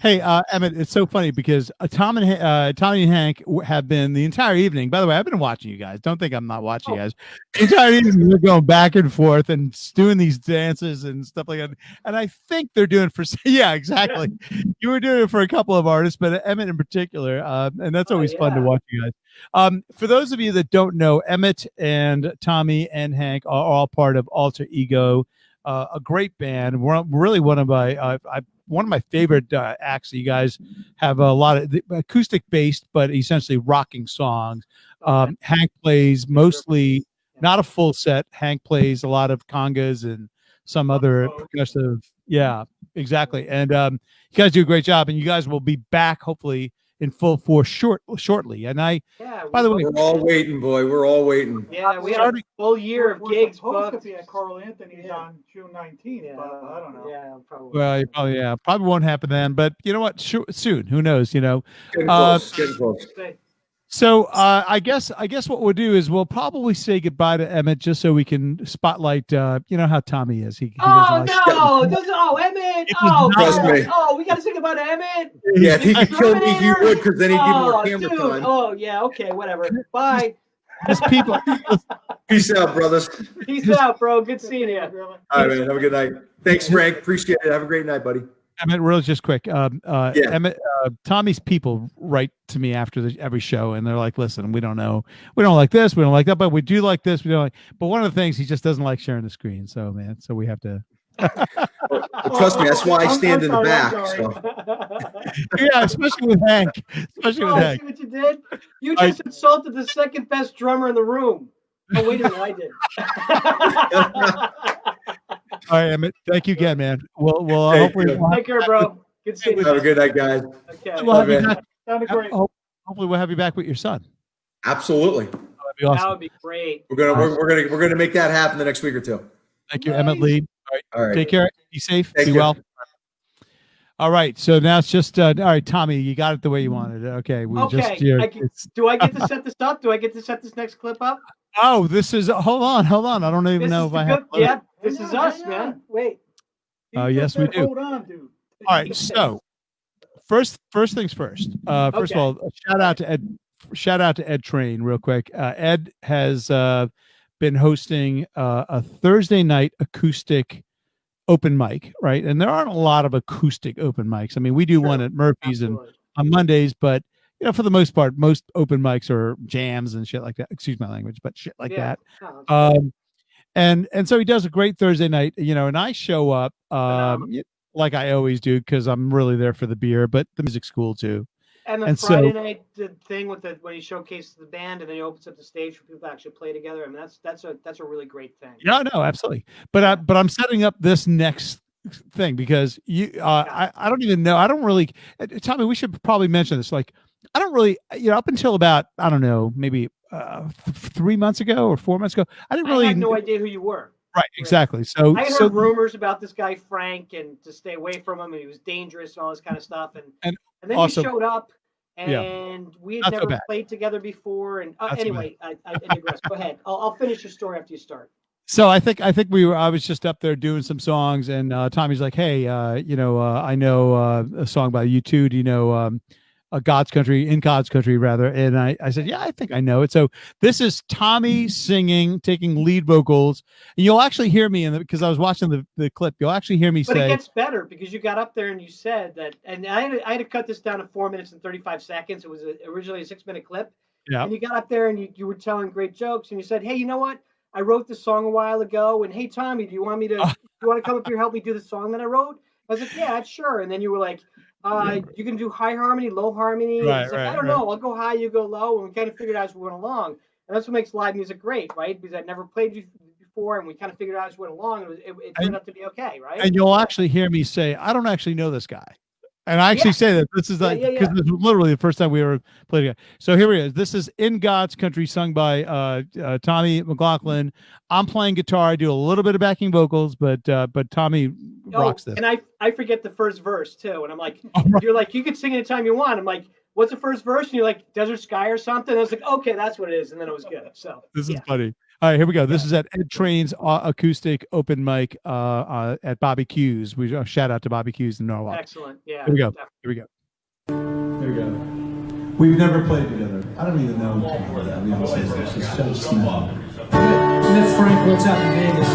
Hey, Emmett, it's so funny because Tommy and Hank have been the entire evening. By the way, I've been watching you guys. Don't think I'm not watching you guys. The entire evening, we're going back and forth and doing these dances and stuff like that. And I think they're doing for exactly. You were doing it for a couple of artists, but Emmett in particular, and that's always fun to watch you guys. For those of you that don't know, Emmett and Tommy and Hank are all part of Alter Ego. A great band. We're really one of my favorite acts. You guys have a lot of acoustic based, but essentially rocking songs. Hank plays mostly not a full set. Hank plays a lot of congas and some other progressive. Yeah, exactly. And you guys do a great job. And you guys will be back hopefully in full force shortly. And by the way, we're all waiting, boy. We're all waiting. Yeah, we had a full year of gigs supposed to be at Carl Anthony's on June 19th, but I don't know. Yeah, probably. Well, probably won't happen then. But you know what? Soon. Who knows? You know. Getting close. So I guess what we'll do is we'll probably say goodbye to Emmett just so we can spotlight. You know how Tommy is. He Emmett! Trust me. Oh, we got to say goodbye to Emmett. Yeah, if he could kill me, he would, because then he'd be more camera time. Oh yeah, okay, whatever. Bye. Just people. Peace out, brothers. Peace out, bro. Good seeing you. All right, man. Have a good night. Thanks, Frank. Appreciate it. Have a great night, buddy. Emmett, really just quick. Emmett, Tommy's people write to me after every show, and they're like, "Listen, we don't know, we don't like this, we don't like that, but we do like this, we don't like." But one of the things he just doesn't like sharing the screen. So, man, so we have to. Well, trust me, that's why I stand in the back. So. Yeah, especially with Hank. Especially with Hank. See what you did? You just insulted the second best drummer in the room. Oh, wait a minute, I did. All right, Emmett. Thank you again, man. We'll hopefully take care, bro. Good seeing you. Have a good night, guys. Okay. We'll have you back. Great. Hopefully, we'll have you back with your son. Absolutely. That'd be awesome. That would be great. We're gonna make that happen the next week or two. Thank you, Emmett Lee. All right. Take care. Be safe. Thank be you. well. All right. So now it's just all right, Tommy. You got it the way you wanted it. Okay. Do I get to set this up? Do I get to set this next clip up? Oh, this is. Hold on. I don't even know if I have. Yeah, this is us, man. Wait. Oh, yes, we do. Hold on, dude. All right. So first things first. First of all, shout out to Ed Train real quick. Ed has been hosting a Thursday night acoustic open mic, right? And there aren't a lot of acoustic open mics. I mean, we do one at Murphy's and on Mondays, but you know, for the most part, most open mics are jams and shit like that. Excuse my language, but shit like that. And so he does a great Thursday night, you know, and I show up like I always do because I'm really there for the beer, but the music's cool too. And the Friday night thing with when he showcases the band and then he opens up the stage for people to actually play together. I mean, that's a really great thing. Yeah, no, absolutely. But I'm setting up this next thing because I don't even know. I don't really. Tommy, we should probably mention this. Like, I don't really, you know, up until about, I don't know, maybe 3 months ago or 4 months ago, I had no idea who you were. Right, exactly. So I had heard rumors about this guy Frank and to stay away from him, and he was dangerous and all this kind of stuff. And then also, you showed up, yeah, and we had not so never bad. played together before. And Not so anyway, I digress. Go ahead. I'll finish your story after you start. So I think I was just up there doing some songs, and Tommy's like, "Hey, I know a song by you too. Do you know God's Country, in God's Country, rather?" And I said, "Yeah, I think I know it." So this is Tommy singing, taking lead vocals, and you'll actually hear me because I was watching the clip. You'll actually hear me But say, it gets better because you got up there and you said that, and I had to cut this down to 4 minutes and 35 seconds. It was originally a 6-minute clip. Yeah. And you got up there and you were telling great jokes, and you said, "Hey, you know what? I wrote this song a while ago, and hey, Tommy, do you want to come up here and help me do the song that I wrote?" I was like, "Yeah, sure." And then you were like, "You can do high harmony, low harmony." And Right, it's like, right, I don't know. I'll go high, you go low, and we kind of figured out as we went along. And that's what makes live music great, right? Because I'd never played you before, and we kind of figured out as we went along. And it turned out to be okay, right? and you'll actually hear me say, "I don't actually know this guy." And I actually say that this is like because it's literally the first time we ever played together. So here he is. This is "In God's Country," sung by Tommy McLaughlin. I'm playing guitar. I do a little bit of backing vocals, but Tommy rocks this. And I forget the first verse too. And I'm like, you're like, you could sing anytime you want. I'm like, what's the first verse? And you're like, Desert Sky or something. And I was like, okay, that's what it is. And then it was good. So this is funny. All right, here we go. This is at Ed Train's acoustic open mic at Bobby Q's. We shout out to Bobby Q's in Norwalk. Excellent. Yeah. Here we go. Here we go. Here we go. We've never played together. I don't even know. This is so small. Met Frank once out in Vegas.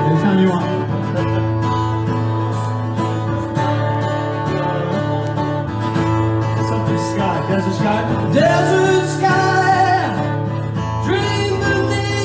Anytime you want. Something sky. Desert sky. Desert sky. Dream beneath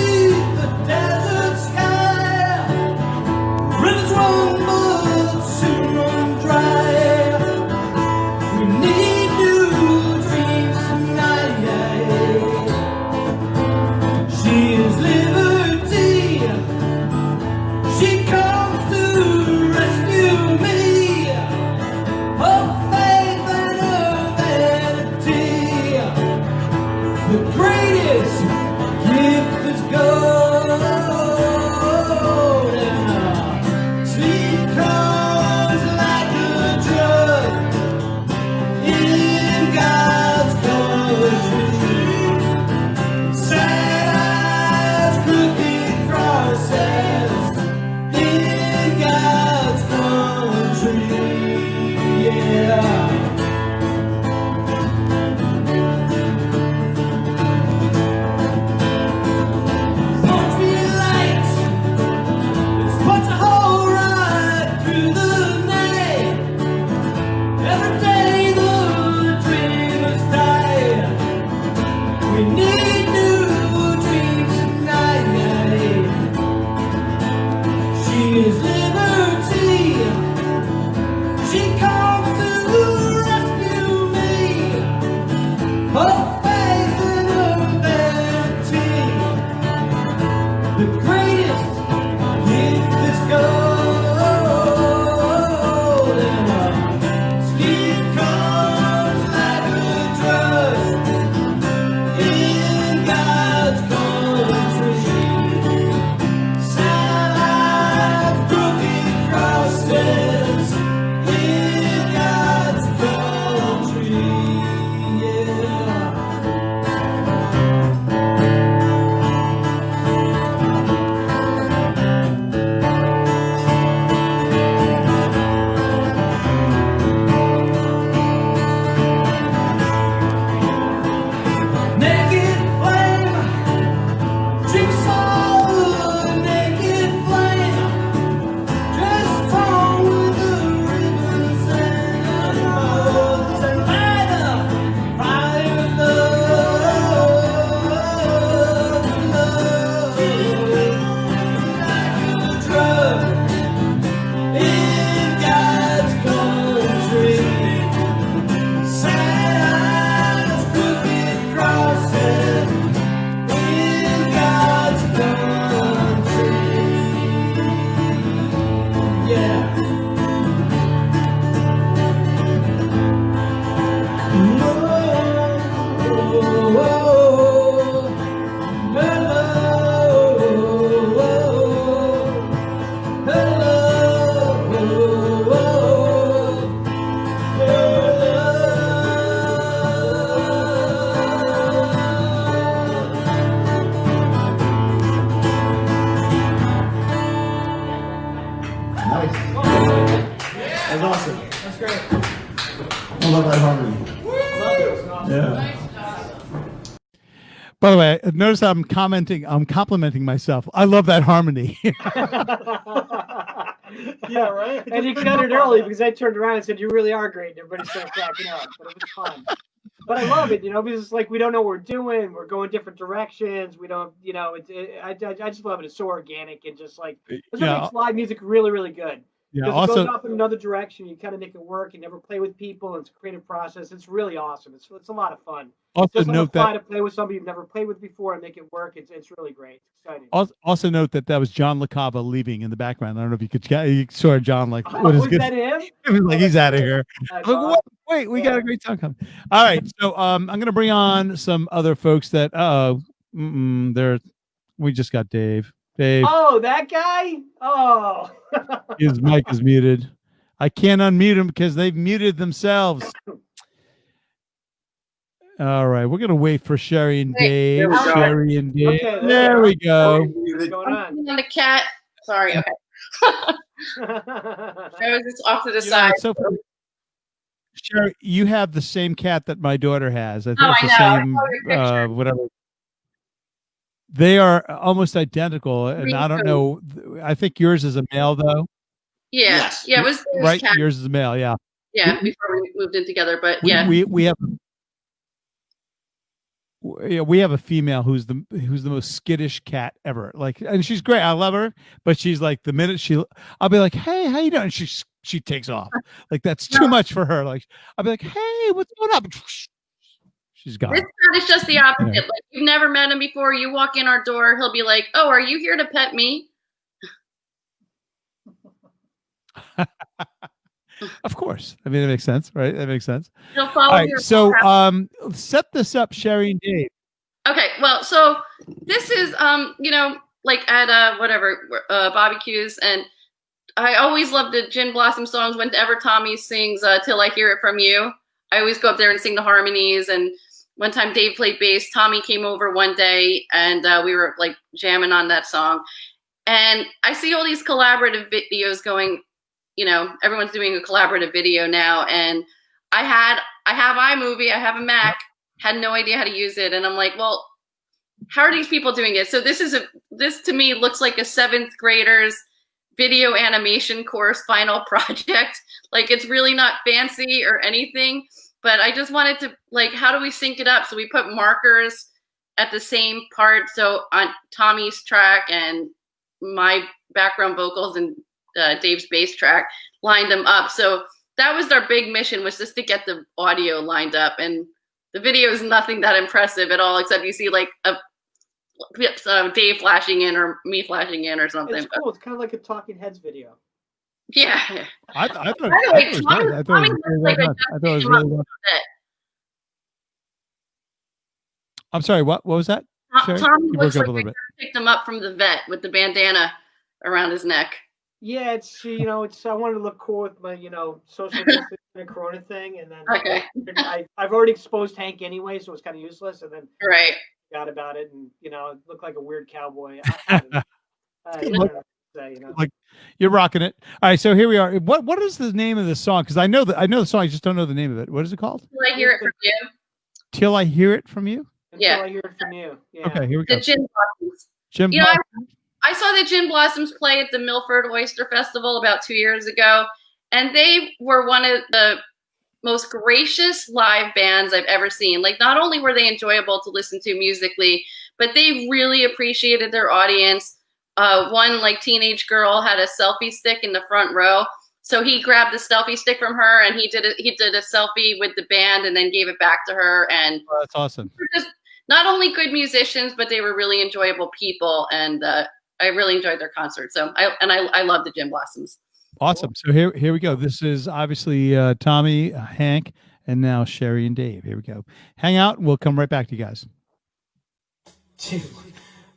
That's awesome. That's great. I love that harmony. Yeah. By the way, notice I'm complimenting myself. I love that harmony. Yeah, right. And you cut it early because I turned around and said, "You really are great." And everybody started cracking up, but it was fun. But I love it, because it's like we don't know what we're doing. We're going different directions. We don't, I just love it. It's so organic and just like that's what makes live music really, really good. Yeah. Because Also, it goes off in another direction. You kind of make it work. You never play with people. It's a creative process. It's really awesome. It's a lot of fun. Also just note that to play with somebody you've never played with before and make it work. It's really great. It's exciting. also note that was John LaCava leaving in the background. I don't know if you saw John like what is was good. that him? It was like he's out of here. That's Like, awesome. wait, we got a great song coming. All right, so I'm gonna bring on some other folks that we just got Dave. Oh, that guy? Oh. His mic is muted. I can't unmute him because they've muted themselves. All right, we're gonna wait for Sherry and Dave. Sherry and Dave. Okay, there we go. What's going on? On the cat. Sorry. Okay. I was just off to the side. So Sherry, you have the same cat that my daughter has. I think Oh, it's I the know. I saw your same. Whatever. They are almost identical, and I don't know. I think yours is a male, though. Yeah. Yeah. It was right. cat. Yours is a male. Yeah. Yeah. Before we moved in together, but we have. Yeah, we have a female who's the most skittish cat ever. Like, and she's great. I love her, but she's like the minute I'll be like, "Hey, how you doing?" And she takes off. Like that's too much for her. Like I'll be like, "Hey, what's going on?" She's gone. This cat is just the opposite. Like you've never met him before. You walk in our door, he'll be like, "Oh, are you here to pet me?" Of course. I mean, it makes sense, right? That makes sense. He'll follow All right, your so set this up, Sherry and Dave. Okay, well, so this is like at barbecues, and I always love the Gin Blossom songs. Whenever Tommy sings "Till I Hear It From You," I always go up there and sing the harmonies. And one time Dave played bass. Tommy came over one day, and we were like jamming on that song. And I see all these collaborative videos going. Everyone's doing a collaborative video now, and I have iMovie, I have a Mac, had no idea how to use it, and I'm like, well, how are these people doing it? So this to me looks like a 7th grader's video animation course final project. Like it's really not fancy or anything, but I just wanted to how do we sync it up? So we put markers at the same part, so on Tommy's track and my background vocals and Dave's bass track, lined them up. So that was our big mission, was just to get the audio lined up. And the video is nothing that impressive at all, except you see like a Dave flashing in or me flashing in or something. It's cool. It's kind of like a Talking Heads video. Yeah. I thought it was really well. I'm sorry, what was that? Tommy looks like they picked him up from the vet with the bandana around his neck. Yeah, it's I wanted to look cool with my social distancing and Corona thing, and then I've already exposed Hank anyway, so it's kind of useless. And then forgot about it, and it looked like a weird cowboy. I don't know what to say, Like you're rocking it. All right, so here we are. What is the name of the song? Because I know the song, I just don't know the name of it. What is it called? Till I Hear It From You. Till I Hear It From You. Until I hear it from you. Yeah. Okay, here we go. The Gin Blossoms. Gin I saw the Gin Blossoms play at the Milford Oyster Festival about 2 years ago, and they were one of the most gracious live bands I've ever seen. Like, not only were they enjoyable to listen to musically, but they really appreciated their audience. One teenage girl had a selfie stick in the front row, so he grabbed the selfie stick from her and he did a selfie with the band and then gave it back to her. And that's awesome. Just not only good musicians, but they were really enjoyable people, and I really enjoyed their concert. So I love the Gin Blossoms. Awesome. So here we go. This is obviously Tommy, Hank, and now Sherry and Dave. Here we go. Hang out, and we'll come right back to you guys. 2,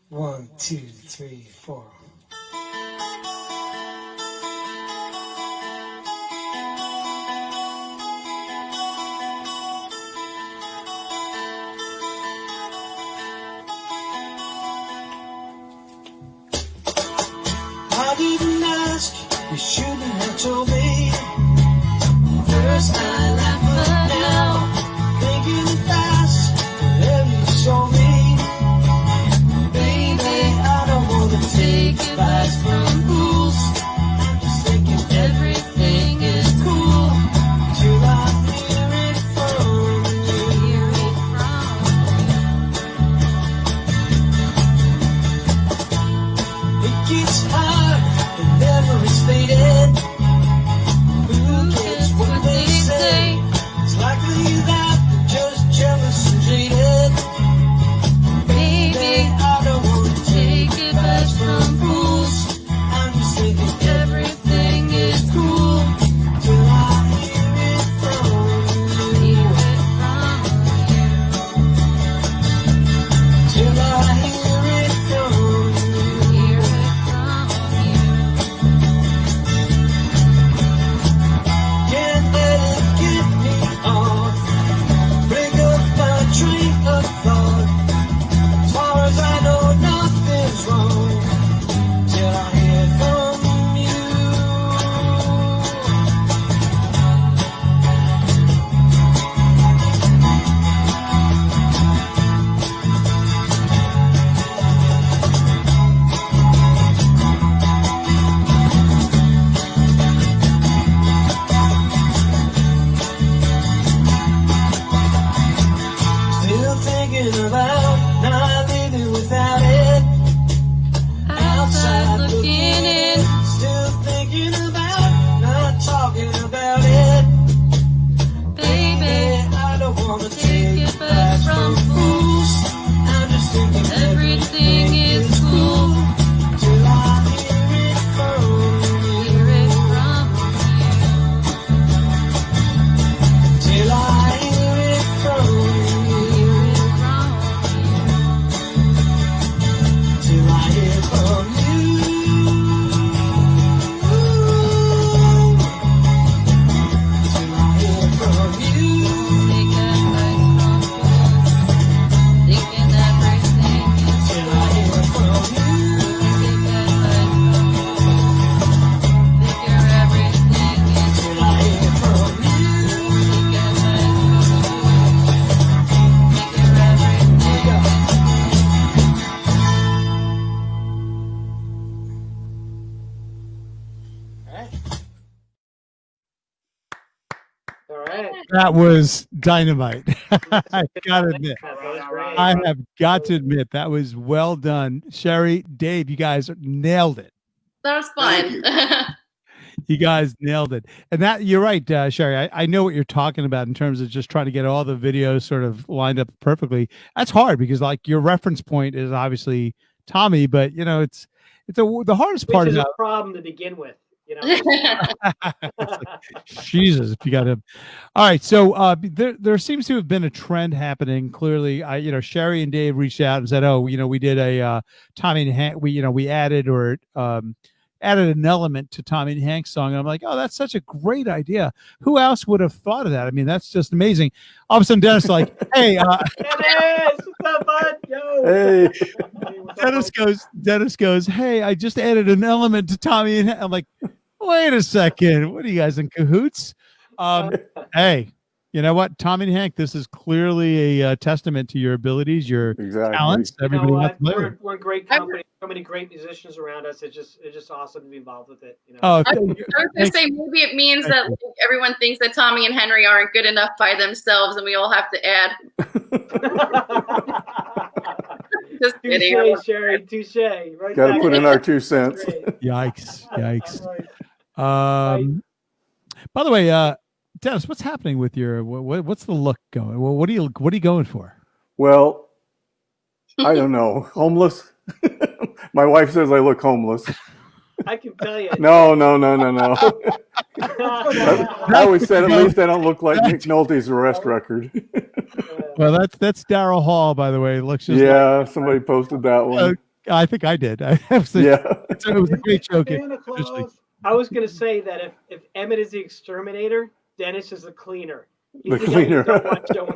1, 2, 3, 4. I didn't ask, you shouldn't have told me. first I laughed, but now thinking fast, whatever you show me, baby, I don't wanna take advice from fools. I'm just thinking everything is cool till I hear it from you. It gets hard, the memories faded. Who cares what they say? It's likely that they're just jealous and jaded. Baby, I don't want to take advice from fools. I'm just thinking everything is cool till I hear it from you. Till I hear it from you. Can't let it get me off. Break up my train of thought. As far as I know, nothing's wrong till I hear from you. Still thinking about not living without it. Outside looking in. Still thinking about not talking about it. Baby, I don't wanna take advice from fools. I'm just thinking everything is cool till I hear it from you. Till I hear it from you. Till I hear from you. Till I hear from you. Take advice from fools. Thinking everything is till I hear from you. Take advice from fools. Figure everything is till I hear from you. Take advice from fools. Figure everything is. All right. That was dynamite. I gotta admit. I have got to admit that was well done. Sherry, Dave, you guys nailed it. That was fun. You guys nailed it. And that you're right, Sherry. I know what you're talking about in terms of just trying to get all the videos sort of lined up perfectly. That's hard because like your reference point is obviously Tommy, but you know, the hardest part Which is about a problem to begin with. You know. Jesus, if you got him. All right. So there seems to have been a trend happening. Clearly, Sherry and Dave reached out and said, "Oh, we did a Tommy and Hank. We added added an element to Tommy and Hank's song." And I'm like, "Oh, that's such a great idea. Who else would have thought of that? I mean, that's just amazing." All of a sudden, Dennis is like, "Hey, Dennis, what's up, bud? Yo. hey." Dennis goes, "Hey, I just added an element to Tommy and Hank." I'm like, "Wait a second. What are you guys in cahoots?" Hey, you know what, Tommy and Hank, this is clearly a testament to your abilities, your talents. Everybody wants to play. We're a great company. So many great musicians around us. It's just awesome to be involved with it. You know. Oh, I was going to say maybe it means that like, everyone thinks that Tommy and Henry aren't good enough by themselves, and we all have to add. Just kidding. Touche, Sherry. Touche. Right. Got to put in our 2 cents. Yikes! By the way, Dennis, what's happening with your what's the look going? Well, what are you going for? Well, I don't know. Homeless. My wife says I look homeless. I can tell you. No. I always said at least I don't look like Nick Nolte's arrest record. Well, that's Daryl Hall, by the way. It looks just like, somebody posted that one. I think I did. It was a great joke. I was going to say that if Emmett is the exterminator, Dennis is the cleaner. He's the cleaner. Guy who don't want showing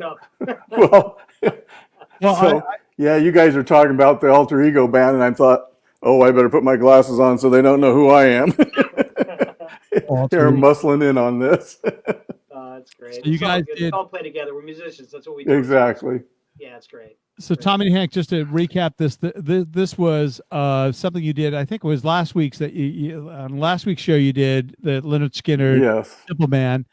well, up. so, yeah, you guys are talking about the alter ego band, and I thought, oh, I better put my glasses on so they don't know who I am. They're muscling in on this. That's great. So you guys good. did. We all play together. We're musicians. That's what we do. Exactly. Yeah, it's great. So Tommy and Hank, just to recap this, this was something you did. I think it was last week's on last week's show you did the Leonard Skinner, yes, Simple Man.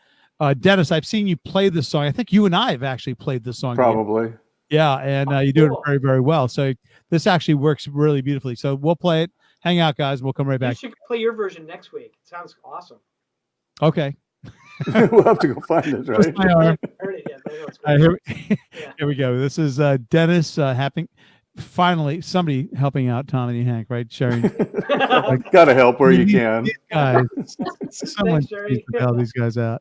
Dennis, I've seen you play this song. I think you and I have actually played this song. Probably. Together. Yeah, and you do it very, very well. So this actually works really beautifully. So we'll play it. Hang out, guys. We'll come right back. You should play your version next week. It sounds awesome. Okay. We'll have to go find it, right? My arm. Heard it yet, but I know it's great. Here we go. This is Dennis finally somebody helping out Tommy and Hank, right? Sharing. Gotta help where you can. Guys, someone needs to help these guys out.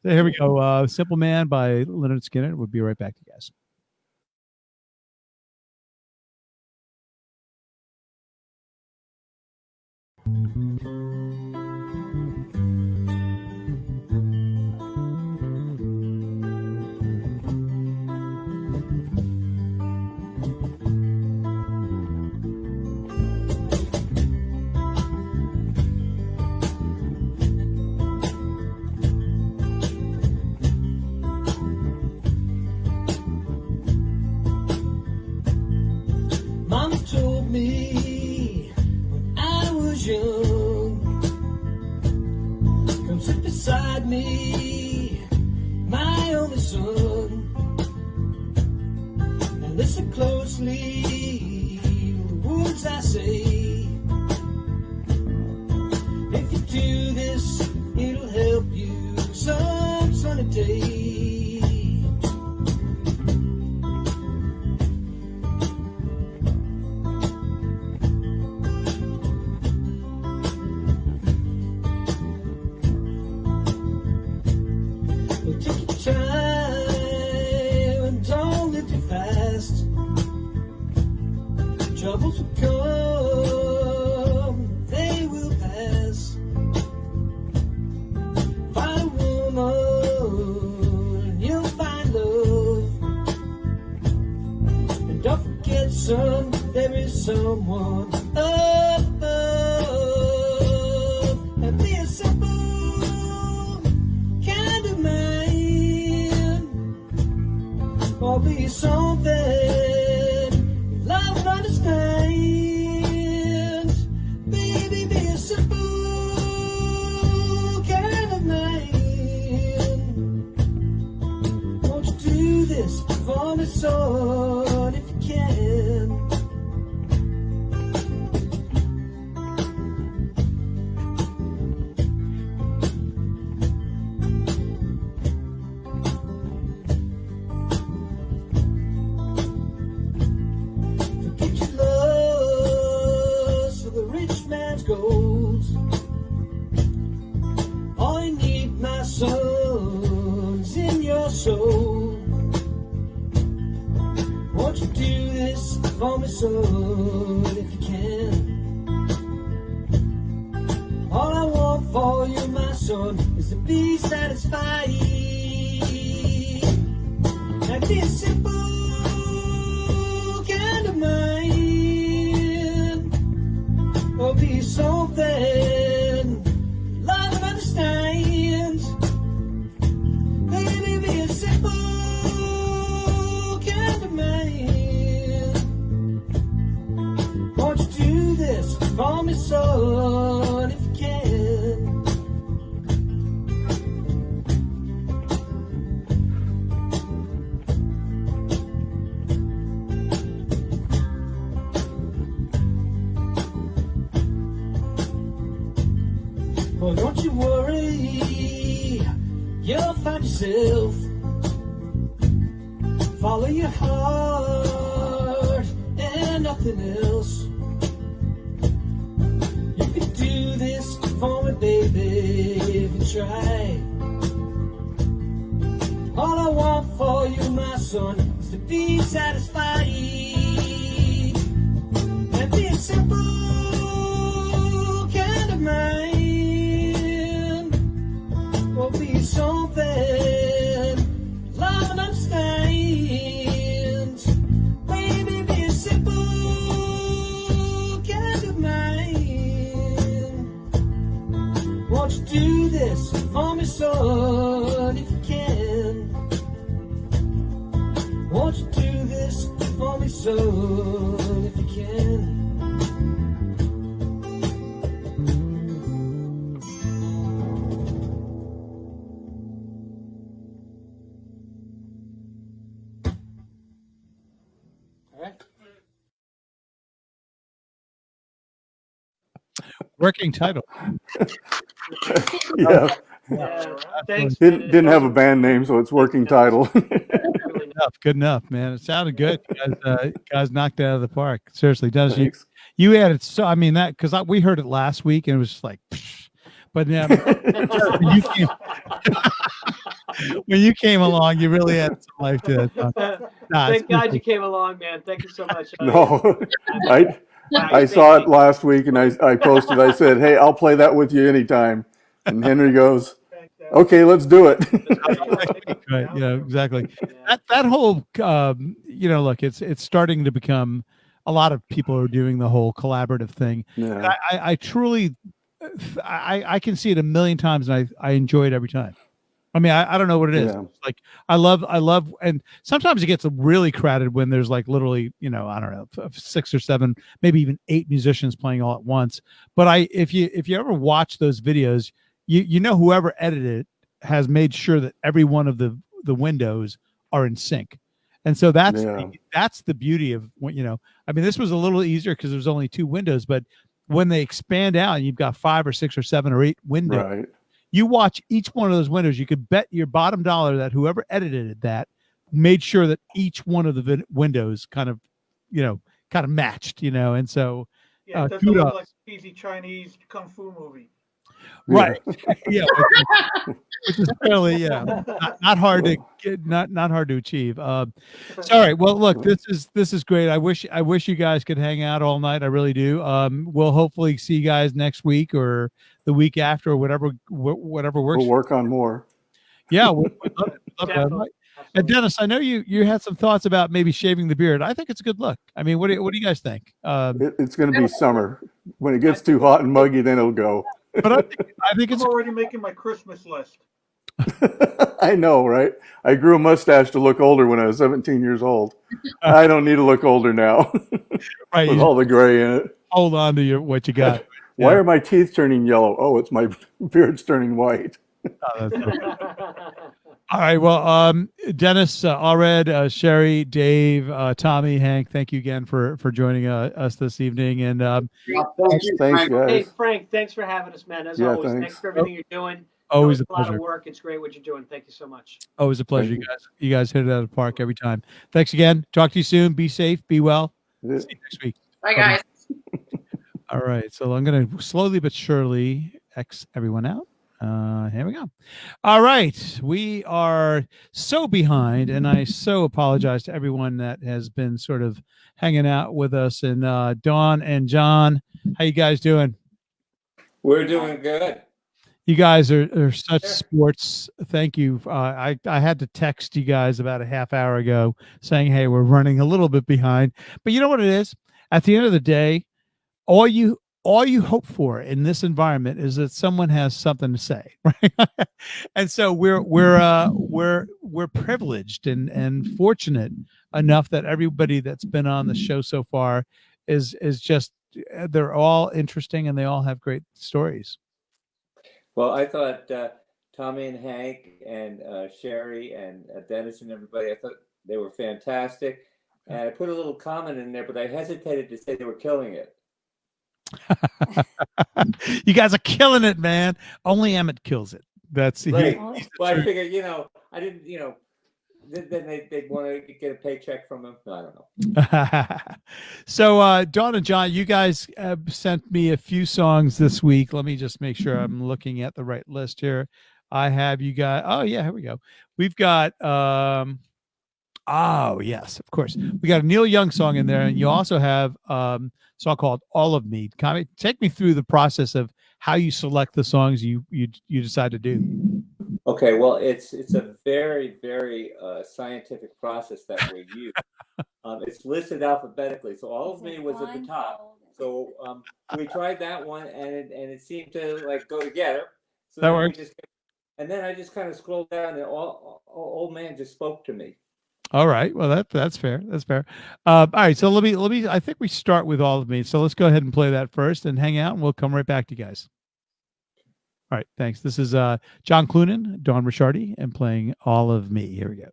So here we go. Simple Man by Leonard Skinner. We'll be right back to you guys. Mama told me when I was young, come sit beside me, my only son. Now listen closely to the words I say. If you do this, it'll help you some sunny day. Take your time and don't live too fast. Troubles will come, they will pass. Find a woman and you'll find love. And don't forget, son, there is someone above. And be a simple kind of man, or be something love and understands. Baby, be a simple kind of man. Won't you do this for me, son, if you can? Forget your lust for the rich man's gold. All you need, my son, is in your soul. Won't you do this for me, son, if you can? All I want for you, my son, is to be satisfied. And be a simple kind of mind, or be something love and understands. Baby, be a simple kind of man. Won't you do this for me, son, if you can? Well, don't you worry, you'll find yourself. Follow your heart and nothing else. You can do this for me, baby, if you try. All I want for you, my son, is to be satisfied. And be a simple kind of mind, or be something love and understands. Baby, be a simple kind of mind. Won't Won't you do this for me, son, if you can? Won't you do this for me, son, if you can? Working title. Yeah. Thanks. Didn't have a band name, so it's working title. Good enough, man. It sounded good. You guys knocked it out of the park. Seriously, does you added so? I mean that because we heard it last week and it was just like, pfft. But when you came along, you really had some life to it. Thank God you came along, man. Thank you so much. No, I saw it last week and I posted. I said, "Hey, I'll play that with you anytime." And Henry goes, "Okay, let's do it." Right. Yeah, exactly. That whole, look, it's starting to become a lot of people are doing the whole collaborative thing. Yeah. I truly, I can see it a million times and I enjoy it every time. I mean, I don't know what it is. Yeah. Like I love, and sometimes it gets really crowded when there's like literally, I don't know, 6 or 7, maybe even 8 musicians playing all at once. But if you ever watch those videos, you know whoever edited it has made sure that every one of the windows are in sync. And so that's the beauty of what, I mean, this was a little easier because there's only 2 windows, but when they expand out and you've got 5 or 6 or 7 or 8 windows, right. You watch each one of those windows, you could bet your bottom dollar that whoever edited that made sure that each one of the windows kind of matched, and so yeah, it doesn't look like a easy Chinese kung fu movie. Right. Yeah. Which is fairly, not hard to get, not hard to achieve. Sorry. Well, look, this is great. I wish you guys could hang out all night. I really do. We'll hopefully see you guys next week or the week after or whatever works. We'll work on more. Yeah. We'd love it. And Dennis, I know you had some thoughts about maybe shaving the beard. I think it's a good look. I mean, what do you guys think? It's going to be summer. When it gets too hot and muggy, then it'll go. But I think it's I'm already making my Christmas list. I know, right? I grew a mustache to look older when I was 17 years old. I don't need to look older now. Right, with all the gray in it. Hold on to what you got. Why are my teeth turning yellow? Oh, it's my beard's turning white. All right. Well, Dennis, Allred, Sherry, Dave, Tommy, Hank, thank you again for joining us this evening. And thanks, guys. Hey, Frank, thanks for having us, man. As always, thanks for everything you're doing. Always a lot pleasure. of work. It's great what you're doing. Thank you so much. Always a pleasure, you guys hit it out of the park every time. Thanks again. Talk to you soon. Be safe. Be well. See you next week. Bye, guys. All right. So I'm going to slowly but surely X everyone out. Here we go. All right. We are so behind, and I so apologize to everyone that has been sort of hanging out with us. And Dawn and John, how you guys doing? We're doing good. You guys are such sports. Thank you. I had to text you guys about a half hour ago saying, hey, we're running a little bit behind. But you know what it is? At the end of the day, all you hope for in this environment is that someone has something to say, right? And so we're privileged and fortunate enough that everybody that's been on the show so far is just, they're all interesting and they all have great stories. Well, I thought Tommy and Hank and Sherry and Dennis and everybody, I thought they were fantastic. And I put a little comment in there, but I hesitated to say they were killing it. You guys are killing it, man. Only Emmett kills it. That's right. Well, I figured, I didn't, then they'd want to get a paycheck from him. No, I don't know. So, Dawn and John, you guys sent me a few songs this week. Let me just make sure I'm looking at the right list here. I have you guys. Oh, yeah, here we go. We've got, oh, yes, of course. We got a Neil Young song in there, and you also have a song called All of Me. Take me through the process of how you select the songs you decide to do. Okay, well, it's a very, very scientific process that we use. It's listed alphabetically, so All of Me was at the top. So we tried that one, and it seemed to go together. So That then works. and then I just kind of scrolled down, and old man just spoke to me. All right. Well, that's fair. That's fair. All right. So let me. I think we start with All of Me. So let's go ahead and play that first, and hang out, and we'll come right back to you guys. All right. Thanks. This is John Clunan, Dawn Ricciardi, and playing All of Me. Here we go.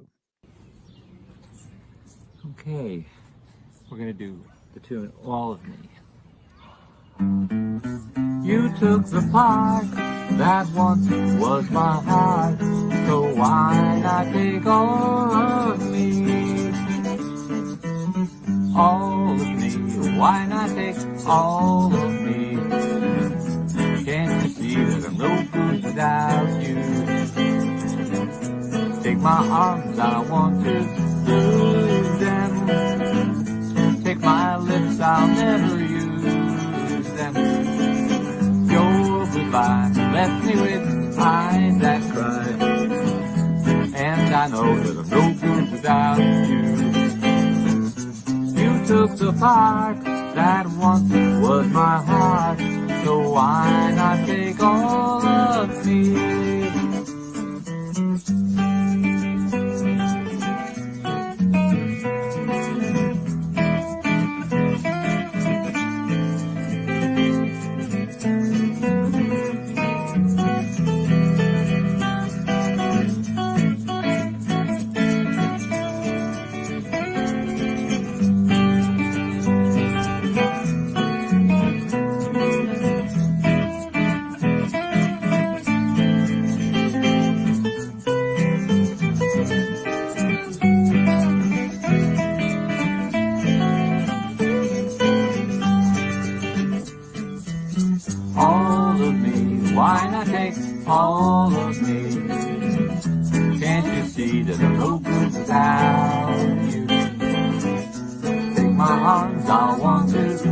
Okay, we're gonna do the tune All of Me. You took the part that once was my heart, so why not take all of me? All of me, why not take all of me? Can't you see that I'm no good without you? Take my arms, I want to lose them. Take my lips, I'll never use them. Your goodbye left me with eyes that cry, and I know that I'm no good without you. You took the part that once was my heart, so why not take all of me? Why not take all of me? Can't you see that I'm no good without you? Take my arms, I want to lose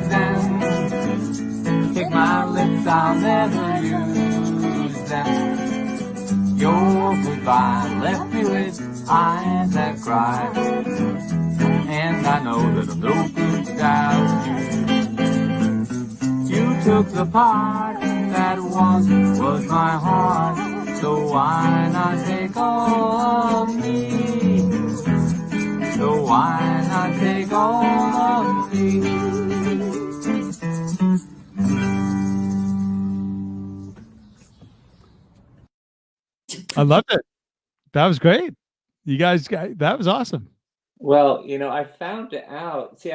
them. Take my lips, I'll never use them. Your goodbye left me with eyes that cry, and I know that I'm no good without you. You took the part that once was my heart, so why not take all of me? So why not take all of me? I loved it. That was great. You guys, that was awesome. Well, I found out. See,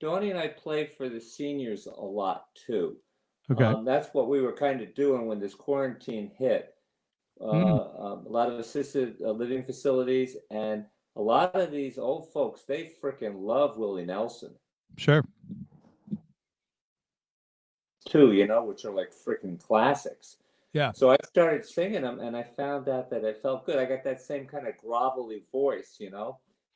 Donnie and I played for the seniors a lot too. Okay. That's what we were kind of doing when this quarantine hit. A lot of assisted living facilities, and a lot of these old folks, they freaking love Willie Nelson Sure. too, which are like freaking classics. Yeah. So I started singing them, and I found out that it felt good. I got that same kind of grovelly voice,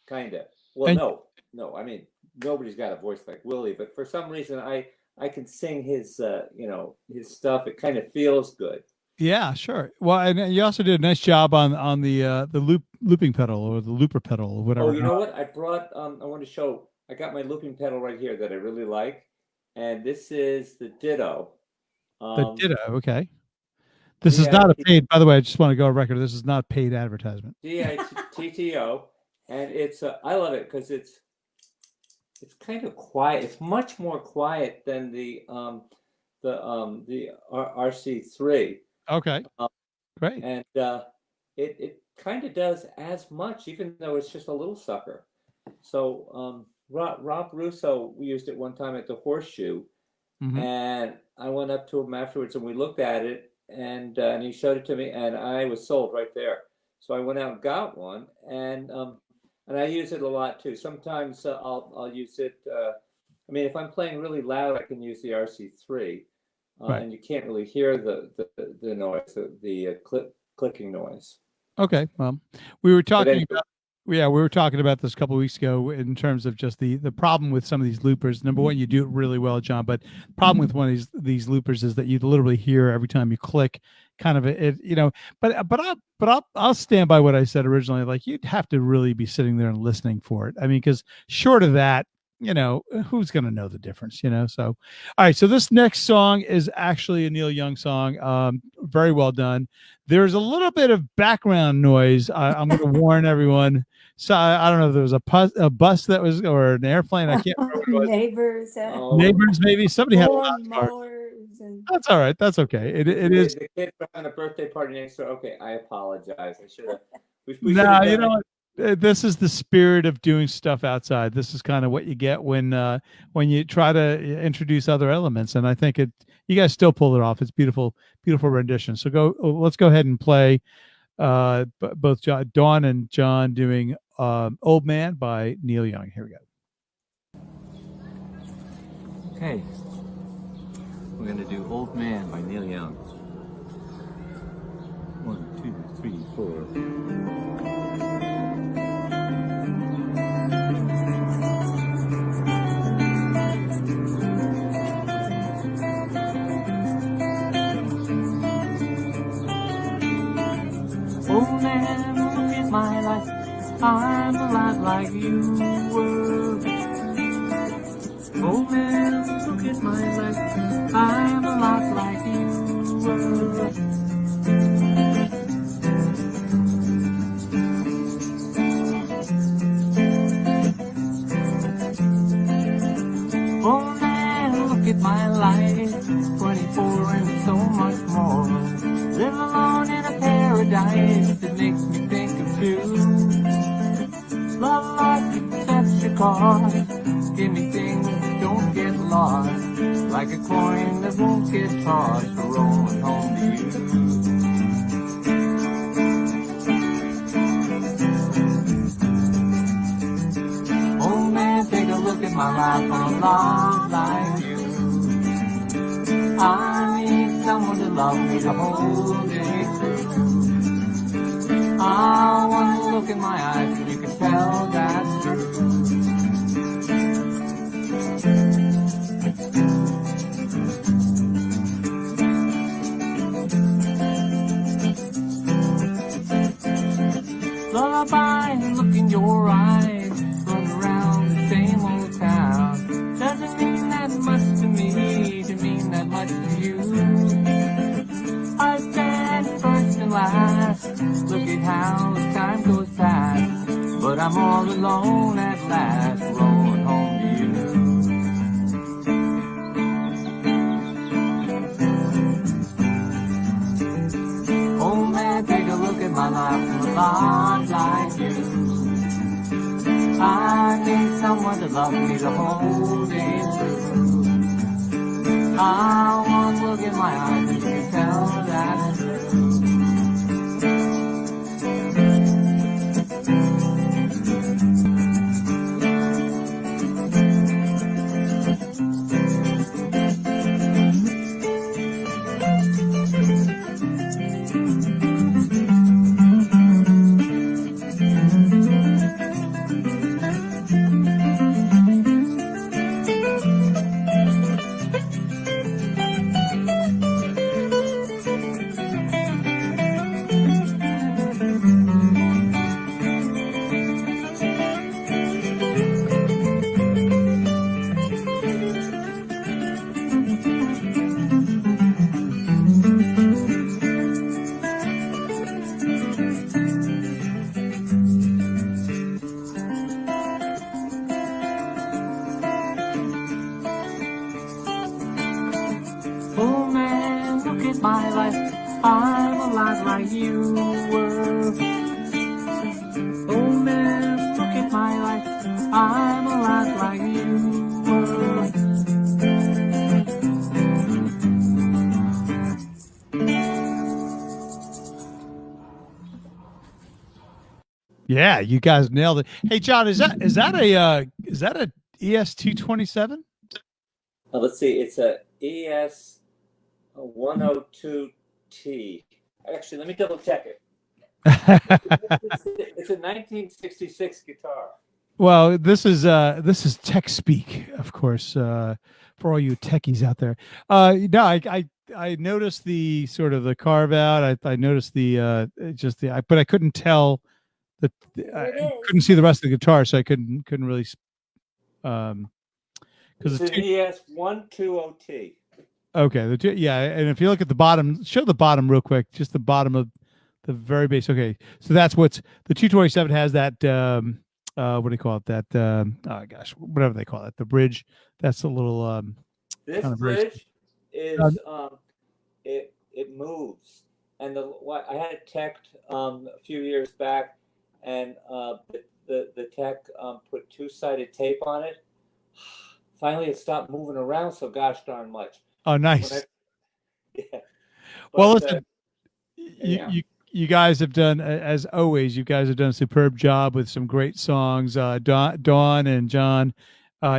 kind of. Well, no. I mean, nobody's got a voice like Willie, but for some reason, I can sing his, his stuff. It kind of feels good. Yeah, sure. Well, and you also did a nice job on the looping pedal or the looper pedal or whatever. Oh, you know what? I brought. I want to show. I got my looping pedal right here that I really like, and this is the Ditto. The Ditto. Okay. This is not a paid. By the way, I just want to go on record. This is not paid advertisement. DITTO, and it's. I love it because it's kind of quiet. It's much more quiet than the RC3. Okay. Great. And it kind of does as much, even though it's just a little sucker. So Rob Russo, we used it one time at the Horseshoe, and I went up to him afterwards, and we looked at it, and he showed it to me, and I was sold right there. So I went out and got one, and I use it a lot too. Sometimes I'll use it. I mean, if I'm playing really loud, I can use the RC3. Right. And you can't really hear the noise, the clicking noise. Okay. Well, we were talking about we were talking about this a couple of weeks ago in terms of just the problem with some of these loopers. Number one, you do it really well, John, but the problem with one of these loopers is that you literally hear every time you click, kind of it. But I'll stand by what I said originally. Like, you'd have to really be sitting there and listening for it. I mean, because short of that, you know, who's going to know the difference, you know? So, all right. So this next song is actually a Neil Young song. Very well done. There's a little bit of background noise. I'm going to warn everyone. So I don't know if there was a bus that was, or an airplane. I can't remember what it was. Neighbors. Neighbors, maybe somebody had a lawn loud car. mowers and That's all right. That's okay. It is. The kids were having a birthday party next door. Okay, I apologize. I should have. No, you know what? This is the spirit of doing stuff outside. This is kind of what you get when you try to introduce other elements, and I think you guys still pull it off. It's beautiful, beautiful rendition. So let's go ahead and play both Dawn and John doing "Old Man" by Neil Young. Here we go. Okay, we're going to do "Old Man" by Neil Young. 1, 2, 3, 4. Old man, look at my life, I'm a lot like you were. Old man, look at my life, I'm a lot like you were. Old man, look at my life, 24 and so much more. Live alone in a paradise that makes me think of you. Love like such a cause, give me things that don't get lost, like a coin that won't get tossed for rolling home to you. Old man, take a look at my life, I'm a lot like you. I need someone to love me the whole day through. I want to look in my eyes and you can tell that's true. Lullaby, look in your eyes, run around the same old town. Doesn't mean that much to me, to mean that much to you. I stand first and last, look at how the time goes past, but I'm all alone at last, rolling home to you. Old man, take a look at my life, I'm a lot like you. I need someone to love me the whole day through. I want to look in my eyes and you can tell that's true. Oh man, look at my life, I'm a lot like you were. Oh man, look at my life, I'm a lot like you were. Yeah, you guys nailed it. Hey, John, is that a ES227? Let's see, it's a ES 102T. Actually, let me double check it. It's a 1966 guitar. Well, this is tech speak, of course, for all you techies out there. No, I noticed the sort of the carve out. I noticed the but I couldn't tell I couldn't see the rest of the guitar, so I couldn't really It's an ES120T. Okay, yeah, and if you look at the bottom, show the bottom real quick, just the bottom of the very base. Okay, so that's what's the 227 has that. What do you call it? That oh gosh, whatever they call it, the bridge. That's a little This kind of bridge is it moves, and I had it teched a few years back, and the tech put two-sided tape on it. Finally, it stopped moving around so gosh darn much. Oh, nice. Yeah. Well, But, listen, you guys have done, as always, you guys have done a superb job with some great songs. Dawn and John,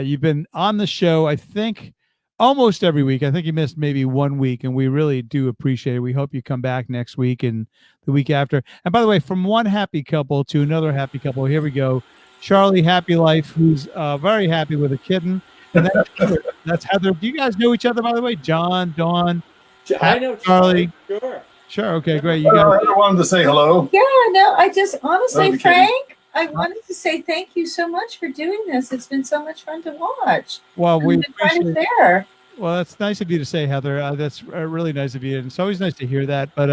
you've been on the show, I think, almost every week. I think you missed maybe 1 week, and we really do appreciate it. We hope you come back next week and the week after. And by the way, from one happy couple to another happy couple, here we go. Charlie Happy Life, who's very happy with a kitten. And that's Heather. That's Heather. Do you guys know each other, by the way? John, Dawn, I know Charlie. Sure. Sure. Okay, great. You guys. I wanted to say hello. Yeah, no, I just honestly, Okay. Frank, I wanted to say thank you so much for doing this. It's been so much fun to watch. Well, we It's been right appreciate there. Well, that's nice of you to say, Heather. That's really nice of you, and it's always nice to hear that. But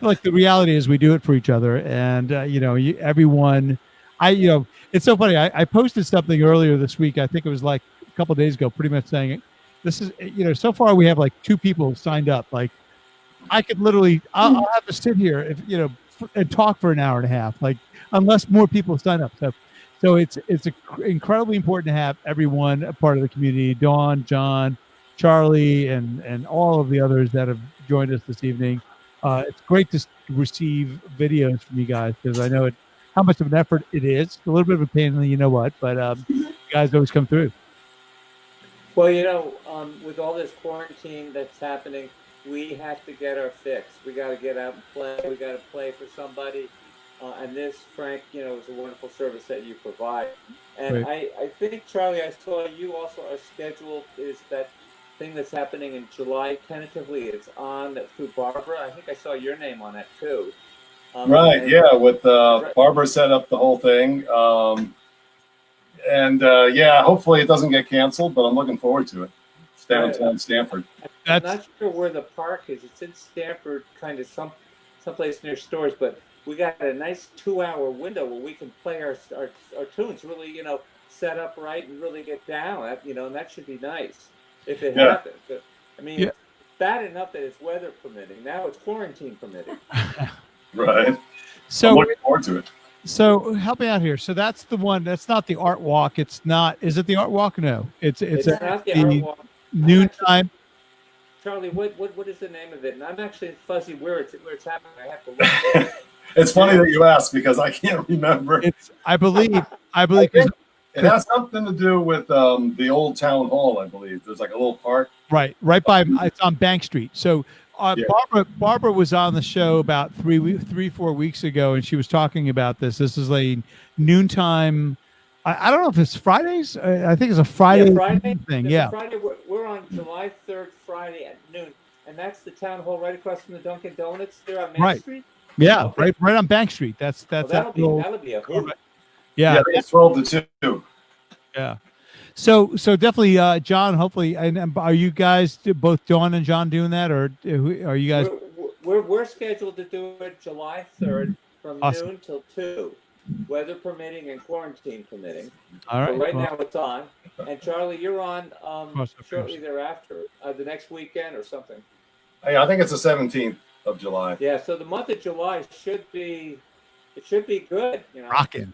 like the reality is, we do it for each other, and everyone. It's so funny. I posted something earlier this week. I think it was like a couple of days ago, pretty much saying, "This is so far we have like 2 people signed up. Like, I could literally, I'll have to sit here and talk for an hour and a half, like unless more people sign up." So it's incredibly important to have everyone a part of the community. Dawn, John, Charlie, and all of the others that have joined us this evening. It's great to receive videos from you guys because I know how much of an effort it is. A little bit of a pain in the you know what, but you guys always come through. Well, with all this quarantine that's happening, we have to get our fix. We got to get out and play. We got to play for somebody. And this, Frank, is a wonderful service that you provide. And Right. I think, Charlie, I saw you also are scheduled, is that thing that's happening in July, tentatively, it's on through Barbara. I think I saw your name on that too. Right, yeah, with Barbara set up the whole thing. Yeah, hopefully it doesn't get canceled, but I'm looking forward to it. It's downtown Stamford. I'm not sure where the park is. It's in Stamford, kind of someplace near stores, but we got a nice 2-hour window where we can play our tunes, really, set up right and really get down, and that should be nice if it happens. But, I mean, it's bad enough that it's weather permitting. Now it's quarantine permitting. Right. So I'm looking forward to it. So help me out here. So that's the one. That's not the art walk. It's not. Is it the art walk? No. It's not the art walk. noontime. Charlie, what is the name of it? And I'm actually fuzzy where it's happening. I have to look. It's funny that you ask because I can't remember. I believe it has something to do with the old town hall. I believe there's like a little park. Right by. It's on Bank Street. So Barbara was on the show about 3-4 weeks ago, and she was talking about this. This is a noontime. I don't know if it's Fridays. I think it's a Friday thing. Yeah. Friday. We're on July 3rd, Friday at noon, and that's the town hall right across from the Dunkin' Donuts there on Main Street. Yeah, right on Bank Street. That's that'll be a hoot. Yeah, it's 12 to 2. Yeah. So definitely, John. Hopefully, and are you guys both Dawn and John doing that, or are you guys? We're scheduled to do it July 3rd from Awesome. noon till 2, weather permitting and quarantine permitting. All right. So right Well, now it's on, and Charlie, you're on shortly thereafter, the next weekend or something. Hey, I think it's the 17th of July. Yeah. So the month of July should be good. Rocking.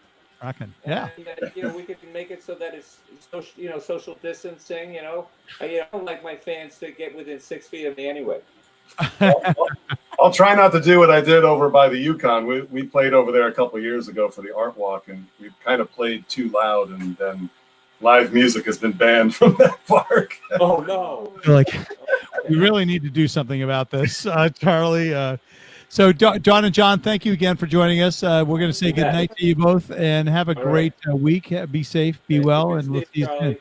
Yeah. And, we can make it so that it's social distancing. I don't like my fans to get within 6 feet of me anyway. I'll try not to do what I did over by the Yukon. We played over there a couple of years ago for the art walk, and we kind of played too loud, and then live music has been banned from that park. Oh no! We really need to do something about this, Charlie. So, Dawn and John, thank you again for joining us. We're going to say good night to you both, and have a great week. Be safe, be well, and we'll see you soon.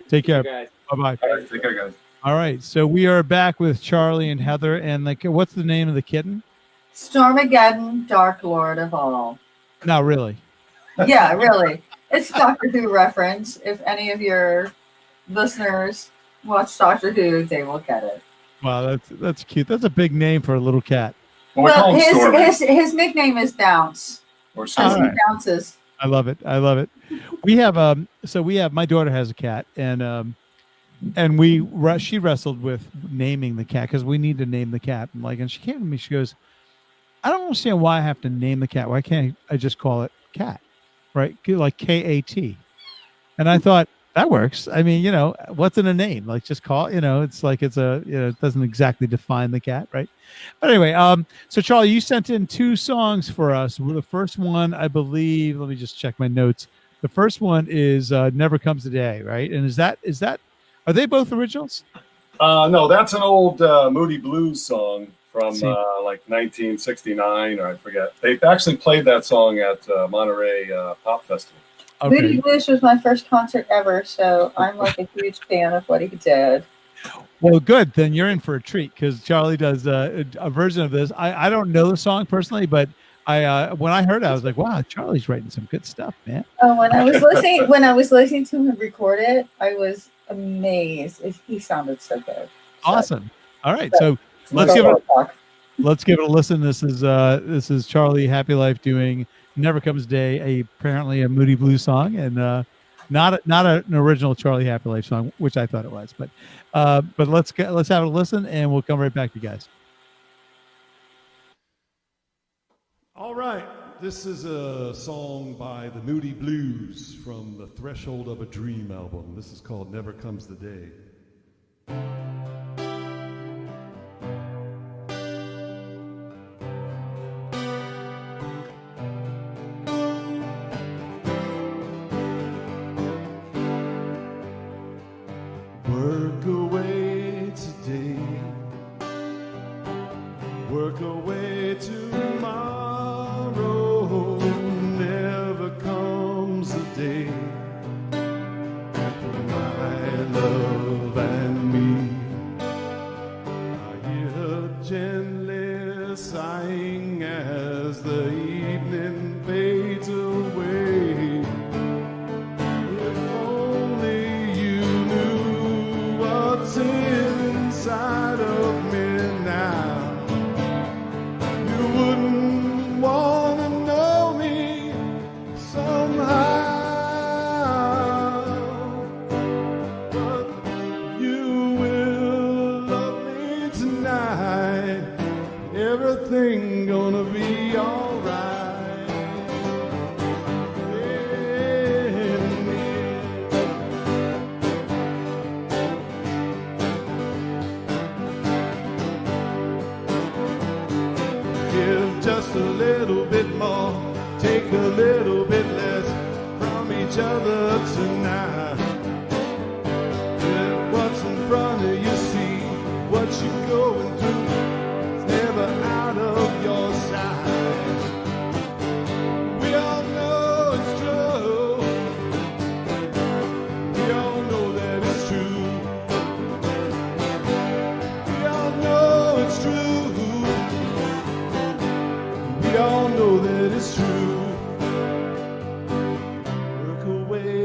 Take care. Bye bye. All right, take care, guys. All right, so we are back with Charlie and Heather, and what's the name of the kitten? Stormageddon, Dark Lord of all. No, really. Yeah, really. It's Doctor Who reference. If any of your listeners watch Doctor Who, they will get it. Wow, that's cute. That's a big name for a little cat. Well, his nickname is Bounce. Because he bounces. I love it. I love it. We have my daughter has a cat, and she wrestled with naming the cat because we need to name the cat. And she came to me, she goes, I don't understand why I have to name the cat. Why can't I just call it Cat? Right? Like K-A-T. And I thought that works. I mean, what's in a name? Like just call, it's like it doesn't exactly define the cat, right? But anyway, so Charlie, you sent in 2 songs for us. The first one, I believe, let me just check my notes. The first one is Never Comes a Day, right? And is that are they both originals? No, that's an old Moody Blues song from like 1969, or I forget. They actually played that song at Monterey Pop Festival. Okay. Moody Blues was my first concert ever, so I'm like a huge fan of what he did. Well, good. Then you're in for a treat because Charlie does a version of this. I don't know the song personally, but when I heard it, I was like, wow, Charlie's writing some good stuff, man. Oh, when I was listening to him record it, I was amazed. He sounded so good. Awesome. All right, so let's give it a listen. This is Charlie Happy Life doing Never Comes a Day, apparently a Moody Blues song, and not an original Charlie Happy Life song, which I thought it was. But let's have a listen, and we'll come right back to you guys. All right, this is a song by the Moody Blues from the Threshold of a Dream album. This is called Never Comes the Day. Work away today, work away tomorrow, never comes a day, my love and me. I hear her gently sighing as the evening fades away. If only you knew what's inside of me now, you wouldn't want to know me somehow, but you will love me tonight. Everything gonna be alright. Give just a little bit more, take a little bit less from each other tonight. Let what's in front of you, see what you're going through, it's never out of your sight. We all know it's true, we all know that it's true, we all know it's true. We all know that it's true. Work away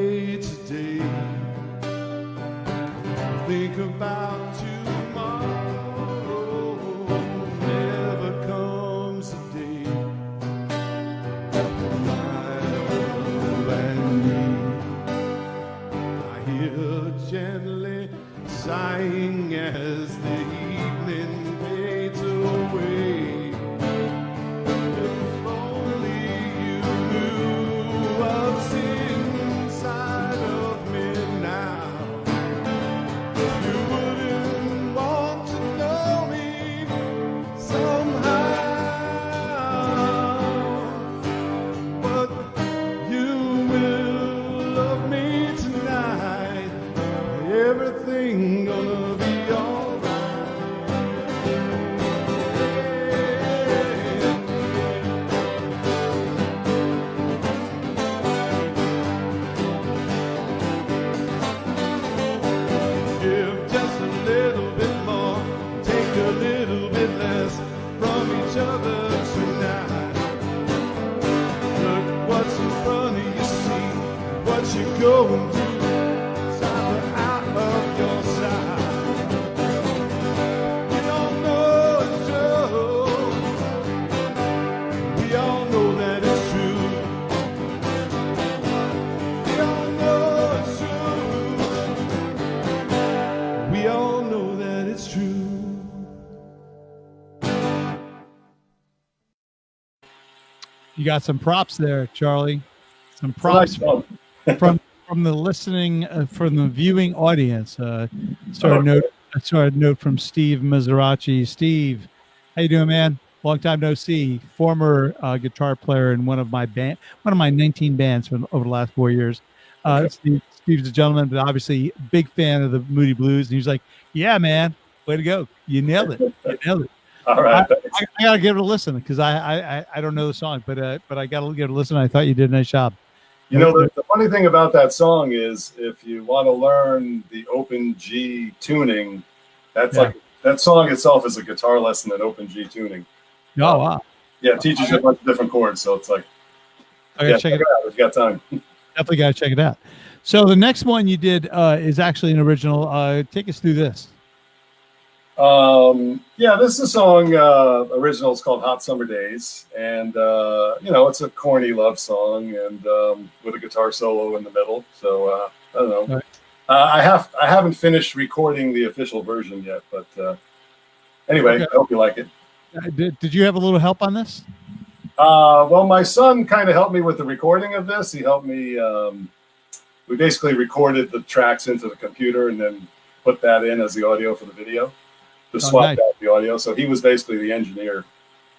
You got some props there, Charlie. Some props from the listening, from the viewing audience. I saw a note from Steve Maserati. Steve, how you doing, man? Long time no see. Former guitar player in one of my 19 bands over the last 4 years. Steve's a gentleman, but obviously big fan of the Moody Blues. And he was like, "Yeah, man, way to go! You nailed it. You nailed it." All right. I gotta give it a listen because I don't know the song, but I gotta give it a listen. I thought you did a nice job. You know, the funny thing about that song is if you want to learn the open G tuning, that's like that song itself is a guitar lesson in open G tuning. Oh, wow. Yeah, it teaches you a bunch of different chords. So it's like, check it out if you got time. Definitely got to check it out. So the next one you did is actually an original. Take us through this. Yeah, this is a song, original. It's called Hot Summer Days. And, you know, it's a corny love song and with a guitar solo in the middle. So, I don't know. Right. I haven't finished recording the official version yet, but anyway, I hope you like it. Did you have a little help on this? Well, my son kind of helped me with the recording of this. He helped me. We basically recorded the tracks into the computer and then put that in as the audio for the video. To swap out the audio. So he was basically the engineer.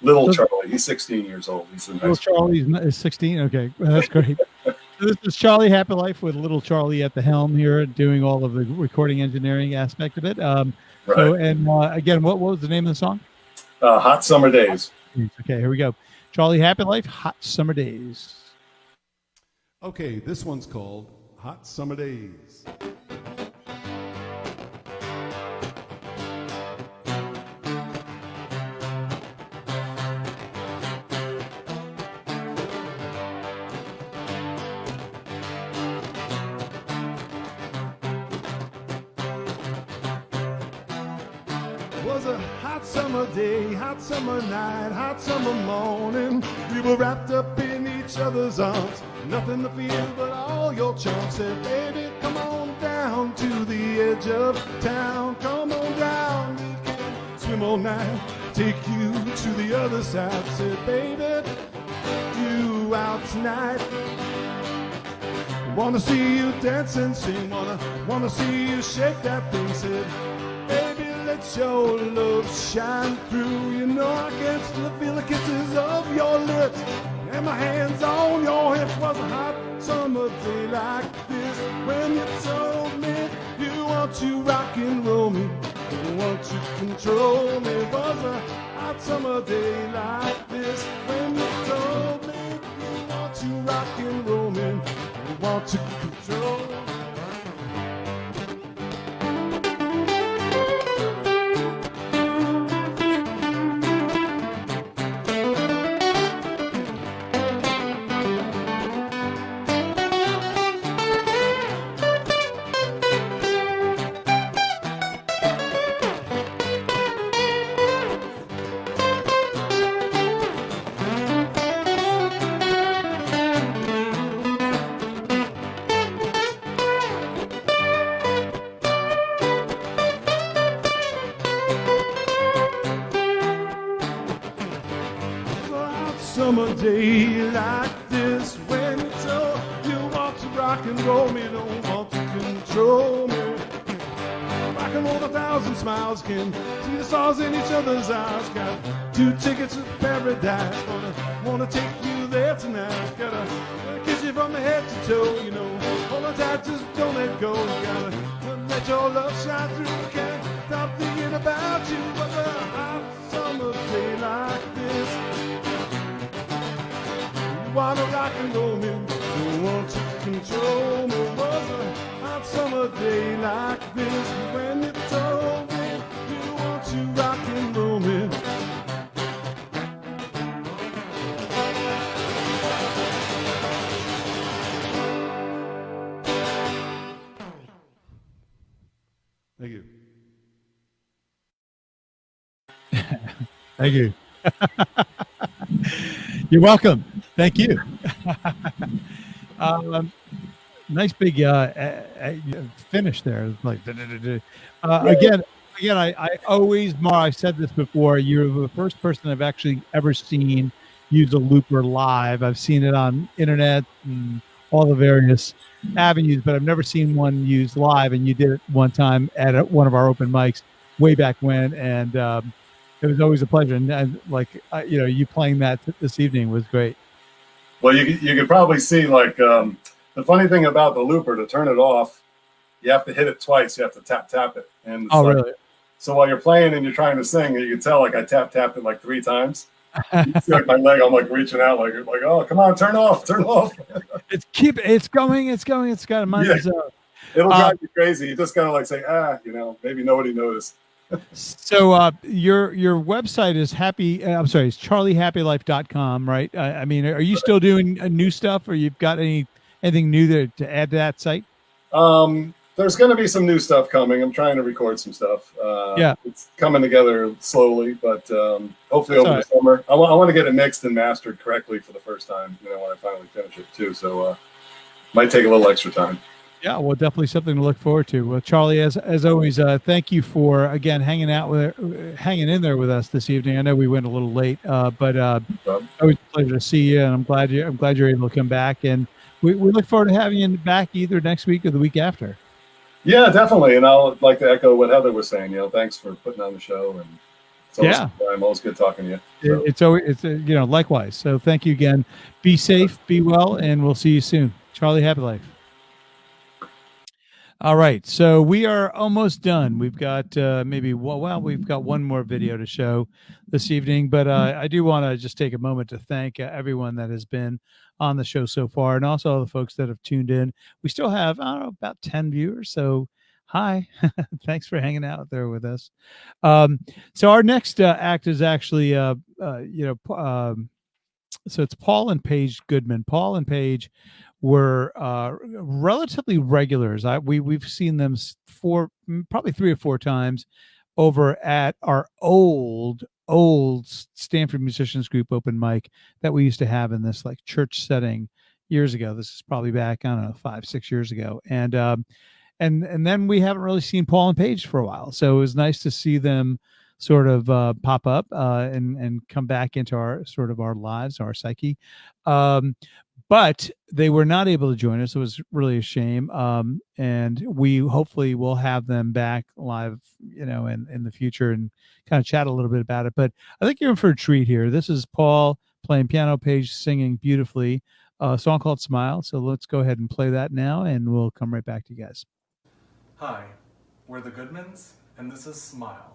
Little Charlie, he's 16 years old. He's in high school. Charlie is 16. Okay, well, that's great. So this is Charlie Happy Life with little Charlie at the helm here, doing all of the recording engineering aspect of it. So, and again, what was the name of the song? Hot Summer Days. Okay, here we go. Charlie Happy Life, Hot Summer Days. Okay, this one's called Hot Summer Days. Was a hot summer day, hot summer night, hot summer morning. We were wrapped up in each other's arms. Nothing to feel but all your charms. Said, baby, come on down to the edge of town. Come on down, we can swim all night. Take you to the other side. Said, baby, you out tonight. Wanna see you dance and sing. Wanna see you shake that thing. Said, baby, let your love shine through. You know I can still feel the kisses of your lips and my hands on your hips. Was a hot summer day like this when you told me you want to rock and roll me, you want to control me. Was a hot summer day like this when you told me you want to rock and roll me, you want to control me. Summer day like this when you told you want to rock and roll me, don't want to control me. Rock and roll 1,000 smiles, can see the stars in each other's eyes. Got 2 tickets to paradise, wanna take you there tonight. Gotta kiss you from the head to toe, you know. Hold on tight, just don't let go. Gotta let your love shine through. Can't stop thinking about you. But a hot summer day like this, wanna rock and roll me, don't want to control me. Was a hot summer day like this when you told me you want to rock and roll me. Thank you. Thank you. You're welcome. Thank you. Nice big finish there. Like again, I always, Mar, I said this before. You're the first person I've actually ever seen use a looper live. I've seen it on internet and all the various avenues, but I've never seen one used live. And you did it one time at one of our open mics way back when, and it was always a pleasure. And you playing that this evening was great. Well, you could probably see like the funny thing about the looper, to turn it off, you have to hit it twice. You have to tap it. And it's Really? So while you're playing and you're trying to sing, you can tell like I tapped it like 3 times. You see, like my leg, I'm like reaching out, like oh, come on, turn off. It's going. It's got a mind. Yeah. It'll drive you crazy. You just gotta like say, maybe nobody noticed. So your website is it's charliehappylife.com, right? I mean, are you still doing new stuff, or you've got anything new to add to that site? There's going to be some new stuff coming. I'm trying to record some stuff. It's coming together slowly, but hopefully over the summer. I want to get it mixed and mastered correctly for the first time, when I finally finish it too. So might take a little extra time. Yeah, well, definitely something to look forward to. Well, Charlie, as always, thank you for again hanging in there with us this evening. I know we went a little late, but always a pleasure to see you, and I'm glad you're able to come back. And we look forward to having you back either next week or the week after. Yeah, definitely. And I'll like to echo what Heather was saying. Thanks for putting on the show, and it's always good talking to you. So. It's likewise. So thank you again. Be safe, be well, and we'll see you soon. Charlie, happy life. All right, so we are almost done. We've got we've got one more video to show this evening, but I do want to just take a moment to thank everyone that has been on the show so far, and also all the folks that have tuned in. We still have, about 10 viewers, so hi. Thanks for hanging out there with us. So our next act is actually, so it's Paul and Paige Goodman. Paul and Paige were relatively regulars. We've seen them probably 3 or 4 times over at our old Stamford Musicians Group open mic that we used to have in this like church setting years ago. This is probably back, 5-6 years ago, and then we haven't really seen Paul and Paige for a while. So it was nice to see them sort of pop up and come back into our lives, our psyche. But they were not able to join us. It was really a shame. And we hopefully will have them back live, in the future and kind of chat a little bit about it. But I think you're in for a treat here. This is Paul playing piano, Paige singing beautifully, a song called Smile. So let's go ahead and play that now, and we'll come right back to you guys. Hi, we're the Goodmans, and this is Smile.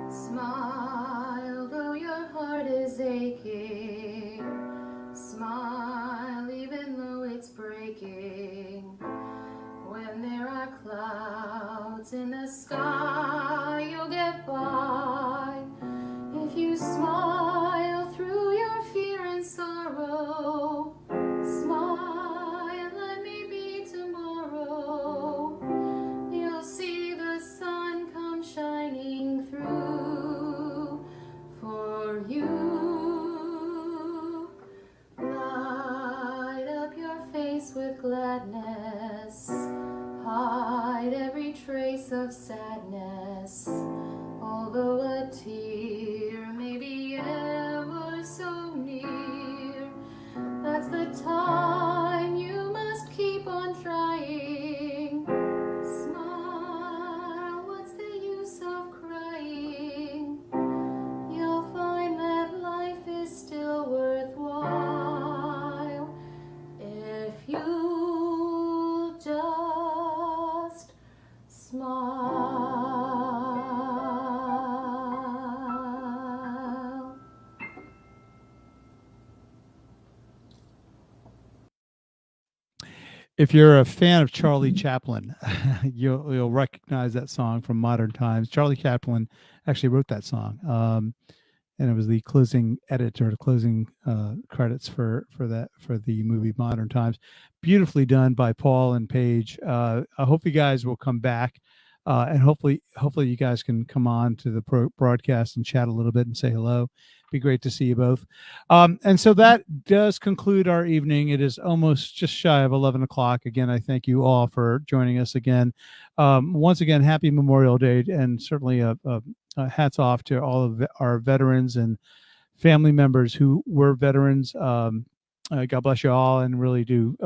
Smile, though your heart is aching. Smile, even though it's breaking. When there are clouds in the sky, you'll get by. If you smile through your fear and sorrow, smile, let me be tomorrow. You'll see the sun come shining through for you. Light up your face with gladness. Hide every trace of sadness. Although a tear may be ever so near, that's the time you must keep on trying. Smile, what's the use of crying? You'll find that life is still worthwhile if you just smile. If you're a fan of Charlie Chaplin, you'll recognize that song from Modern Times. Charlie Chaplin actually wrote that song, and it was the closing edit or the closing credits for the movie Modern Times. Beautifully done by Paul and Paige. I hope you guys will come back, and hopefully you guys can come on to the broadcast and chat a little bit and say hello. be great to see you both. And so that does conclude our evening. It is almost just shy of 11 o'clock. Again, I thank you all for joining us again. Once again, happy Memorial Day, and certainly a hats off to all of our veterans and family members who were veterans. God bless you all, and really do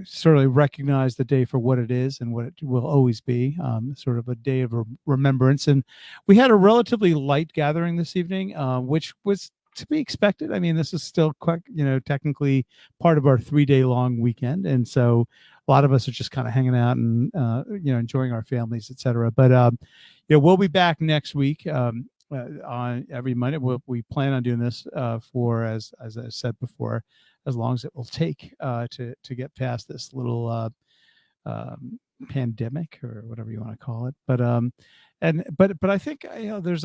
certainly recognize the day for what it is and what it will always be, sort of a day of remembrance. And we had a relatively light gathering this evening, which was to be expected. I mean, this is still quite, technically part of our 3-day long weekend. And so a lot of us are just kind of hanging out and, enjoying our families, et cetera. But, we'll be back next week. On every Monday, we plan on doing this for, as I said before, as long as it will take to get past this little pandemic or whatever you want to call it. But I think there's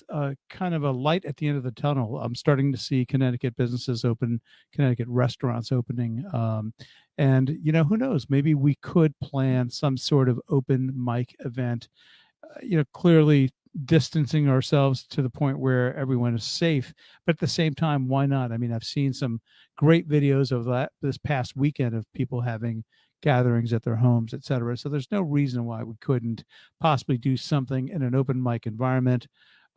a kind of a light at the end of the tunnel. I'm starting to see Connecticut businesses open, Connecticut restaurants opening, and who knows? Maybe we could plan some sort of open mic event. Clearly distancing ourselves to the point where everyone is safe, but at the same time, why not? I mean, I've seen some great videos of that this past weekend of people having gatherings at their homes, et cetera. So there's no reason why we couldn't possibly do something in an open mic environment,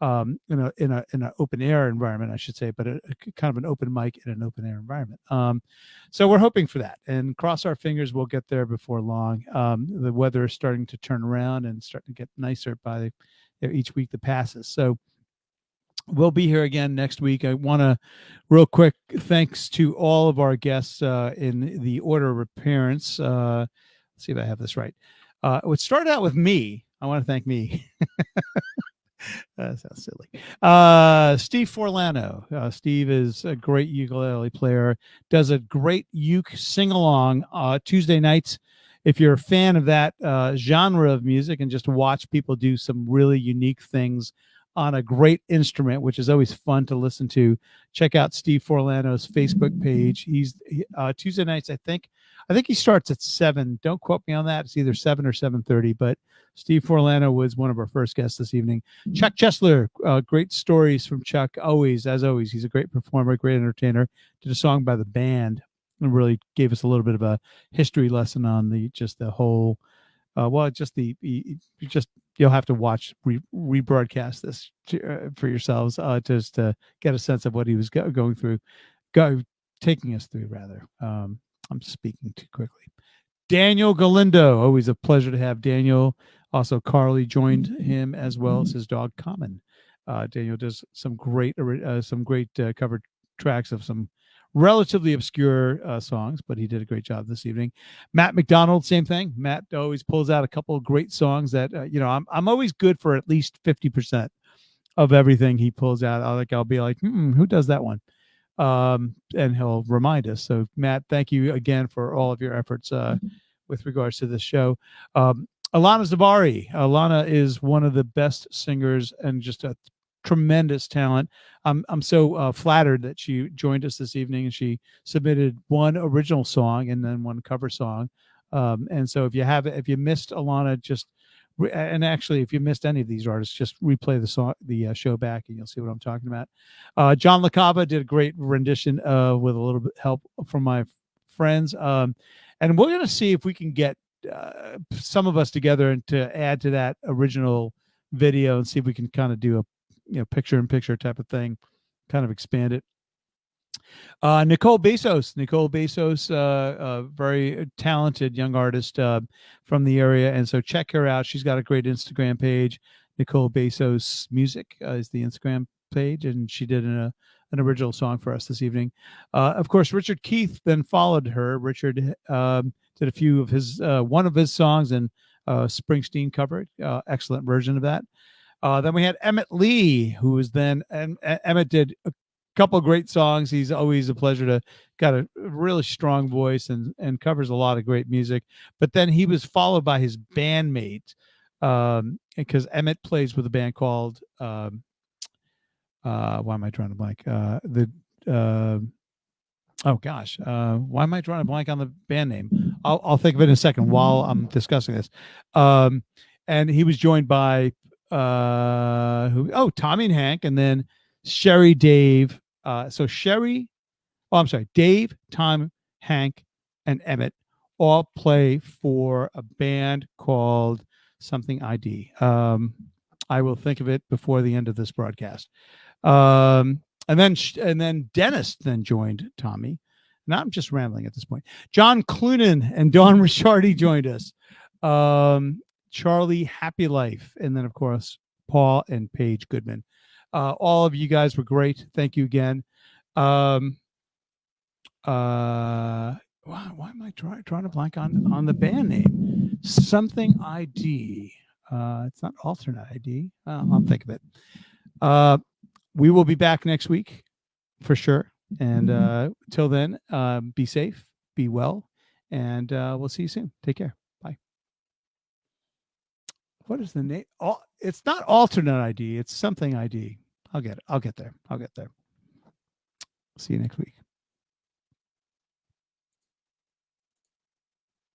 in an open air environment, I should say, but a kind of an open mic in an open air environment. So we're hoping for that, and cross our fingers we'll get there before long. The weather is starting to turn around and starting to get nicer by each week that passes. So we'll be here again next week. I want to, real quick, thanks to all of our guests in the order of appearance. Let's see if I have this right. It started out with me. I want to thank me. That sounds silly. Steve Forlano. Steve is a great ukulele player, does a great uke sing-along Tuesday nights. If you're a fan of that genre of music and just watch people do some really unique things on a great instrument, which is always fun to listen to, check out Steve Forlano's Facebook page. He's Tuesday nights, I think he starts at 7. Don't quote me on that. It's either 7 or 7:30, but Steve Forlano was one of our first guests this evening. Chuck Chesler, great stories from Chuck. As always, he's a great performer, great entertainer. Did a song by the band and really gave us a little bit of a history lesson on the whole. You'll have to watch rebroadcast this for yourselves just to get a sense of what he was going through, taking us through rather. I'm speaking too quickly. Daniel Galindo, always a pleasure to have Daniel. Also, Carly joined him as well as his dog Common. Daniel does some great covered tracks of some relatively obscure songs, but he did a great job this evening. Matt McDonald, same thing. Matt always pulls out a couple of great songs that I'm always good for at least 50% of everything he pulls out. I'll be like, who does that one? And he'll remind us. So Matt, thank you again for all of your efforts with regards to this show. Alana Zabari. Alana is one of the best singers and just a tremendous talent. I'm so flattered that she joined us this evening, and she submitted one original song and then one cover song. And so if you missed Alana, if you missed any of these artists, just replay the show back and you'll see what I'm talking about. John LaCava did a great rendition with a little bit help from my friends. And we're going to see if we can get some of us together and to add to that original video and see if we can kind of do a picture-in-picture type of thing, kind of expand it. Nicole Bezos, a very talented young artist from the area, and so check her out. She's got a great Instagram page. Nicole Bezos Music is the Instagram page, and she did an original song for us this evening. Of course, Richard Keith then followed her. Richard did a few of his one of his songs, and Springsteen covered. Excellent version of that. Then we had Emmett Lee, who was and Emmett did a couple of great songs. He's always a pleasure to, got a really strong voice and covers a lot of great music. But then he was followed by his bandmate, because Emmett plays with a band called, why am I drawing a blank? Why am I drawing a blank on the band name? I'll think of it in a second while I'm discussing this. And he was joined by Tommy and Hank, and then Sherry, Dave. So Sherry, I'm sorry, Dave, Tom, Hank, and Emmett all play for a band called something ID. I will think of it before the end of this broadcast. And then Dennis then joined Tommy. Now I'm just rambling at this point. John Clunan and Dawn Ricciardi joined us. Charlie Happy Life, and then of course Paul and Paige Goodman. All of you guys were great. Thank you again. Why am I trying to blank on the band name? Something ID. It's not alternate ID. I'll think of it. We will be back next week for sure. And till then, be safe, be well, and we'll see you soon. Take care. Bye. What is the name? It's not alternate ID. It's something ID. I'll get it. I'll get there. See you next week.